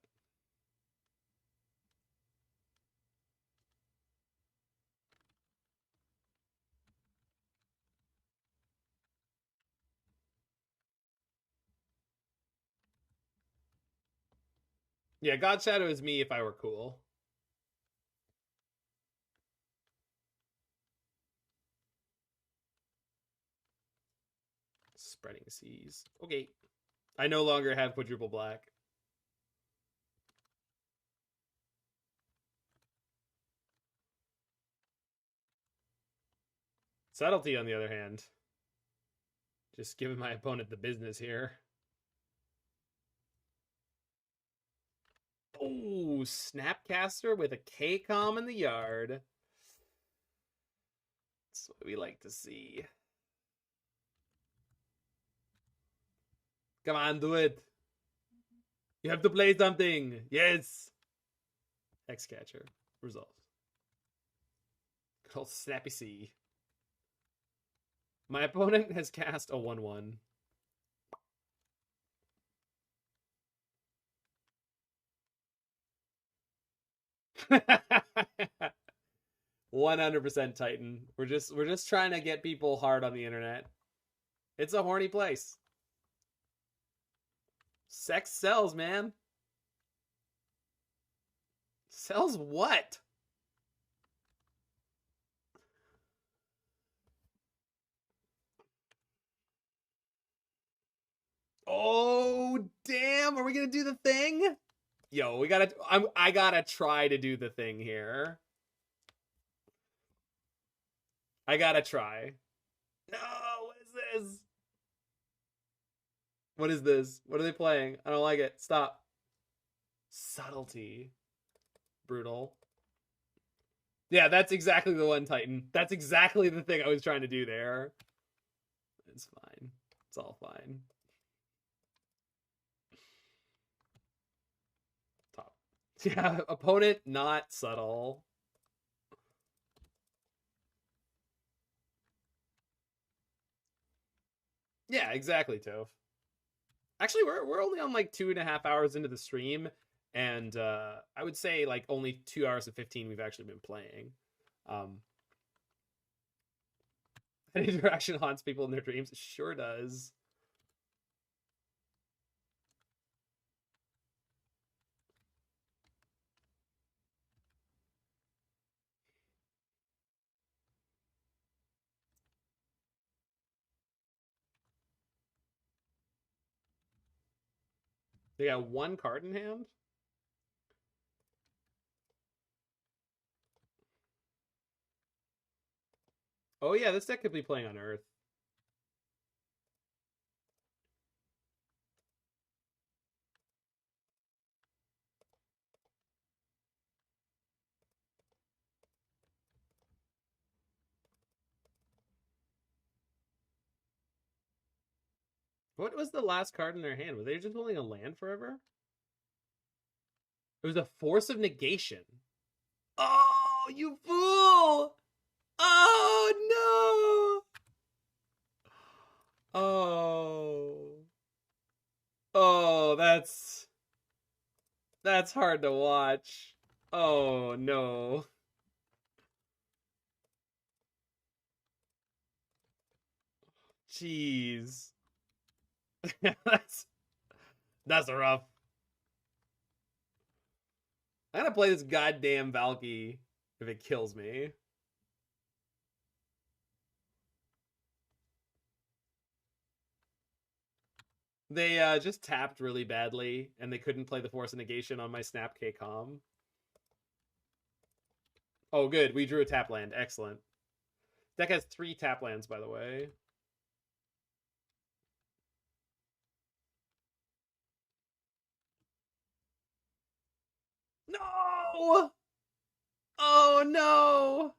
Yeah, God Shadow is me if I were cool. Spreading Seas. Okay. I no longer have quadruple black. Subtlety, on the other hand. Just giving my opponent the business here. Oh, Snapcaster with a K-Com in the yard. That's what we like to see. Come on, do it. You have to play something. Yes. Hexcatcher. Resolve. Good old Snappy C. My opponent has cast a 1/1. %, 100% Titan. We're just trying to get people hard on the internet. It's a horny place. Sex sells, man. Sells what? Oh, damn. Are we going to do the thing? Yo, I gotta try to do the thing here. I gotta try. No, what is this? What is this? What are they playing? I don't like it. Stop. Subtlety. Brutal. Yeah, that's exactly the one, Titan. That's exactly the thing I was trying to do there. It's fine. It's all fine. Top. Yeah, opponent not subtle. Yeah, exactly, Toph. Actually, we're only on like 2.5 hours into the stream, and I would say like only 2 hours and 15 we've actually been playing. That interaction haunts people in their dreams. It sure does. They got one card in hand. Oh yeah, this deck could be playing on Earth. What was the last card in their hand? Were they just holding a land forever? It was a Force of Negation. Oh, you fool! Oh, no! Oh. Oh, that's hard to watch. Oh, no. Jeez. that's rough. I'm gonna play this goddamn Valki if it kills me. They just tapped really badly, and they couldn't play the Force of Negation on my Snap K-Com. Oh, good. We drew a tap land. Excellent. Deck has 3 tap lands, by the way. Oh no!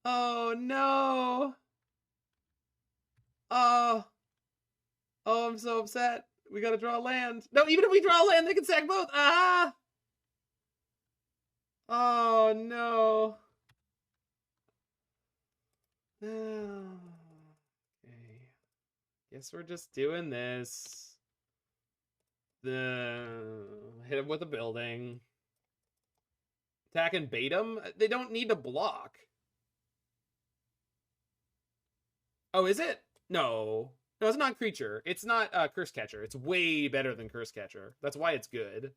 Oh no! Oh, oh, I'm so upset. We gotta draw a land. No, even if we draw a land, they can sack both. Ah! Oh no. Okay. Guess we're just doing this. Hit him with a building. Attack and bait him? They don't need to block. Oh, is it? No. No, it's not creature. It's not Curse Catcher. It's way better than Curse Catcher. That's why it's good.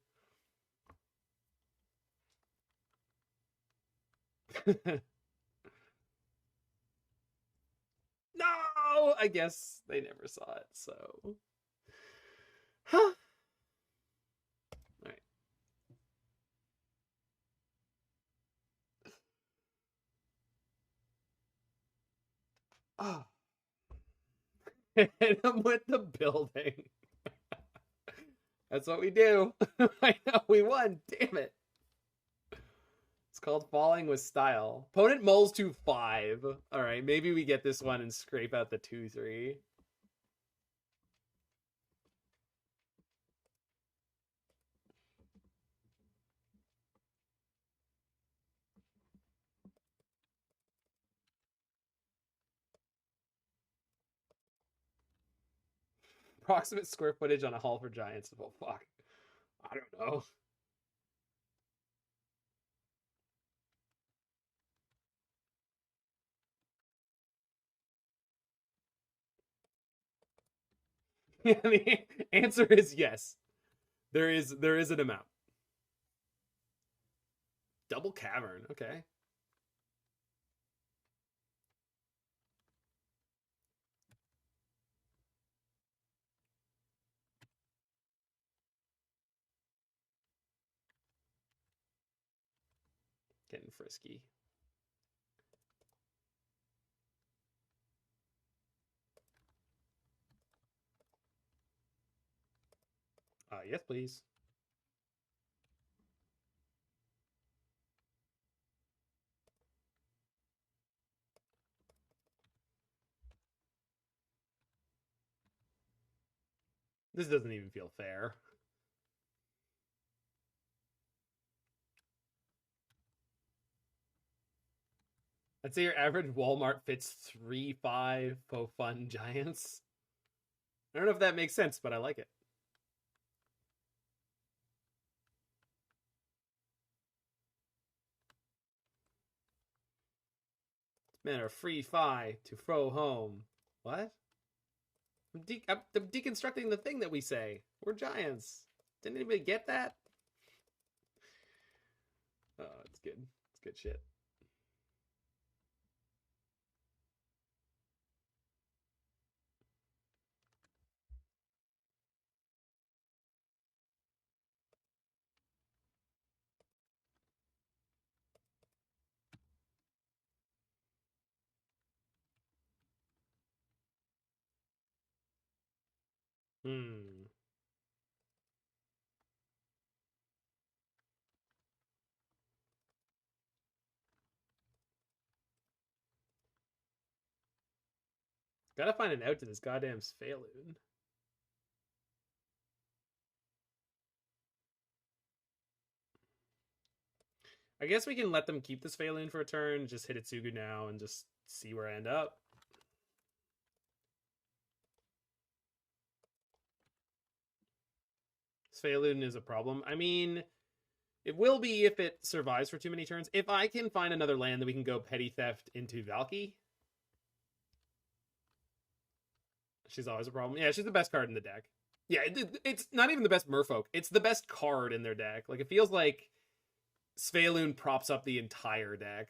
No! I guess they never saw it, so... Huh. Alright. Oh. Hit him with the building. That's what we do. I know we won. Damn it. It's called Falling with Style. Opponent mulls to 5. Alright, maybe we get this one and scrape out the 2-3. Approximate square footage on a hall for giants. Well, fuck. I don't know. Yeah, the answer is yes. There is an amount. Double cavern. Okay. Getting frisky. Yes, please. This doesn't even feel fair. I'd say your average Walmart fits 3-5 faux fun giants. I don't know if that makes sense, but I like it. Man, a free fi to throw home. What? I'm deconstructing the thing that we say. We're giants. Didn't anybody get that? Oh, it's good. It's good shit. Gotta find an out to this goddamn Sphaloon. I guess we can let them keep this Sphaloon for a turn, just hit Hidetsugu now, and just see where I end up. Sphaloon is a problem. I mean, it will be if it survives for too many turns. If I can find another land that we can go Petty Theft into Valki. She's always a problem. Yeah, she's the best card in the deck. Yeah, it's not even the best merfolk. It's the best card in their deck. Like, it feels like Sphaloon props up the entire deck.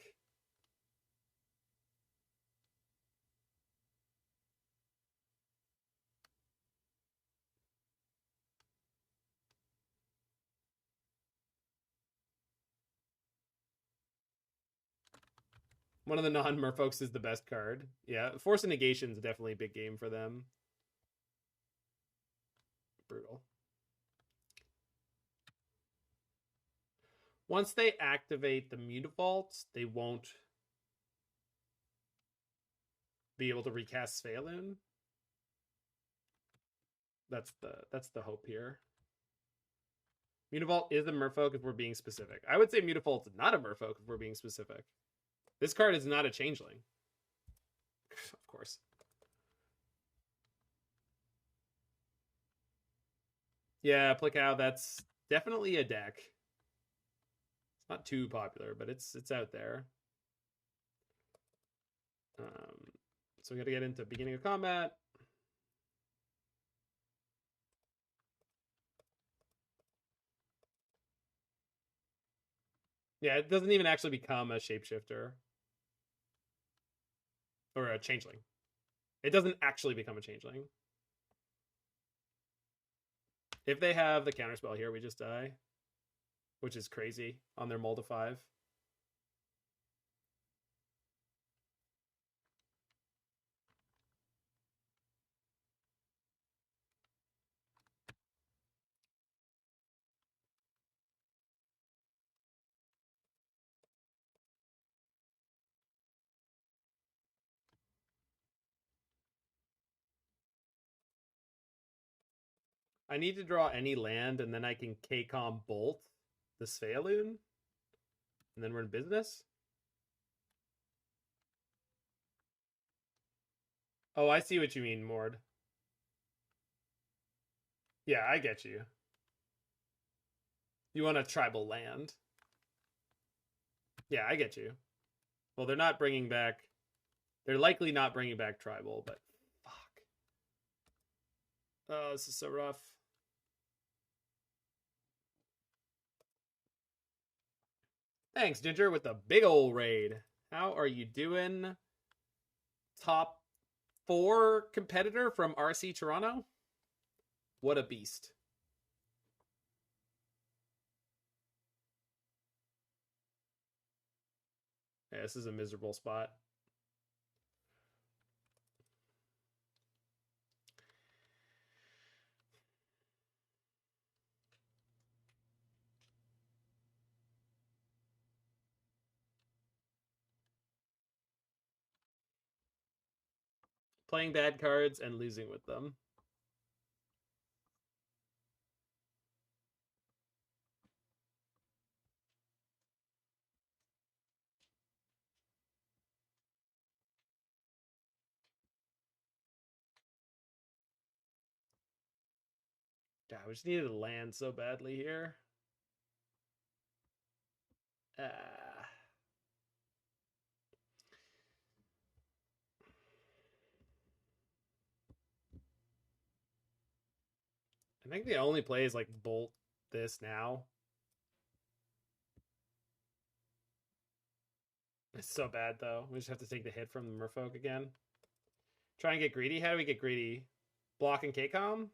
One of the non-merfolks is the best card. Yeah, Force of Negation is definitely a big game for them. Brutal. Once they activate the Mutavault, they won't be able to recast Svaelun. That's the hope here. Mutavault is a merfolk if we're being specific. I would say Mutavault is not a merfolk if we're being specific. This card is not a changeling. Of course. Yeah, Plickow, that's definitely a deck. It's not too popular, but it's out there. So we got to get into beginning of combat. Yeah, it doesn't even actually become a shapeshifter. Or a changeling. It doesn't actually become a changeling. If they have the counterspell here, we just die. Which is crazy on their mull to 5. I need to draw any land, and then I can K-Com Bolt the Svaelun, and then we're in business. Oh, I see what you mean, Mord. Yeah, I get you. You want a tribal land. Yeah, I get you. Well, they're not bringing back... They're likely not bringing back tribal, but fuck. Oh, this is so rough. Thanks, Ginger, with the big old raid. How are you doing? Top 4 competitor from RC Toronto? What a beast. Yeah, this is a miserable spot. Playing bad cards and losing with them. God, we just needed to land so badly here. I think the only play is like bolt this now. It's so bad though. We just have to take the hit from the merfolk again. Try and get greedy. How do we get greedy? Block and K-Com?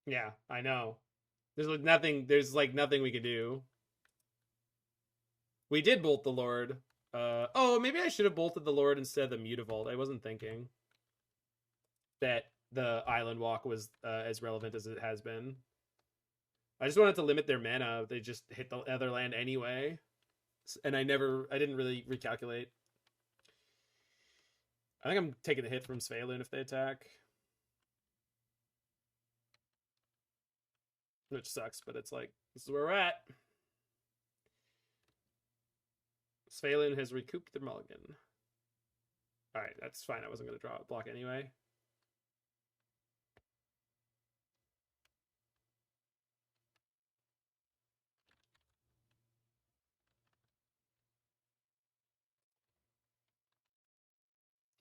Yeah, I know. There's like nothing we could do. We did bolt the Lord. Oh, maybe I should have bolted the Lord instead of the Mutavault. I wasn't thinking that the Island Walk was as relevant as it has been. I just wanted to limit their mana. They just hit the other land anyway. And I didn't really recalculate. I think I'm taking a hit from Svaelun if they attack. Which sucks, but it's like, this is where we're at. Svaelun has recouped the mulligan. Alright, that's fine. I wasn't going to draw a block anyway.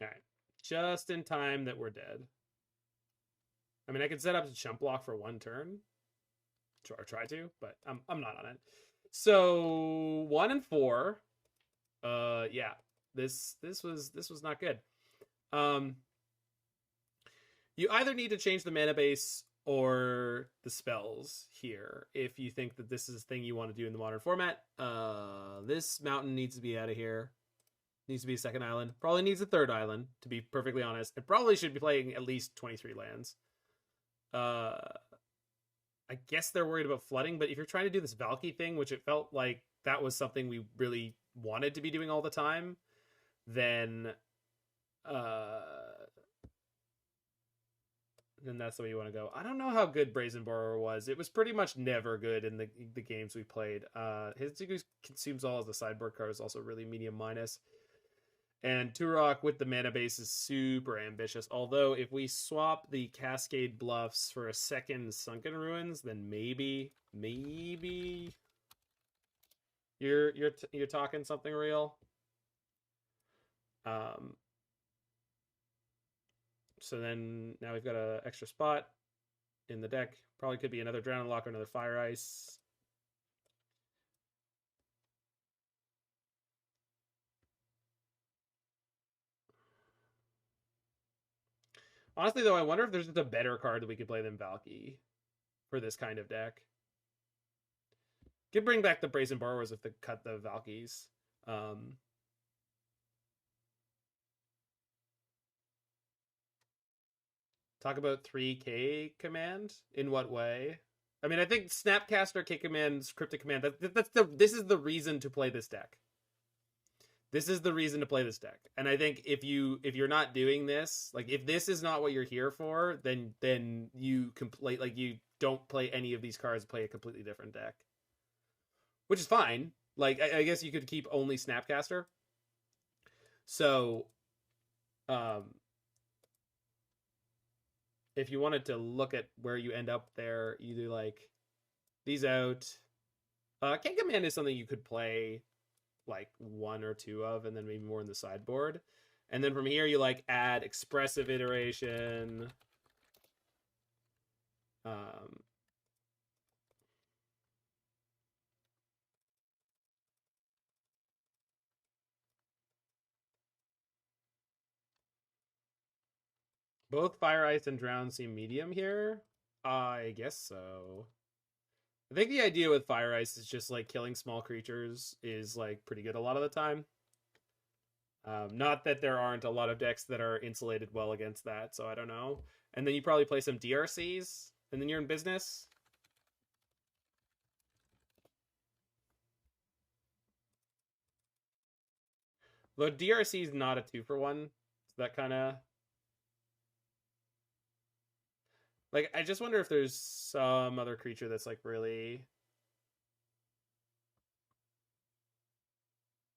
Alright. Just in time that we're dead. I mean, I could set up a chump block for 1 turn. Or try to, but I'm not on it. So 1 and 4. Yeah. This was not good. You either need to change the mana base or the spells here if you think that this is a thing you want to do in the modern format. This mountain needs to be out of here. Needs to be a second island. Probably needs a third island, to be perfectly honest. It probably should be playing at least 23 lands. I guess they're worried about flooding, but if you're trying to do this Valki thing, which it felt like that was something we really wanted to be doing all the time, then that's the way you want to go. I don't know how good Brazen Borrower was. It was pretty much never good in the games we played. Hidetsugu Consumes All as the sideboard card is also really medium minus. And Tourach with the mana base is super ambitious. Although if we swap the Cascade Bluffs for a second Sunken Ruins, then maybe you're talking something real. So then now we've got an extra spot in the deck. Probably could be another Drown and Loch or another Fire Ice. Honestly, though, I wonder if there's just a better card that we could play than Valki for this kind of deck. Could bring back the Brazen Borrowers if they cut the Valkis. Talk about 3K command? In what way? I mean, I think Snapcaster K command's Cryptic Command. This is the reason to play this deck. This is the reason to play this deck. And I think if you're not doing this, like if this is not what you're here for, then you you don't play any of these cards, play a completely different deck. Which is fine. Like I guess you could keep only Snapcaster. So if you wanted to look at where you end up there, you do like these out. King Command is something you could play like one or two of, and then maybe more in the sideboard. And then from here, you like add Expressive Iteration. Both Fire Ice and Drown seem medium here. I guess so. I think the idea with Fire Ice is just like killing small creatures is like pretty good a lot of the time. Not that there aren't a lot of decks that are insulated well against that, so I don't know. And then you probably play some DRCs, and then you're in business. Though DRC is not a 2-for-1, so that kind of... Like, I just wonder if there's some other creature that's, like, really...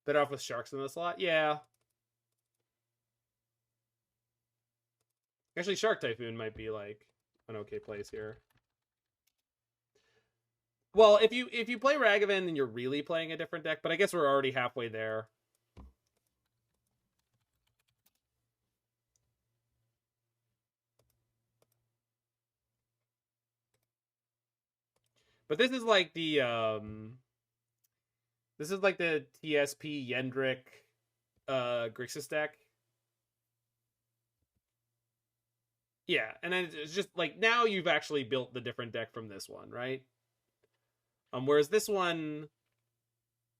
better off with Sharks in the slot? Yeah. Actually, Shark Typhoon might be, like, an okay place here. Well, if you play Ragavan, then you're really playing a different deck, but I guess we're already halfway there. But this is like the TSP Yendrick Grixis deck. Yeah, and then it's just like now you've actually built the different deck from this one, right? Whereas this one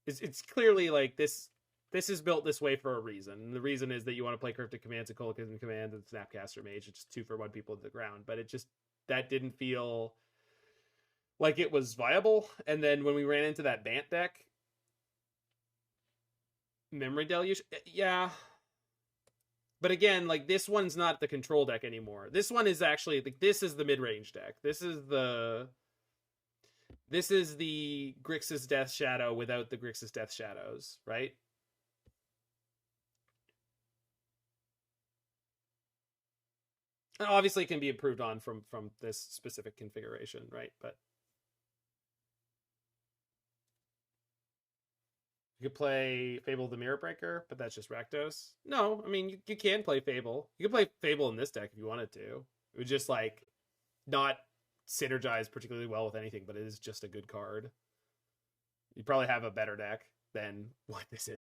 it's clearly like this is built this way for a reason. And the reason is that you want to play Cryptic Command, Kolaghan Command, and Snapcaster Mage. It's just 2-for-1 people to the ground, but it just that didn't feel like it was viable. And then when we ran into that Bant deck, Memory Deluge, yeah. But again, like this one's not the control deck anymore. This one is actually like this is the mid-range deck. This is the Grixis Death Shadow without the Grixis Death Shadows, right? And obviously it can be improved on from this specific configuration, right? But you could play Fable the Mirror Breaker, but that's just Rakdos. No, I mean, you can play Fable. You can play Fable in this deck if you wanted to. It would just, like, not synergize particularly well with anything, but it is just a good card. You probably have a better deck than what this is.